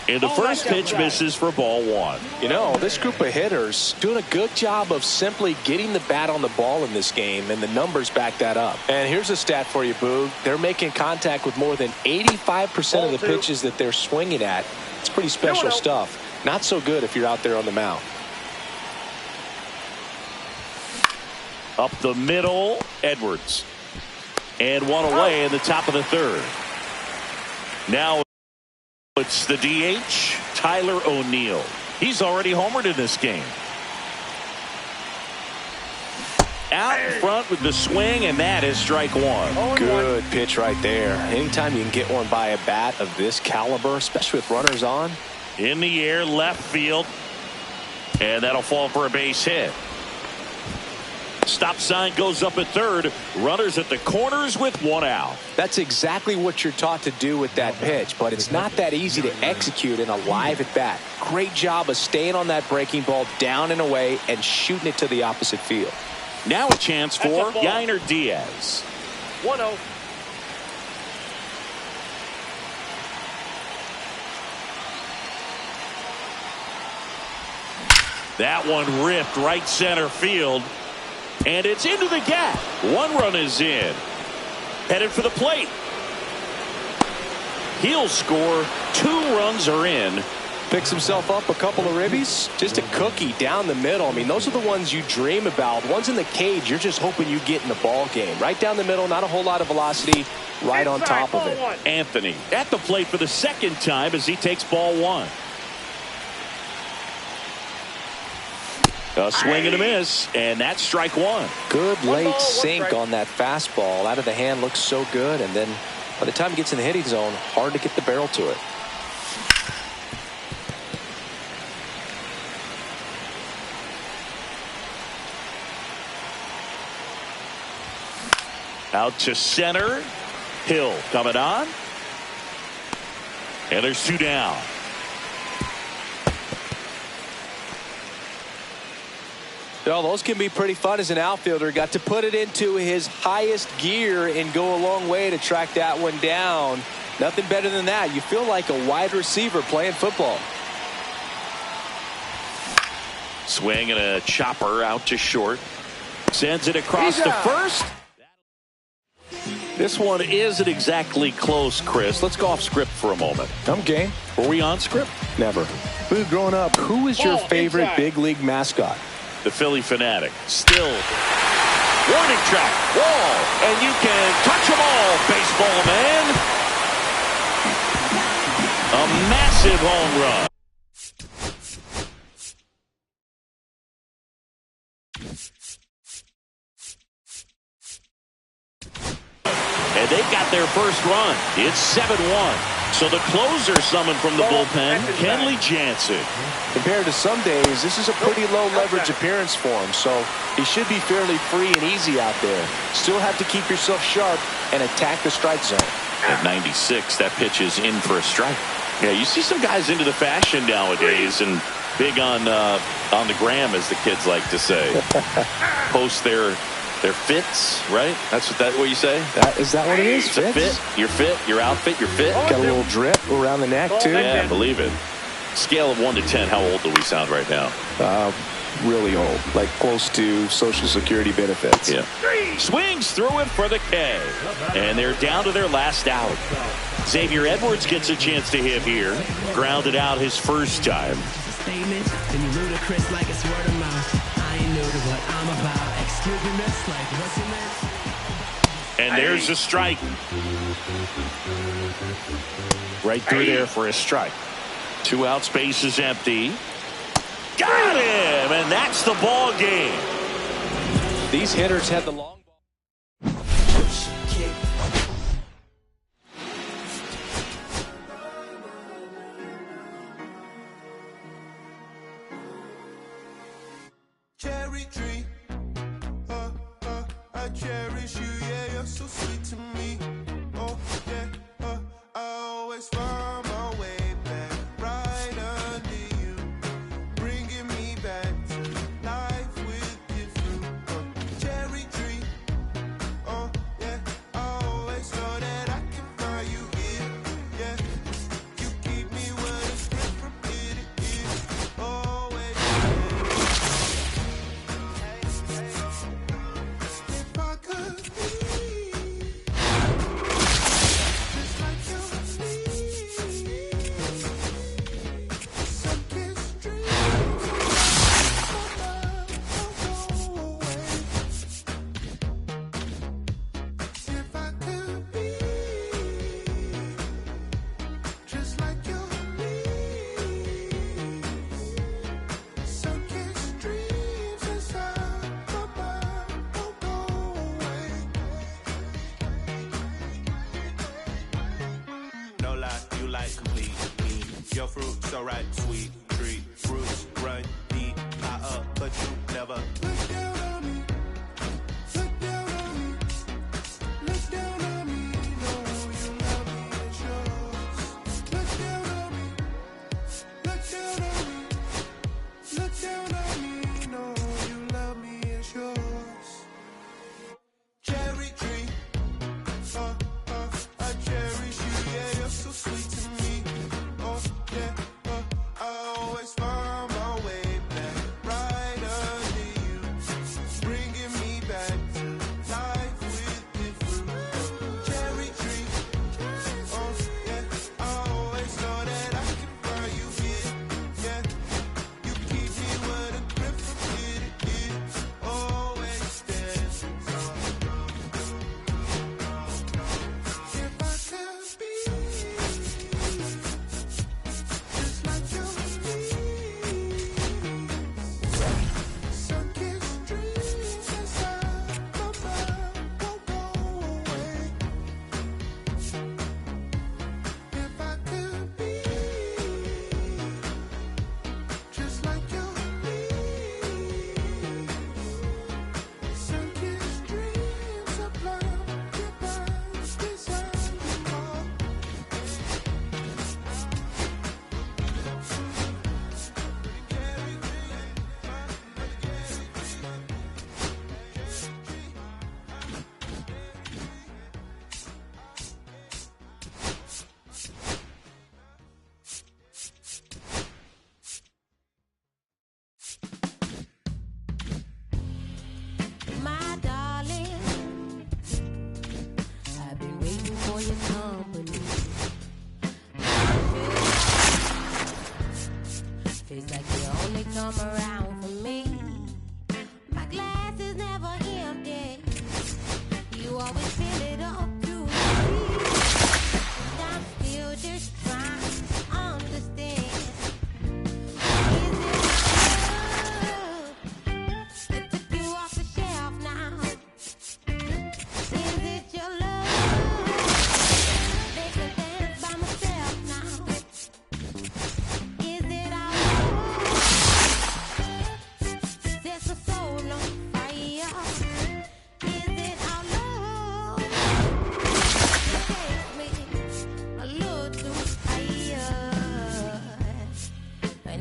And the first pitch misses for ball one. You know, this group of hitters doing a good job of simply getting the bat on the ball in this game, and the numbers back that up. And here's a stat for you, Boog. They're making contact with more than 85% of the pitches that they're swinging at. It's pretty special stuff. Not so good if you're out there on the mound. Up the middle, Edwards. And one away in the top of the third. Now it's the DH, Tyler O'Neill. He's already homered in this game. Out in front with the swing, and that is strike one. Good pitch right there. Anytime you can get one by a bat of this caliber, especially with runners on. In the air, left field. And that'll fall for a base hit. Stop sign goes up at third. Runners at the corners with one out. That's exactly what you're taught to do with that pitch, but it's not that easy to execute in a live at bat. Great job of staying on that breaking ball down and away and shooting it to the opposite field. Now a chance for Yainer Diaz. 1-0. That one ripped right center field. And it's into the gap. One run is in. Headed for the plate. He'll score. 2 runs are in. Picks himself up a couple of ribbies. Just a cookie down the middle. I mean, those are the ones you dream about. Ones in the cage, you're just hoping you get in the ball game. Right down the middle, not a whole lot of velocity. Right on top of it. Anthony at the plate for the second time as he takes ball one. A swing and a miss, and that's strike one. Good late sink on that fastball. Out of the hand looks so good, and then by the time it gets in the hitting zone, hard to get the barrel to it. Out to center. Hill coming on. And there's 2 down. Well, those can be pretty fun as an outfielder. Got to put it into his highest gear and go a long way to track that one down. Nothing better than that. You feel like a wide receiver playing football. Swing and a chopper out to short. Sends it across to first. This one isn't exactly close, Chris. Let's go off script for a moment. I'm game. Were we on script? Never. Boo, growing up, who was your favorite big league mascot? The Philly Fanatic. Still. Warning track. Wall. And you can touch them all, baseball man. A massive home run. And they got their first run. It's 7-1. So the closer summoned from the bullpen, Kenley Jansen. Compared to some days, this is a pretty low leverage appearance for him, so he should be fairly free and easy out there. Still have to keep yourself sharp and attack the strike zone. At 96, that pitch is in for a strike. Yeah, you see some guys into the fashion nowadays and big on the gram, as the kids like to say. Post their fits, right? That's what you say? Is that what it is? It's a fit. Your fit, your outfit, your fit. Got a little drip around the neck, too. Yeah, believe it. Scale of 1 to 10, how old do we sound right now? Really old. Like close to Social Security benefits. Yeah. Swings through it for the K. And they're down to their last out. Xavier Edwards gets a chance to hit here. Grounded out his first time. Statement, then you ludicrous like it's word of mouth. I ain't new to what I'm about. Excuse me, miss, like what's your name? And there's a strike. Right through there for a strike. 2 outs, base is empty. Got him, and that's the ball game. These hitters had the long ball. Cherry tree, I cherish you, yeah, you're so sweet to me. Oh, yeah, I always find my way back. fruit, so right, sweet treat, roots run deep, high up, but you never look down on me. Look down on me. Look down on me. No, you love me, it's yours. Look down on me. Look down on me. Look down on me. No, you love me, it's yours. Cherry tree. I cherish you, yeah, you're so sweet to me. Oh, yeah, I always find my way back right under you, bringing me back to life with the fruit. Cherry tree, oh, yeah, I always know that I can find you here, yeah. You keep me with a grip from ear to ear, always dancing. My darling, I've been waiting for your company. Feels like you only come around for me. My glass is never empty. You always fill it up to me. I'm still just trying to understand.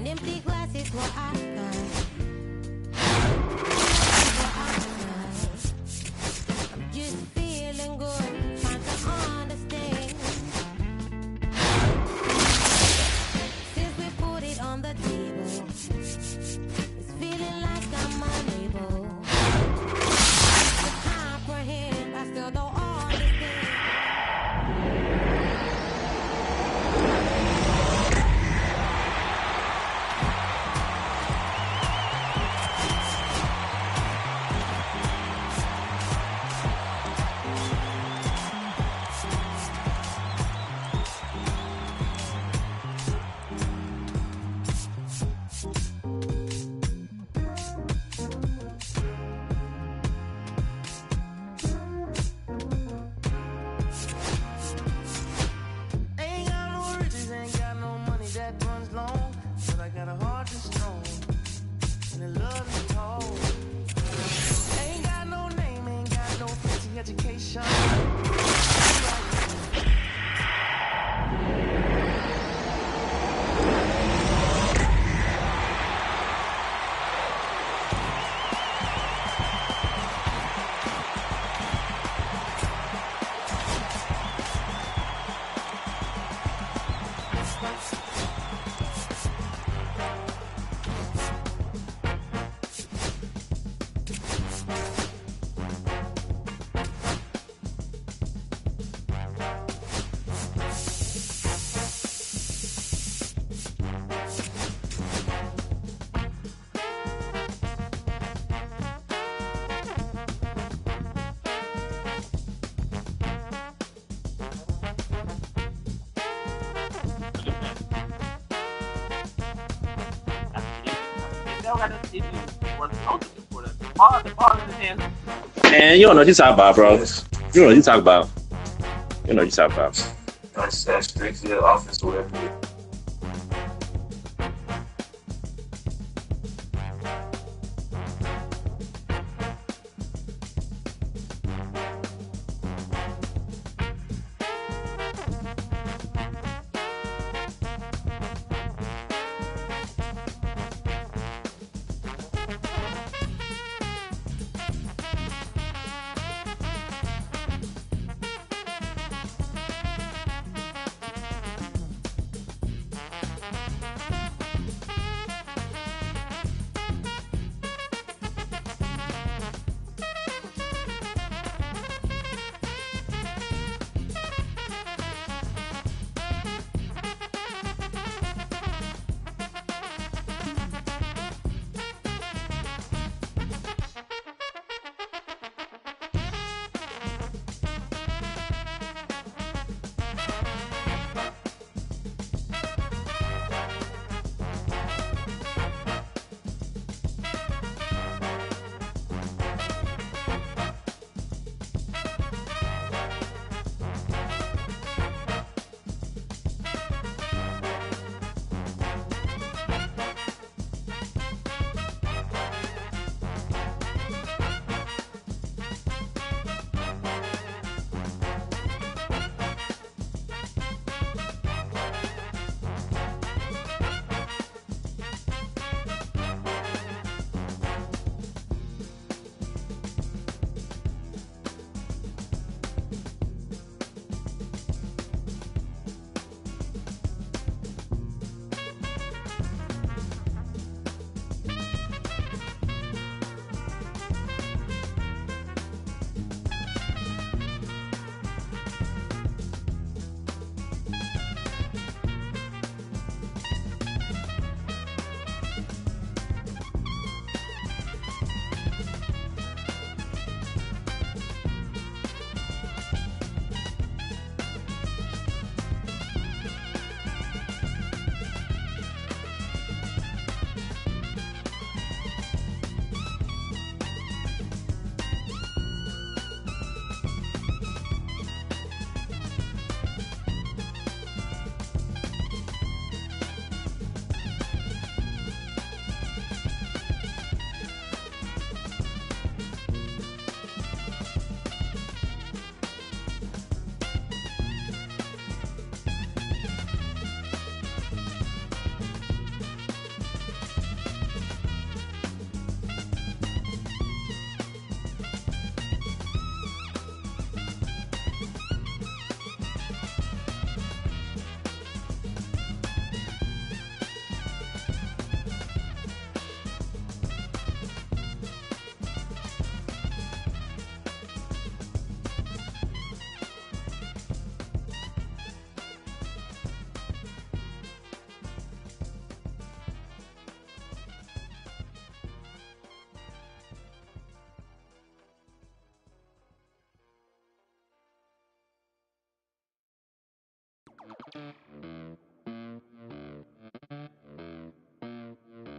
Empty glass is what I got. I'm just feeling good, trying to understand. Since we put it on the table, it's feeling like I'm unable to comprehend. I still don't understand. Ain't got no riches, ain't got no money that runs long, but I got a heart that's strong and a love that's tall. Ain't got no name, ain't got no fancy education. Man, you don't know what you talk about, bro. You don't know what you talk about. You know what you talk about. That's strictly the office, whatever.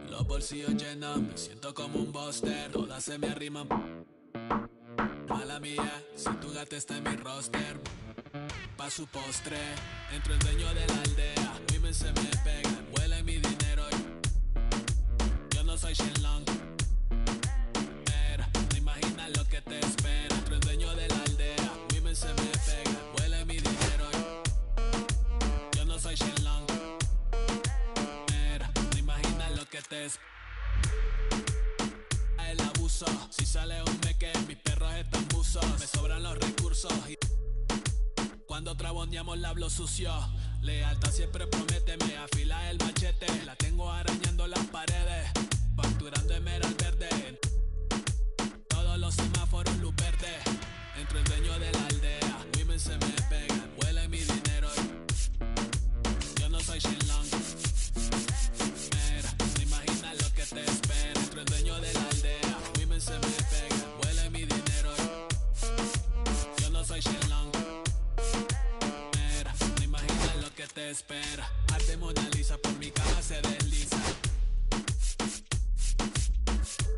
Los bolsillos llenos, me siento como un buster. Todas se me arriman. Mala mía, si tu gata está en mi roster. Pa' su postre, entro el dueño de la aldea. Women se me pegan, huele mi dinero. Yo no soy Shenlong. Pero no imaginas lo que te espera. Entro el dueño de la aldea. Women se me pegan, huele mi dinero. Yo no soy Shenlong. Pero no imaginas lo que te espera. El abuso, si sale un meque, mis perros están buzos. Me sobran los recursos y cuando traboneamos la hablo sucio. Lealtad siempre prométeme, afila el machete. La tengo arañando las paredes, facturando emerald verde. Todos los semáforos luz verde. Entro el dueño de la aldea. Women se me pegan, huele mi dinero. Yo no soy Shenlong. Mira, no imaginas lo que te espera. Entro el dueño de la aldea. Women se me pegan, huele mi dinero. Yo no soy Shenlong. Mira, no imaginas lo que te espera. Arte Mona Lisa, por mi cama se desliza.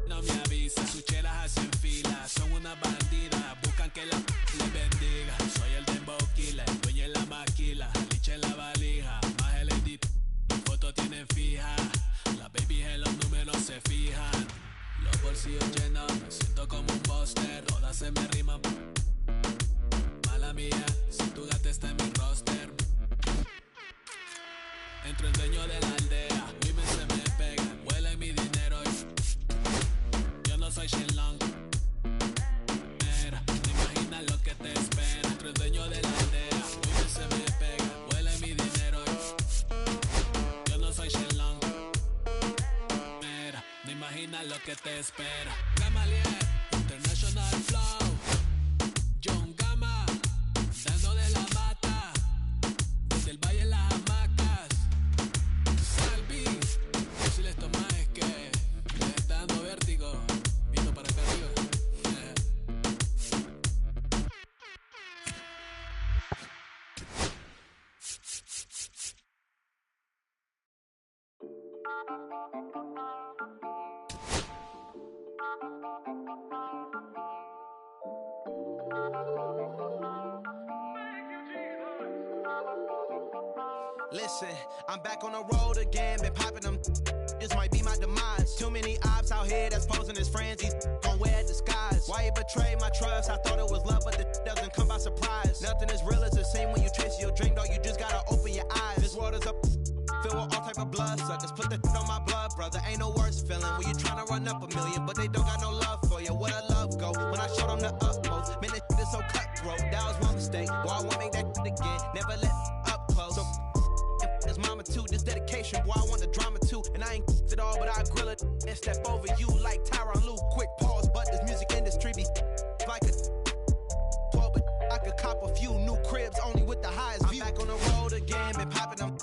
No me avisa, sus chelas hacen fila. Son una bandida, buscan que la les bendiga. Soy el dembow killer, el dueño en la maquila. Liche en la valija, más el edit. Fotos tienen fija. Las babies en los números se fijan. Los bolsillos llenos, me siento como un buster. Todas se me riman. Mala mía, si tu gata está en mi roster. Entro el dueño de la aldea. Women se me pegan, huele mi dinero. Yo no soy Shenlong. Mira, no imaginas lo que te espera. Entro el dueño de la aldea. Women se me pegan, huele mi dinero. Yo no soy Shenlong. Mira, no imaginas lo que te espera. Gamaliel, International Flow. John Gama, dando de la mata. Desde el valle en las hamacas. Salvi, si les tomas es que les está dando vértigo. Viendo para acá arriba. Listen, I'm back on the road again, been popping them. This might be my demise. Too many ops out here that's posing as friends. These gon' wear disguise. Why you betray my trust? I thought it was love, but it doesn't come by surprise. Nothing as real as the same when you trace your drink, dog. You just gotta open your eyes. This world is up, filled with all type of blood suckers. Put the on my blood, brother. Ain't no worse feeling when you tryna run up a million, but they don't got no love for you. Where the love go? When I showed them the utmost, man, this is so cutthroat. That was my mistake. Boy, I won't make that again. Never let up close. So his mama too, this dedication, boy, I want the drama too. And I ain't it all, but I grill it and step over you like Tyronn Lue. Quick pause, but this music industry be like a 12, but I could cop a few new cribs only with the highest view. I'm back on the road again, been popping them.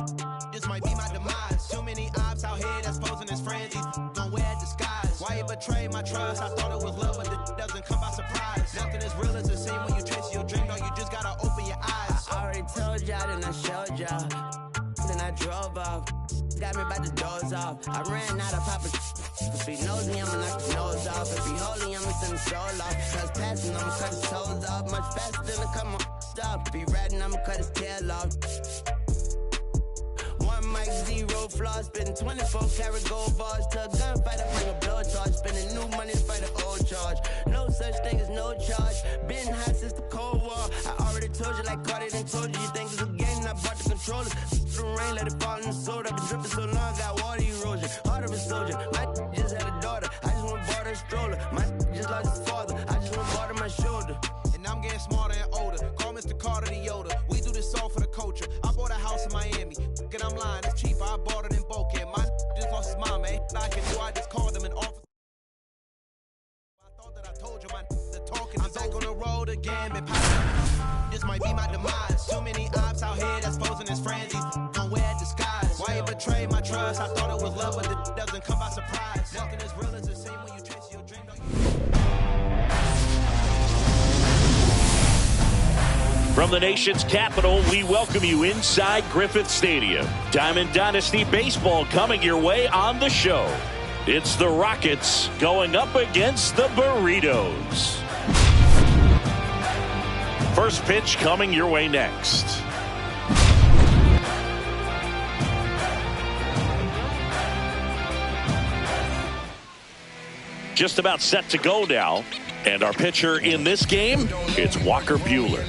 This might be my demise. Too many ops out here that's posing as friends. These gon' wear disguise. Why you betray my trust? I thought it was love, but it doesn't come by surprise. Nothing as real as the same when you trace your drink, dog. You just gotta open your eyes. I already told y'all, then I showed y'all. Then I drove off. Got me by the doors off. I ran out of poppin'. If he knows me, I'ma knock his nose off. If he holy, I'ma send his soul off. Cause passing, I'ma cut his toes off. Much faster than a cut my off. If he ratting, I'ma cut his tail off. One mic, zero flaws. Spitting 24 karat gold bars. To a gunfighter, bring a blowtorch. Spending new money to fight an old charge. No such thing as no charge. Been hot since the Cold War. I already told you like Cardi done told you. You think it's a game, I bought the controller. The rain, let it fall in the soda. Been dripping so long, got water erosion. Heart of a soldier. My just had a daughter. I just want to bought her a stroller. My just lost his father. I just want to bought her my shoulder. And I'm getting smarter and older. Call Mr. Carter the Yoda. We do this all for the culture. I bought a house in Miami. And I'm lying, it's cheaper. I bought it in Boca. My just lost his mom, man. I can do. I just called him an officer. I thought that I told you my the talking. I'm back on the road again, been popping. This might be my demise. Too many ops out here that's posing as friends. These gon' wear disguise. Why you betray my trust? I thought it was love, but it doesn't come by surprise. Nothing as real as the same when you trace your drink. From the nation's capital, we welcome you inside Griffith Stadium. Diamond Dynasty Baseball coming your way on the show. It's the Rockets going up against the Burritos. First pitch coming your way next. Just about set to go now. And our pitcher in this game, it's Walker Buehler.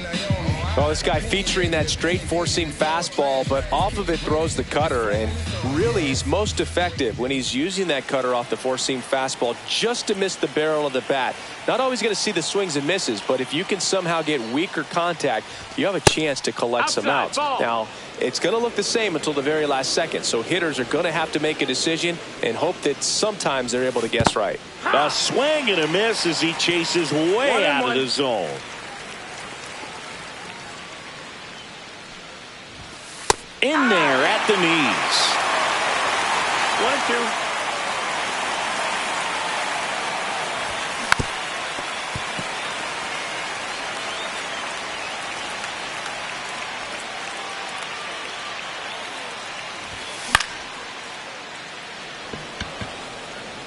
Well, this guy featuring that straight four-seam fastball, but off of it throws the cutter. And really, he's most effective when he's using that cutter off the four-seam fastball just to miss the barrel of the bat. Not always going to see the swings and misses, but if you can somehow get weaker contact, you have a chance to collect some outs. Now, it's going to look the same until the very last second, so hitters are going to have to make a decision and hope that sometimes they're able to guess right. A swing and a miss as he chases way out of the zone. In there at the knees.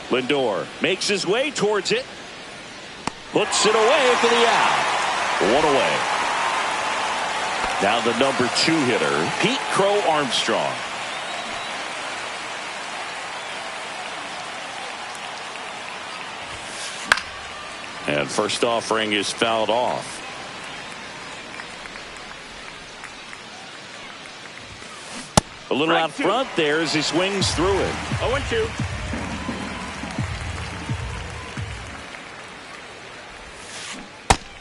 1-2. Lindor makes his way towards it. Puts it away for the out. One away. Now the number 2 hitter, Pete Crow Armstrong. And first offering is fouled off. A little out front there as he swings through it. 0-2.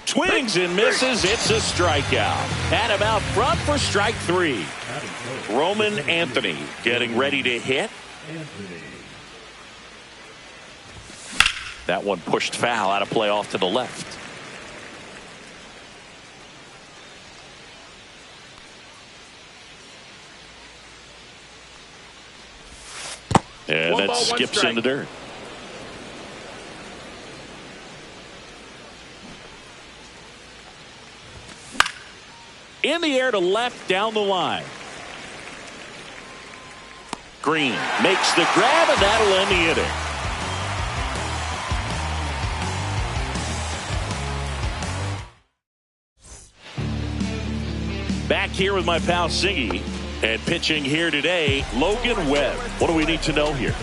Swings and misses. It's a strikeout. Had him out front for strike 3. Roman Anthony getting ready to hit. That one pushed foul out of play off to the left. And that skips in the dirt. In the air to left down the line. Green makes the grab, and that'll end the inning. Back here with my pal Siggy, and pitching here today, Logan Webb. What do we need to know here?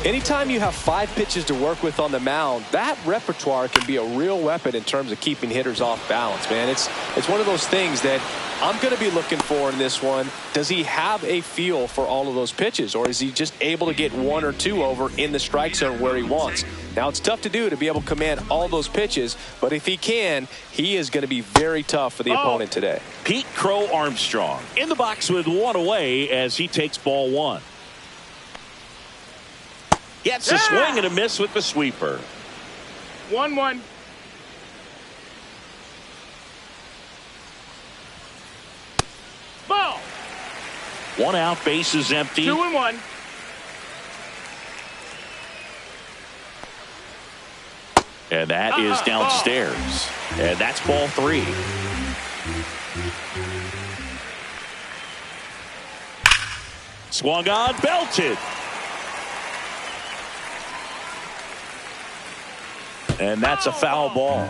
Anytime you have 5 pitches to work with on the mound, that repertoire can be a real weapon in terms of keeping hitters off balance, man. It's one of those things that I'm going to be looking for in this one. Does he have a feel for all of those pitches, or is he just able to get 1 or 2 over in the strike zone where he wants? Now, it's tough to do to be able to command all those pitches, but if he can, he is going to be very tough for the opponent today. Pete Crow Armstrong in the box with 1 away as he takes ball 1. Gets a swing and a miss with the sweeper. 1-1. Ball. 1 out, bases empty. 2-1. And that is downstairs. And that's ball 3. Swung on, belted. And that's a foul ball.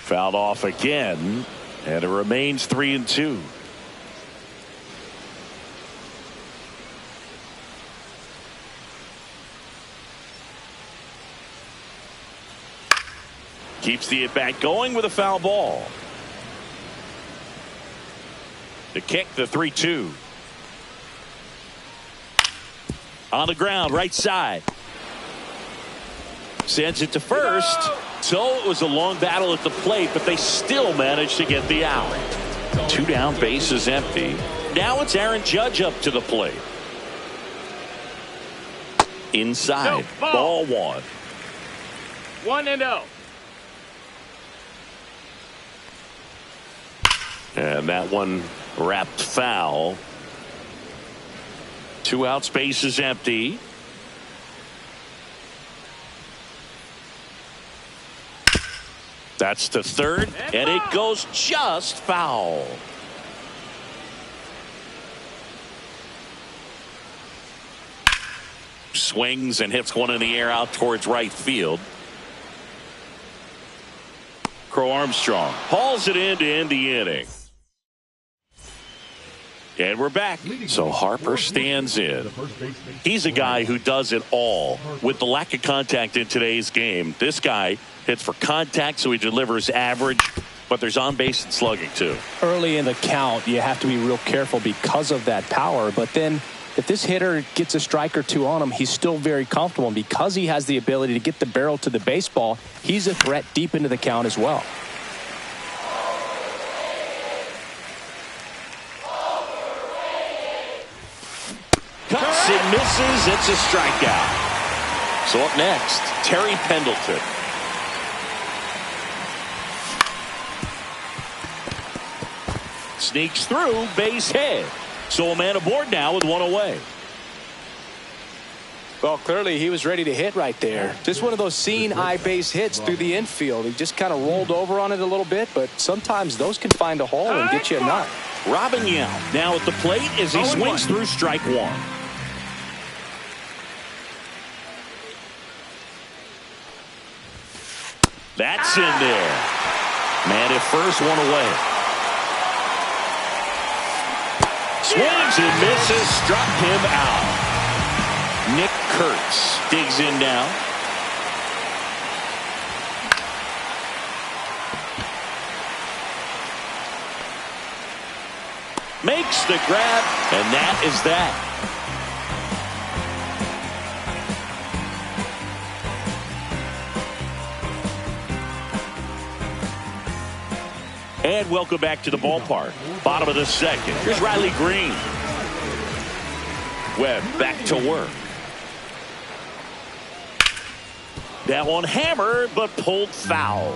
Fouled off again, and it remains 3-2. Keeps the at-bat going with a foul ball. The kick, the 3-2. On the ground, right side. Sends it to first. So it was a long battle at the plate, but they still managed to get the out. 2 down, bases empty. Now it's Aaron Judge up to the plate. Inside, ball 1. 1-0. And that one wrapped foul. 2 outs, bases empty. That's to third, and it goes just foul. Swings and hits one in the air out towards right field. Crow Armstrong hauls it in to end the inning. And we're back. So Harper stands in. He's a guy who does it all. With the lack of contact in today's game, this guy hits for contact, so he delivers average, but there's on base and slugging too. Early in the count, you have to be real careful because of that power. But then if this hitter gets a strike or two on him, he's still very comfortable. And because he has the ability to get the barrel to the baseball, he's a threat deep into the count as well. Cuts and misses. It's a strikeout. So up next, Terry Pendleton. Sneaks through, base hit. So a man aboard now with one away. Well, clearly he was ready to hit right there. Just one of those seeing eye base hits through the infield. He just kind of rolled over on it a little bit, but sometimes those can find a hole and get you a nut. Robin Yount now at the plate as he swings through strike one. That's in there. Man at first, one away. Swings and misses, struck him out. Nick Kurtz digs in now. Makes the grab, and that is that. And welcome back to the ballpark. Bottom of the second. Here's Riley Green. Webb back to work. That one hammered, but pulled foul.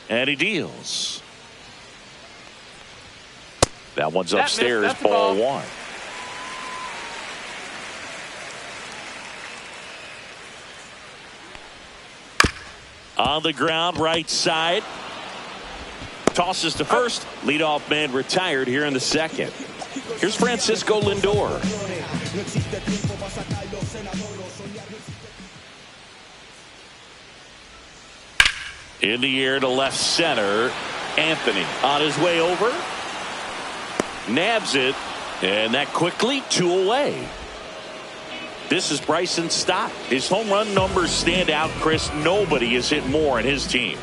And he deals. That one's upstairs, ball one. On the ground, right side. Tosses to first. Leadoff man retired here in the second. Here's Francisco Lindor. In the air to left center. Anthony on his way over. Nabs it. And that quickly, two away. This is Bryson Stott. His home run numbers stand out, Chris. Nobody has hit more in his team.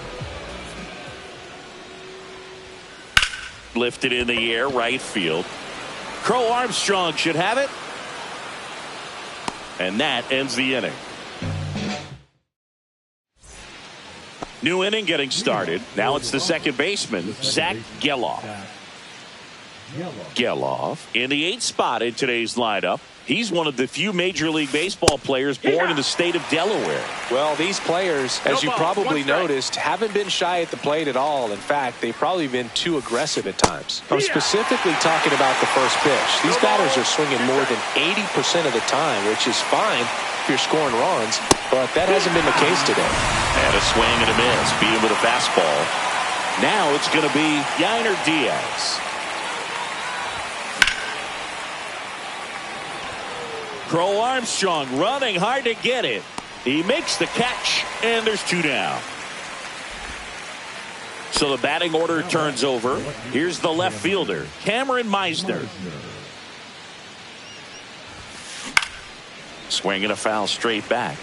Lifted in the air, right field. Crow Armstrong should have it. And that ends the inning. New inning getting started. Now it's the second baseman, Zach Geloff. Geloff in the 8th spot in today's lineup. He's one of the few Major League Baseball players born in the state of Delaware. Well, these players, as you probably noticed, haven't been shy at the plate at all. In fact, they've probably been too aggressive at times. I'm specifically talking about the first pitch. These batters are swinging more than 80% of the time, which is fine if you're scoring runs, but that hasn't been the case today. And a swing and a miss. Beat him with a fastball. Now it's going to be Yainer Diaz. Crow Armstrong running hard to get it. He makes the catch, and there's two down. So the batting order turns over. Here's the left fielder, Cameron Meisner. Swinging a foul straight back.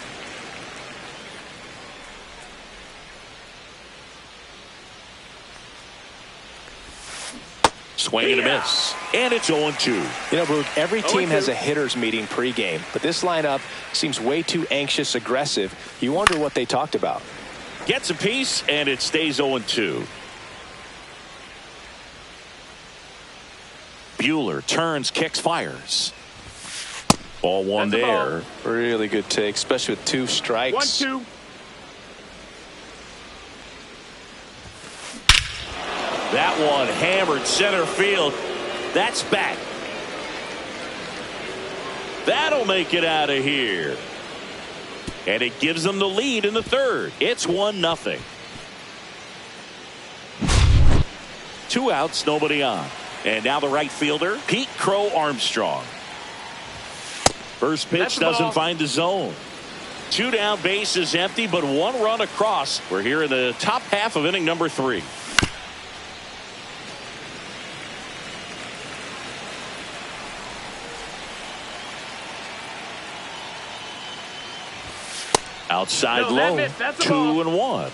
Swing and a miss. And it's 0-2. You know, Boog, every team has a hitters meeting pregame, but this lineup seems way too anxious, aggressive. You wonder what they talked about. Gets a piece, and it stays 0-2. Buehler turns, kicks, fires. Ball one there. Really good take, especially with 2 strikes. 1-2. That one hammered center field. That's back. That'll make it out of here. And it gives them the lead in the third. It's 1-0. 2 outs, nobody on. And now the right fielder, Pete Crow Armstrong. First pitch doesn't find the zone. 2 down, base is empty, but 1 run across. We're here in the top half of inning number 3. Outside low, 2-1.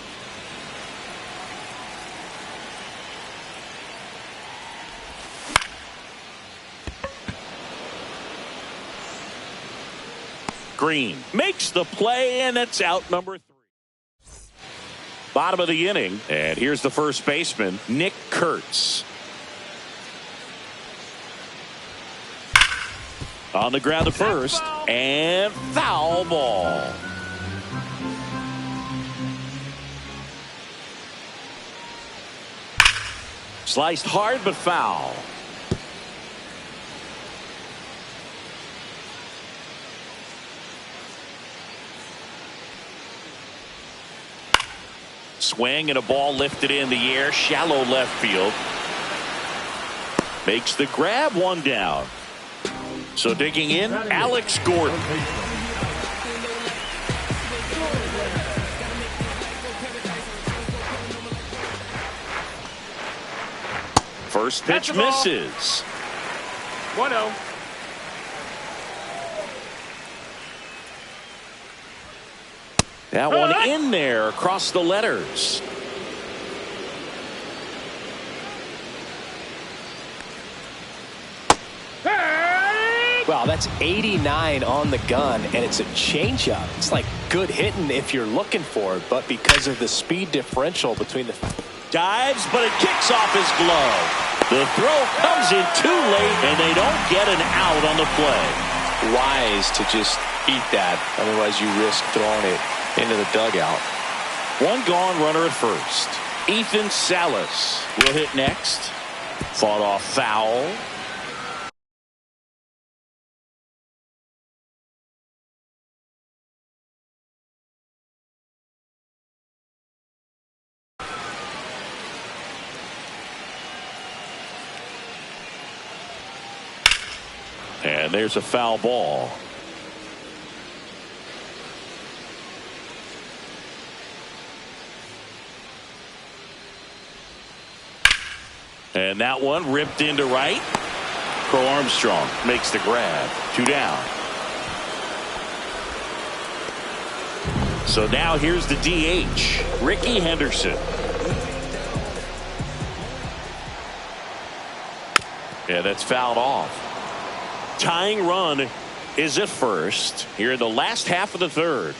Green makes the play, and it's out number 3. Bottom of the inning, and here's the first baseman, Nick Kurtz. On the ground to first, and foul ball. Sliced hard, but foul. Swing and a ball lifted in the air, shallow left field. Makes the grab, 1 down. So digging in, Alex Gordon. First pitch misses. 1-0. That one in there across the letters. Wow, that's 89 on the gun, and it's a changeup. It's like good hitting if you're looking for it, but because of the speed differential between the... Dives, but it kicks off his glove. The throw comes in too late, and they don't get an out on the play. Wise to just eat that, otherwise you risk throwing it into the dugout. 1 gone, runner at first. Ethan Salas will hit next. Fought off foul. And there's a foul ball. And that one ripped into right. Crow Armstrong makes the grab. 2 down. So now here's the DH, Ricky Henderson. Yeah, that's fouled off. Tying run is at first here in the last half of the third.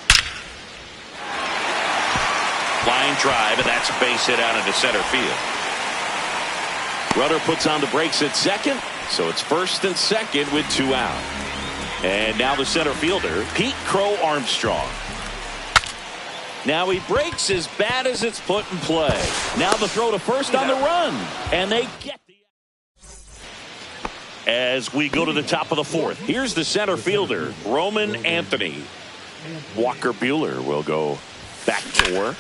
Line drive, and that's a base hit out into center field. Runner puts on the brakes at second, so it's first and second with 2 out. And now the center fielder, Pete Crow Armstrong. Now he breaks as bad as it's put in play. Now the throw to first on the run, and they get the... As we go to the top of the 4th, here's the center fielder, Roman Anthony. Walker Buehler will go back to work.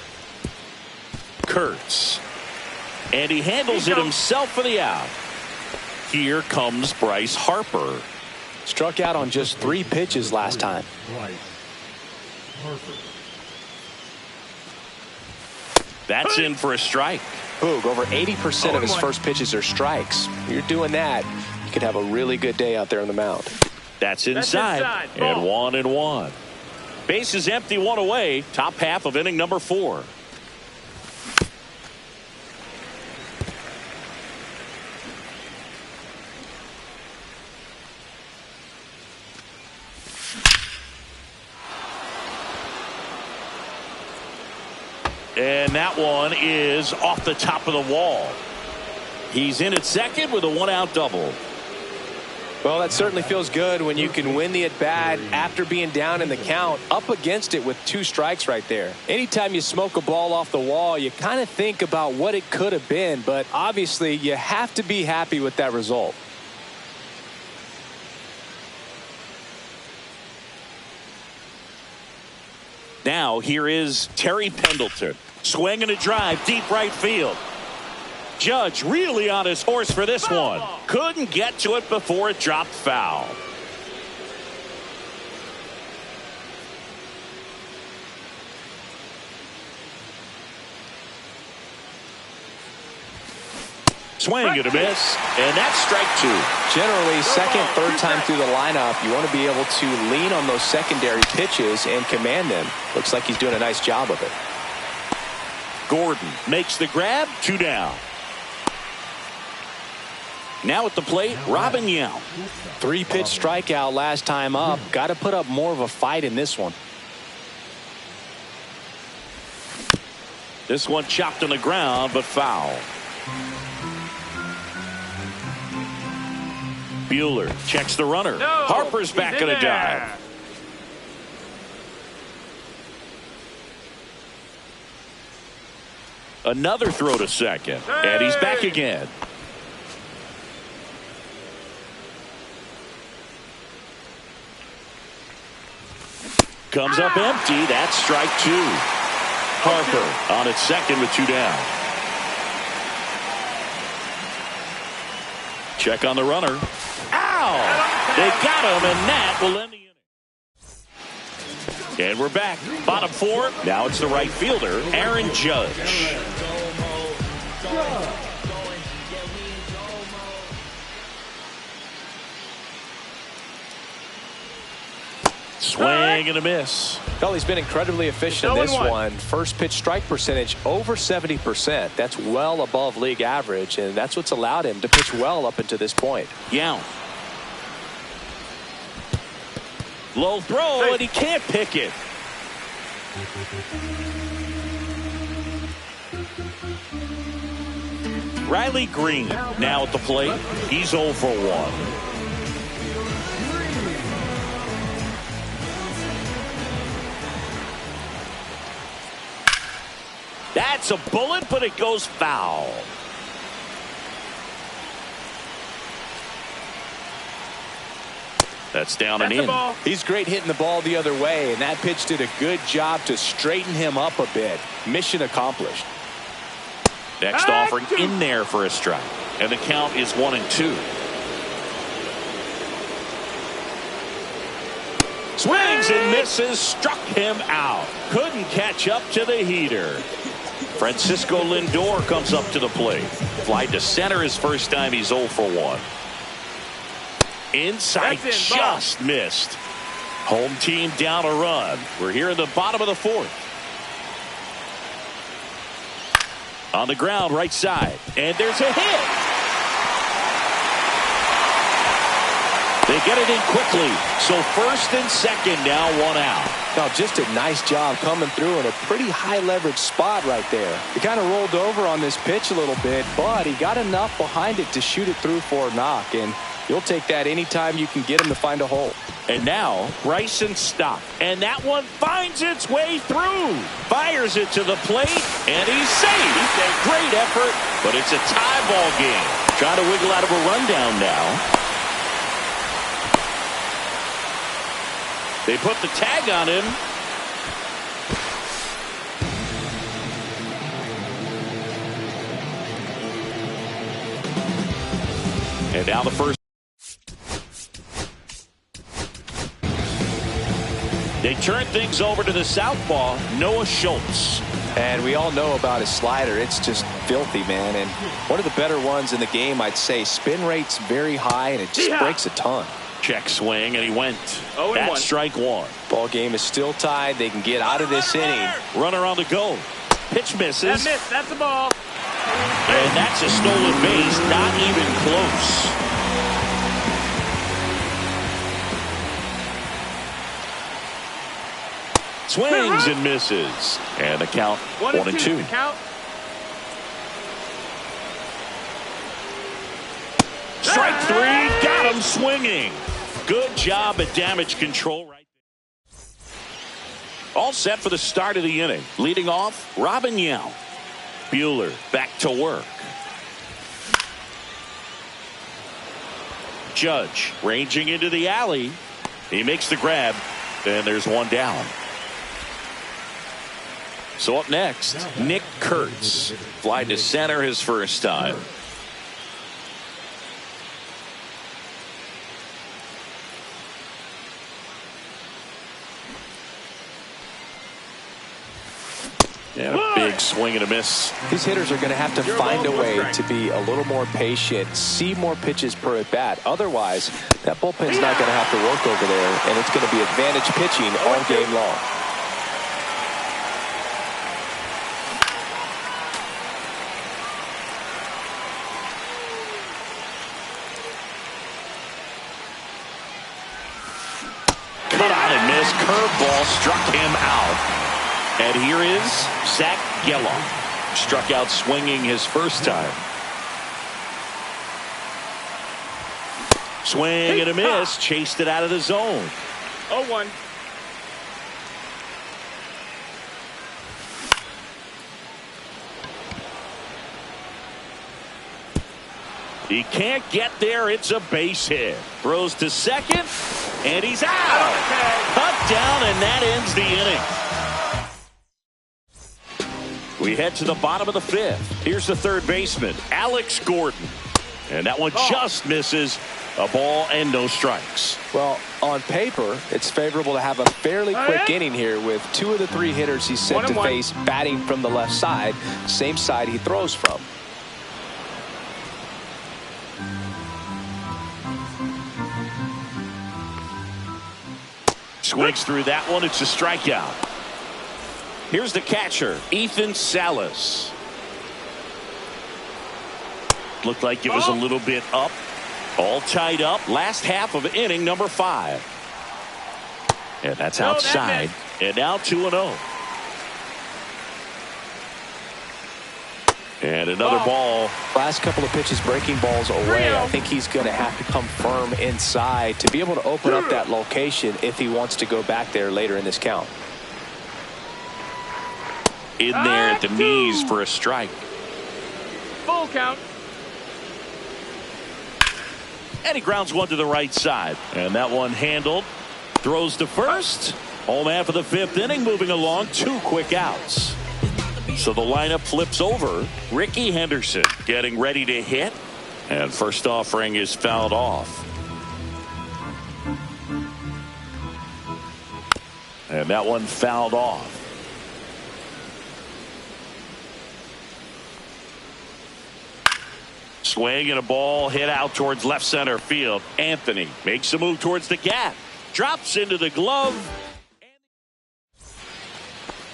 Kurtz. And he handles it himself for the out. Here comes Bryce Harper. Struck out on just 3 pitches last time. That's in for a strike. Boog, over 80% of his first pitches are strikes. You're doing that, you could have a really good day out there on the mound. That's inside. And 1-1. Base is empty, 1 away. Top half of inning number 4. And that one is off the top of the wall. He's in at second with a 1-out double. Well, that certainly feels good when you can win the at-bat after being down in the count, up against it with 2 strikes right there. Anytime you smoke a ball off the wall, you kind of think about what it could have been, but obviously you have to be happy with that result. Now here is Terry Pendleton. Swing and a drive, deep right field. Judge really on his horse for this one. Couldn't get to it before it dropped foul. Swing and a miss, and that's strike two. Generally, second, third time through the lineup, you want to be able to lean on those secondary pitches and command them. Looks like he's doing a nice job of it. Gordon makes the grab, 2 down. Now at the plate, Robin Yount. 3-pitch strikeout last time up. Got to put up more of a fight in this one. This one chopped on the ground, but foul. Bueller checks the runner. Harper's back in a dive. Another throw to second, and he's back again. Comes up empty. That's strike two. Harper on its second with 2 down. Check on the runner. Ow! They got him, and that will end the inning. And we're back. Bottom 4. Now it's the right fielder, Aaron Judge. Swing and a miss. Well, he's been incredibly efficient in this one. First pitch strike percentage over 70%. That's well above league average, and that's what's allowed him to pitch well up until this point. Yeah. Low throw, and he can't pick it. Riley Green now at the plate. He's 0 for 1. That's a bullet, but it goes foul. That's down and in. He's great hitting the ball the other way, and that pitch did a good job to straighten him up a bit. Mission accomplished. Next offering in there for a strike, and the count is 1-2. Swings and misses, struck him out. Couldn't catch up to the heater. Francisco Lindor comes up to the plate. Fly to center his first time. He's 0 for 1. Inside, just missed. Home team down a run. We're here in the bottom of the 4th. On the ground, right side. And there's a hit. They get it in quickly. So first and second, now 1 out. Now, just a nice job coming through in a pretty high leverage spot right there. He kind of rolled over on this pitch a little bit, but he got enough behind it to shoot it through for a knock. And you'll take that anytime you can get him to find a hole. And now Bryson Stott. And that one finds its way through. Fires it to the plate, and he's safe. Great effort, but it's a tie ball game. Trying to wiggle out of a rundown now. They put the tag on him. And now the first. They turn things over to the southpaw, Noah Schultz. And we all know about his slider. It's just filthy, man. And one of the better ones in the game, I'd say. Spin rate's very high, and it just breaks a ton. Check swing, and he went. That's strike 1. Ball game is still tied. They can get out of this inning. Runner on the go. Pitch misses. That's a ball. And that's a stolen base. Not even close. Swings and misses. And the count 1-2. Strike 3. Got him swinging. Good job at damage control right there. All set for the start of the inning. Leading off, Robin Yount. Bueller back to work. Judge ranging into the alley. He makes the grab, and there's 1 down. So up next, Nick Kurtz. Fly to center his first time. And a big swing and a miss. These hitters are going to have to find a way to be a little more patient, see more pitches per at bat. Otherwise, that bullpen's not going to have to work over there, and it's going to be advantage pitching all game long. Cut on and miss. Curveball struck him out. And here is Zach Geloff. Struck out swinging his first time. Swing and a miss. Chased it out of the zone. 0-1. He can't get there. It's a base hit. Throws to second. And he's out. Cut down, and that ends the inning. We head to the bottom of the fifth. Here's the third baseman, Alex Gordon. And that one just misses. A ball and no strikes. Well, on paper, it's favorable to have a fairly quick inning here with 2 of the 3 hitters he's set to face batting from the left side, same side he throws from. Swings through that one. It's a strikeout. Here's the catcher, Ethan Salas. Looked like it was a little bit up. All tied up. Last half of inning number 5. And that's outside. And now 2-0. And another ball. Last couple of pitches breaking balls away. I think he's going to have to come firm inside to be able to open up that location if he wants to go back there later in this count. In there at the knees for a strike. Full count. And he grounds one to the right side. And that one handled. Throws to first. Home half of the 5th inning moving along. 2 quick outs. So the lineup flips over. Ricky Henderson getting ready to hit. And first offering is fouled off. And that one fouled off. Swing and a ball hit out towards left center field. Anthony makes a move towards the gap. Drops into the glove.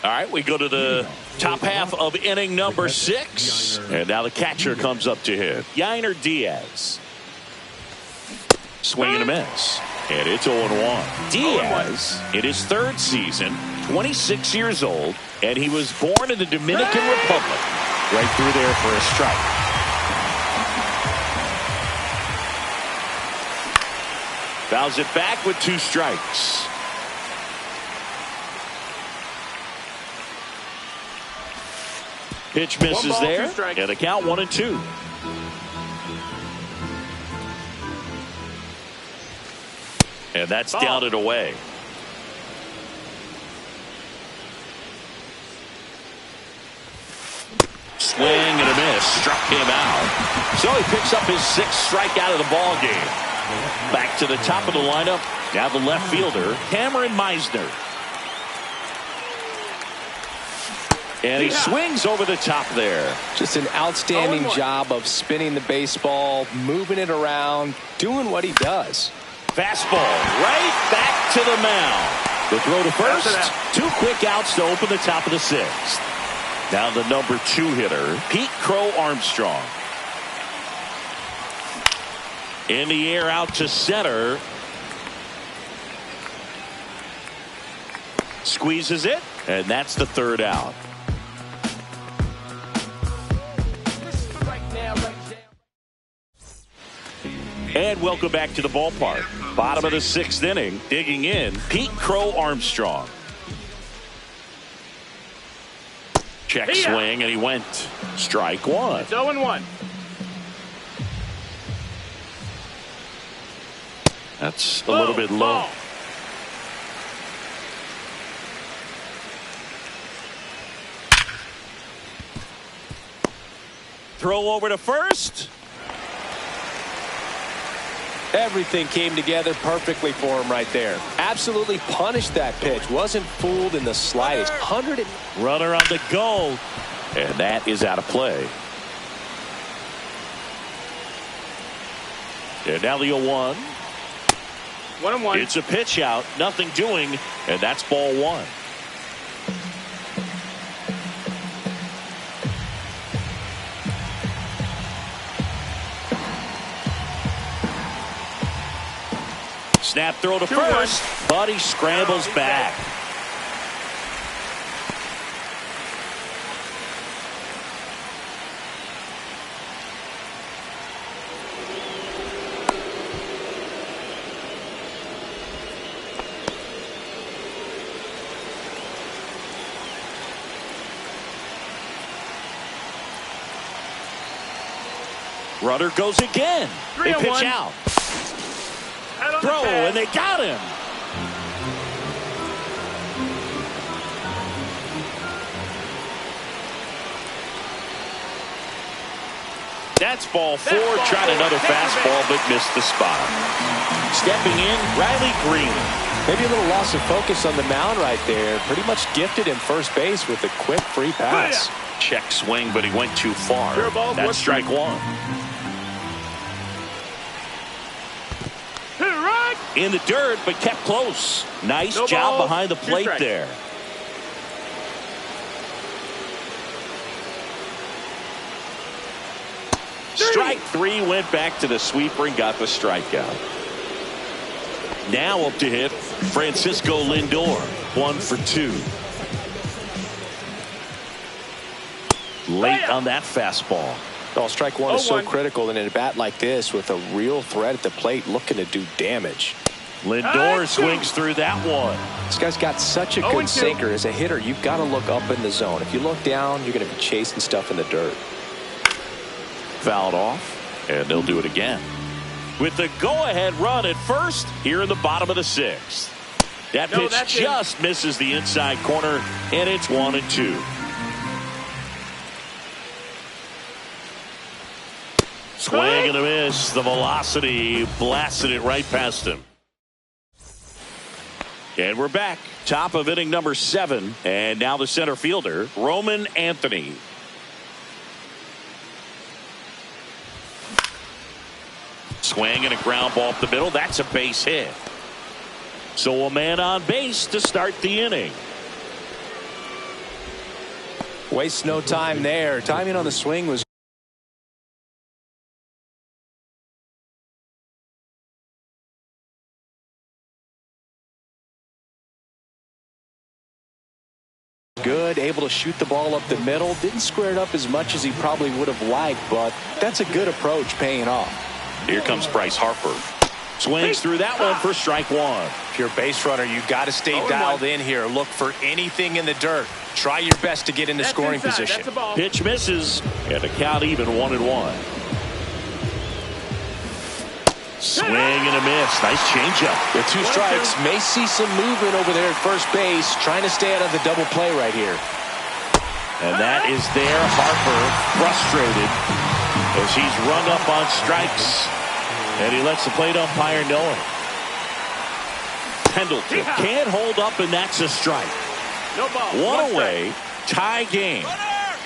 All right, we go to the top half of inning number 6. And now the catcher comes up to hit. Yainer Diaz. Swing and a miss. And it's 0-1. Diaz in his 3rd season, 26 years old, and he was born in the Dominican Republic. Right through there for a strike. Fouls it back with 2 strikes. Pitch misses ball, there. 2 strikes. And the count 1-2. And that's down and away. Swing and a miss. Struck him out. So he picks up his 6th strikeout of the ball game. Back to the top of the lineup. Now the left fielder, Cameron Meisner. And he swings over the top there. Just an outstanding job of spinning the baseball, moving it around, doing what he does. Fastball right back to the mound. The throw to first. 2 quick outs to open the top of the 6th. Now the number 2 hitter, Pete Crow Armstrong. In the air out to center. Squeezes it, and that's the 3rd out. And welcome back to the ballpark. Bottom of the 6th inning, digging in, Pete Crow Armstrong. Check swing, and he went. Strike 1. It's 0-1. That's a little bit low. throw over to first. Everything came together perfectly for him right there. Absolutely punished that pitch. Wasn't fooled in the slightest. Runner on the go. And that is out of play. And now the 0-1. 1-1. It's a pitch out. Nothing doing. And that's ball one. Snap throw to first, but he scrambles back. Runner goes again. They pitch out. Throw, and they got him. That's ball four. Tried another fastball, but missed the spot. Stepping in, Riley Green. Maybe a little loss of focus on the mound right there. Pretty much gifted in first base with a quick free pass. Check swing, but he went too far. That's strike one. In the dirt, but kept close. Nice job behind the plate there. Strike three, went back to the sweeper and got the strikeout. Now up to hit Francisco Lindor, 1 for 2. Late on that fastball. Oh, strike one is so critical in a bat like this with a real threat at the plate looking to do damage. Lindor swings through that one. This guy's got such a good sinker. As a hitter, you've got to look up in the zone. If you look down, you're going to be chasing stuff in the dirt. Fouled off, and they'll do it again. With the go-ahead run at first here in the bottom of the 6th. That pitch just misses the inside corner, and it's 1-2. Swing and a miss. The velocity blasted it right past him. And we're back. Top of inning number 7. And now the center fielder, Roman Anthony. Swing and a ground ball up the middle. That's a base hit. So a man on base to start the inning. Waste no time there. Timing on the swing was good, able to shoot the ball up the middle. Didn't square it up as much as he probably would have liked, but that's a good approach paying off. Here comes Bryce Harper. Swings through that one for strike one. If you're a base runner, you've got to stay dialed in here. Look for anything in the dirt. Try your best to get into scoring position. Pitch misses, and the count even 1-1. Swing and a miss. Nice changeup. With 2 strikes, may see some movement over there at first base, trying to stay out of the double play right here. And that is there. Harper frustrated as he's rung up on strikes, and he lets the plate umpire know it. Pendleton can't hold up, and that's a strike. No ball. One away. Tie game.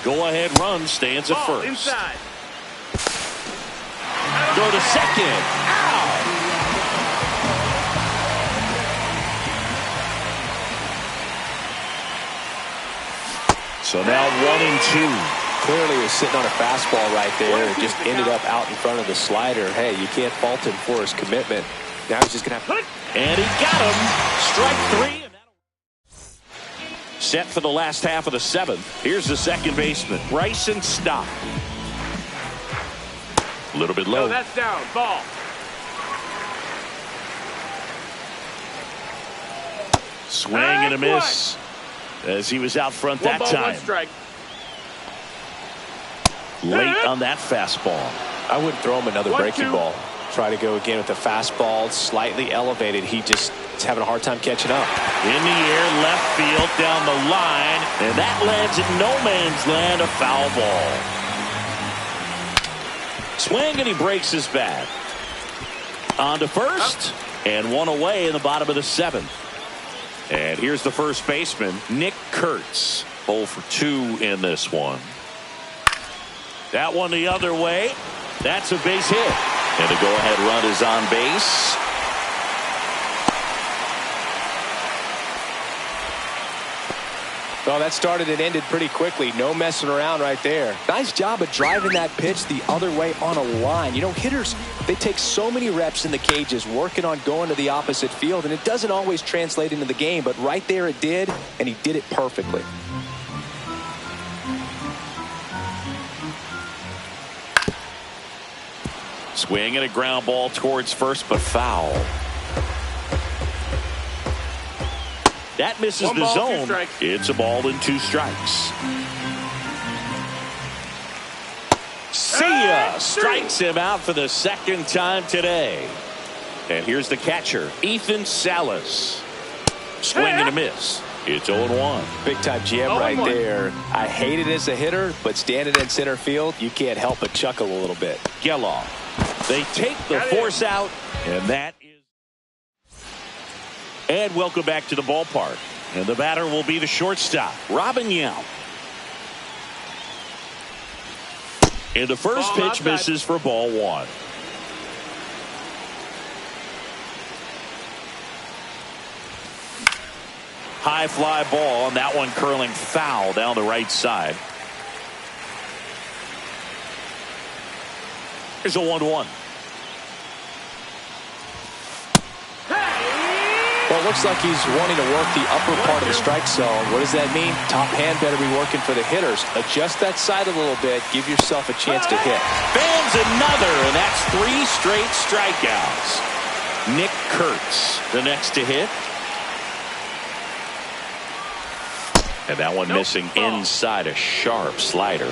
Go ahead run stands at first. Inside. Go to second. Ow! So now 1-2. Clearly was sitting on a fastball right there. It just ended up out in front of the slider. Hey, you can't fault him for his commitment. Now he's just going to have... And he got him. Strike 3. Set for the last half of the 7th. Here's the second baseman, Bryson Stott. A little bit low. No, that's down. Ball. Swing and a miss as he was out front that time. 1 strike. Late on that fastball. I wouldn't throw him another breaking ball. Try to go again with the fastball, slightly elevated. He just is having a hard time catching up. In the air, left field, down the line, and that lands in no man's land, a foul ball. Swing, and he breaks his bat. On to first, and one away in the bottom of the 7th. And here's the first baseman, Nick Kurtz. 0 for 2 in this one. That one the other way. That's a base hit. And the go-ahead run is on base. Well, that started and ended pretty quickly. No messing around right there. Nice job of driving that pitch the other way on a line. You know, hitters, they take so many reps in the cages working on going to the opposite field, and it doesn't always translate into the game, but right there it did, and he did it perfectly. Swing and a ground ball towards first, but foul. That misses the zone. It's a ball and 2 strikes. See ya! Strikes him out for the 2nd time today. And here's the catcher, Ethan Salas. Swing and a miss. It's 0-1. Big time jam right there. I hate it as a hitter, but standing in center field, you can't help but chuckle a little bit. Geloff. They take the force out, and that is. And welcome back to the ballpark. And the batter will be the shortstop, Robin Yount. And the first pitch misses for ball 1. High fly ball, and that one curling foul down the right side. Here's a 1-1. Well, it looks like he's wanting to work the upper part of the strike zone. What does that mean? Top hand better be working for the hitters. Adjust that side a little bit. Give yourself a chance to hit. Fans another, and that's 3 straight strikeouts. Nick Kurtz, the next to hit. And that one missing inside a sharp slider.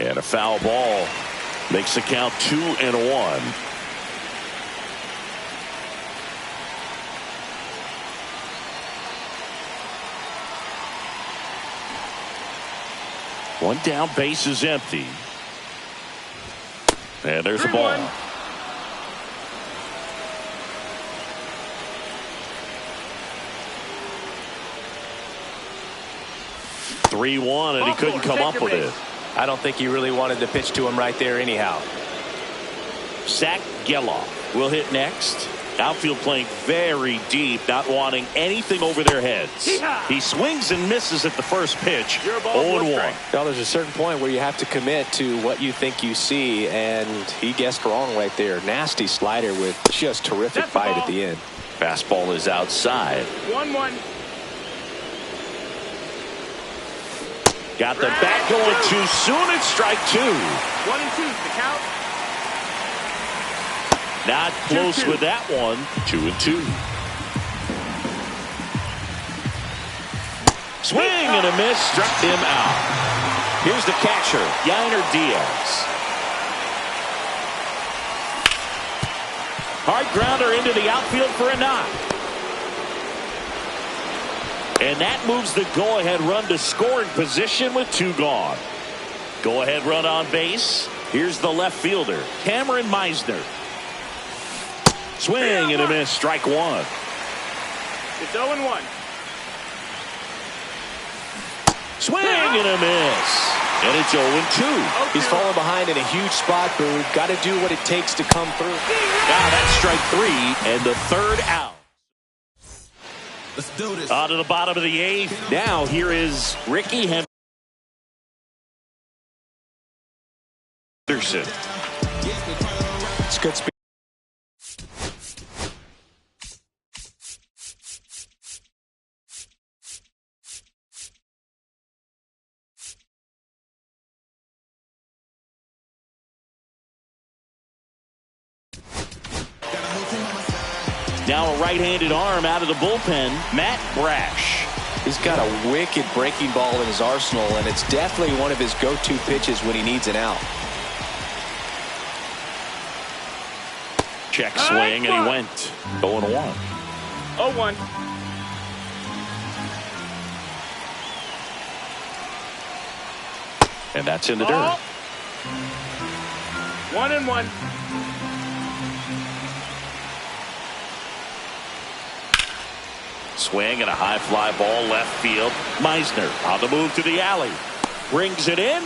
And a foul ball makes the count 2-1. One down, base is empty. And there's a ball. 3-1, and he couldn't come up with it. I don't think he really wanted to pitch to him right there anyhow. Zach Geloff will hit next. Outfield playing very deep, not wanting anything over their heads. He swings and misses at the first pitch. 0-1. Well, there's a certain point where you have to commit to what you think you see, and he guessed wrong right there. Nasty slider with just terrific bite at the end. Fastball is outside. 1-1. Got the bat going too soon. It's strike 2. 1-2 the count. Not close with that one. 2-2. Swing and a miss. Struck him out. Here's the catcher, Yainer Diaz. Hard grounder into the outfield for a knock. And that moves the go-ahead run to scoring position with 2 gone. Go-ahead run on base. Here's the left fielder, Cameron Meisner. Swing and a miss, strike 1. It's 0-1. Swing and a miss. And it's 0-2. He's falling behind in a huge spot, Boone. Got to do what it takes to come through. Now that's strike 3 and the 3rd out. Let's do this. On to the bottom of the 8th. Now here is Ricky Henderson. It's good speed. Now a right-handed arm out of the bullpen, Matt Brash. He's got a wicked breaking ball in his arsenal, and it's definitely one of his go-to pitches when he needs an out. Check swing, and he went 0-1. 0-1. And that's in the dirt. 1-1. Swing and a high fly ball left field. Meisner on the move to the alley. Brings it in,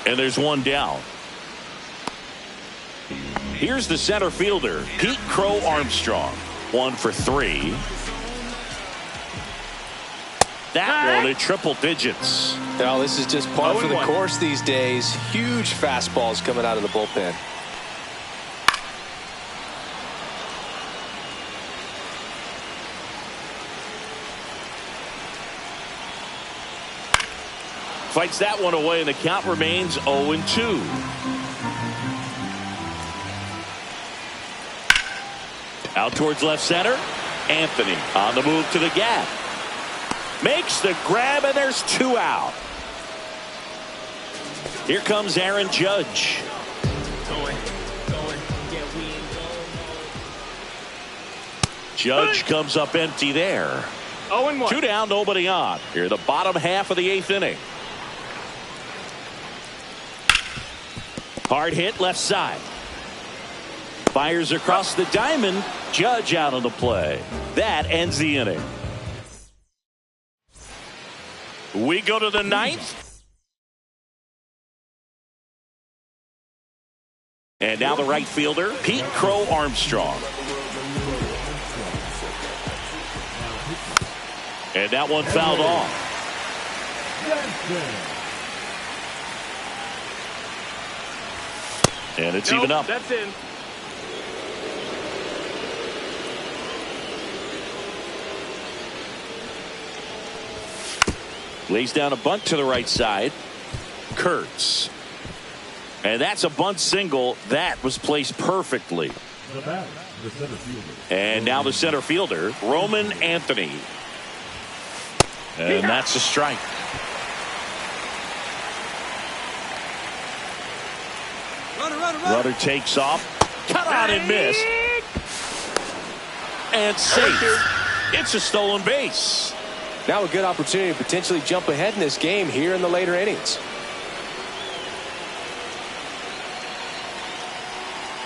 and there's one down. Here's the center fielder, Pete Crow Armstrong. 1 for 3. That one at triple digits. Now this is just par for the course these days. Huge fastballs coming out of the bullpen. Fights that one away, and the count remains 0-2. Out towards left center. Anthony on the move to the gap. Makes the grab, and there's 2 out. Here comes Aaron Judge. Judge comes up empty there. 0-1. 2 down, nobody on. Here, the bottom half of the 8th inning. Hard hit left side. Fires across the diamond. Judge out on the play. That ends the inning. We go to the 9th. And now the right fielder, Pete Crow Armstrong. And that one fouled off. And it's even up. That's in. Lays down a bunt to the right side. Kurtz. And that's a bunt single. That was placed perfectly. And now the center fielder, Roman Anthony. And that's a strike. Runner takes off. Cut out and miss. And safe. It's a stolen base. Now a good opportunity to potentially jump ahead in this game here in the later innings.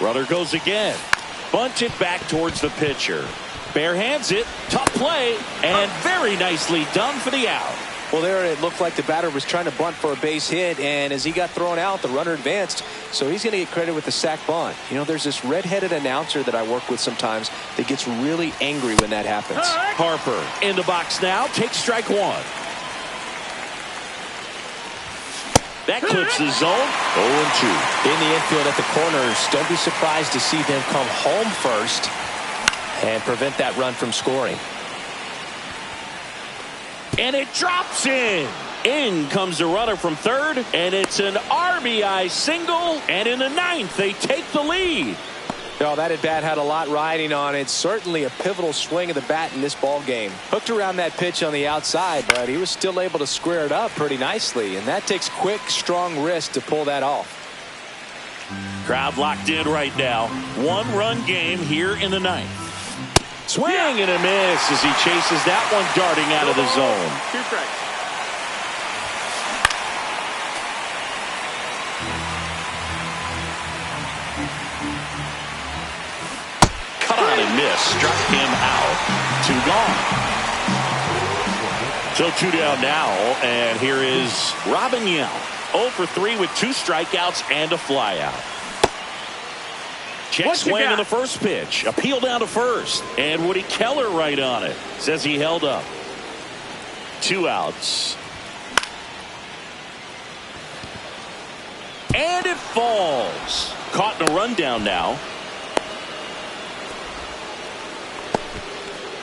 Runner goes again. Bunts it back towards the pitcher. Bare hands it. Tough play. And very nicely done for the out. Well, there it looked like the batter was trying to bunt for a base hit, and as he got thrown out, the runner advanced, so he's going to get credit with the sac bunt. You know, there's this red-headed announcer that I work with sometimes that gets really angry when that happens. Harper in the box now, takes strike 1. That clips the zone. 0-2. In the infield at the corners, don't be surprised to see them come home first and prevent that run from scoring. And it drops in. In comes the runner from third, and it's an RBI single. And in the 9th, they take the lead. No, that at bat had a lot riding on it. Certainly a pivotal swing of the bat in this ball game. Hooked around that pitch on the outside, but he was still able to square it up pretty nicely. And that takes quick, strong wrist to pull that off. Crowd locked in right now. 1-run game here in the 9th. Swing and a miss as he chases that one darting out of the zone. 2 strikes. Cut on and miss. Struck him out. 2 gone. So 2 down now, and here is Robin Yount. 0 for 3 with 2 strikeouts and a flyout. Check swing on the first pitch. Appeal down to first. And Woody Keller right on it. Says he held up. 2 outs. And it falls. Caught in a rundown now.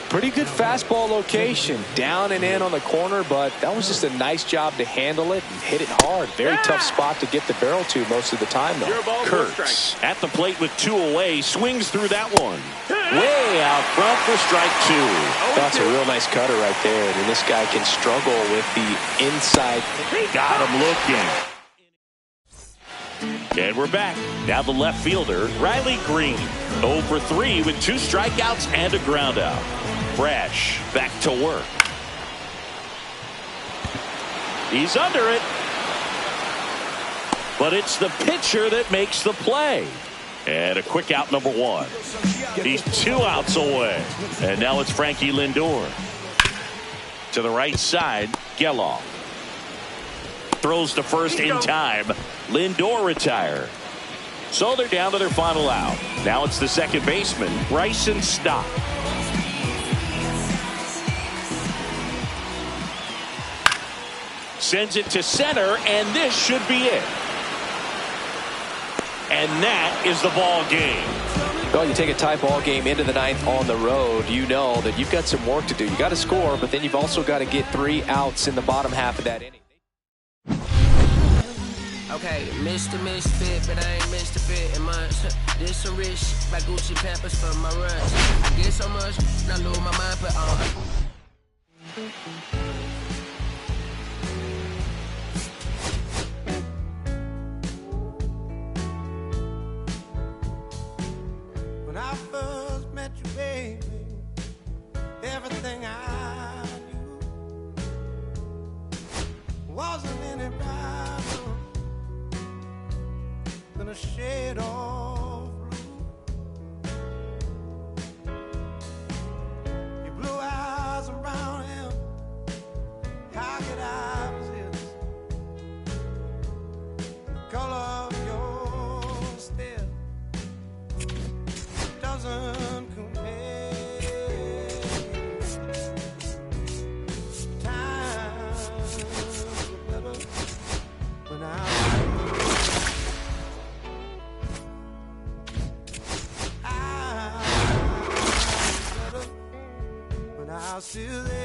Pretty good fastball location. Down and in on the corner, but that was just a nice job to handle it and hit it hard. Very tough spot to get the barrel to most of the time, though. Kurtz at the plate with 2 away. Swings through that one. way out front for strike two. That's a real nice cutter right there. And this guy can struggle with the inside. He got him looking. And we're back. Now the left fielder, Riley Green. 0 for 3 with 2 strikeouts and a ground out. Brash back to work. He's under it. But it's the pitcher that makes the play. And a quick out, number 1. He's 2 outs away. And now it's Frankie Lindor. To the right side, Geloff. Throws to first in time. Lindor retired. So they're down to their final out. Now it's the second baseman, Bryson Stott. Sends it to center, and this should be it. And that is the ball game. Well, you take a tie ball game into the 9th on the road, you know that you've got some work to do. You got to score, but then you've also got to get 3 outs in the bottom half of that inning. Okay, Mr. Misfit, but I ain't Mr. Fit in mine. This some rich shit by Gucci Pampers for my runs. I get so much, I lose my mind, but When I first met you, baby, everything I knew wasn't any brighter than a shade of blue. Your blue eyes and brown hair, how could I resist the color of your stare? Doesn't compare. Times were better when I was better when I was still there.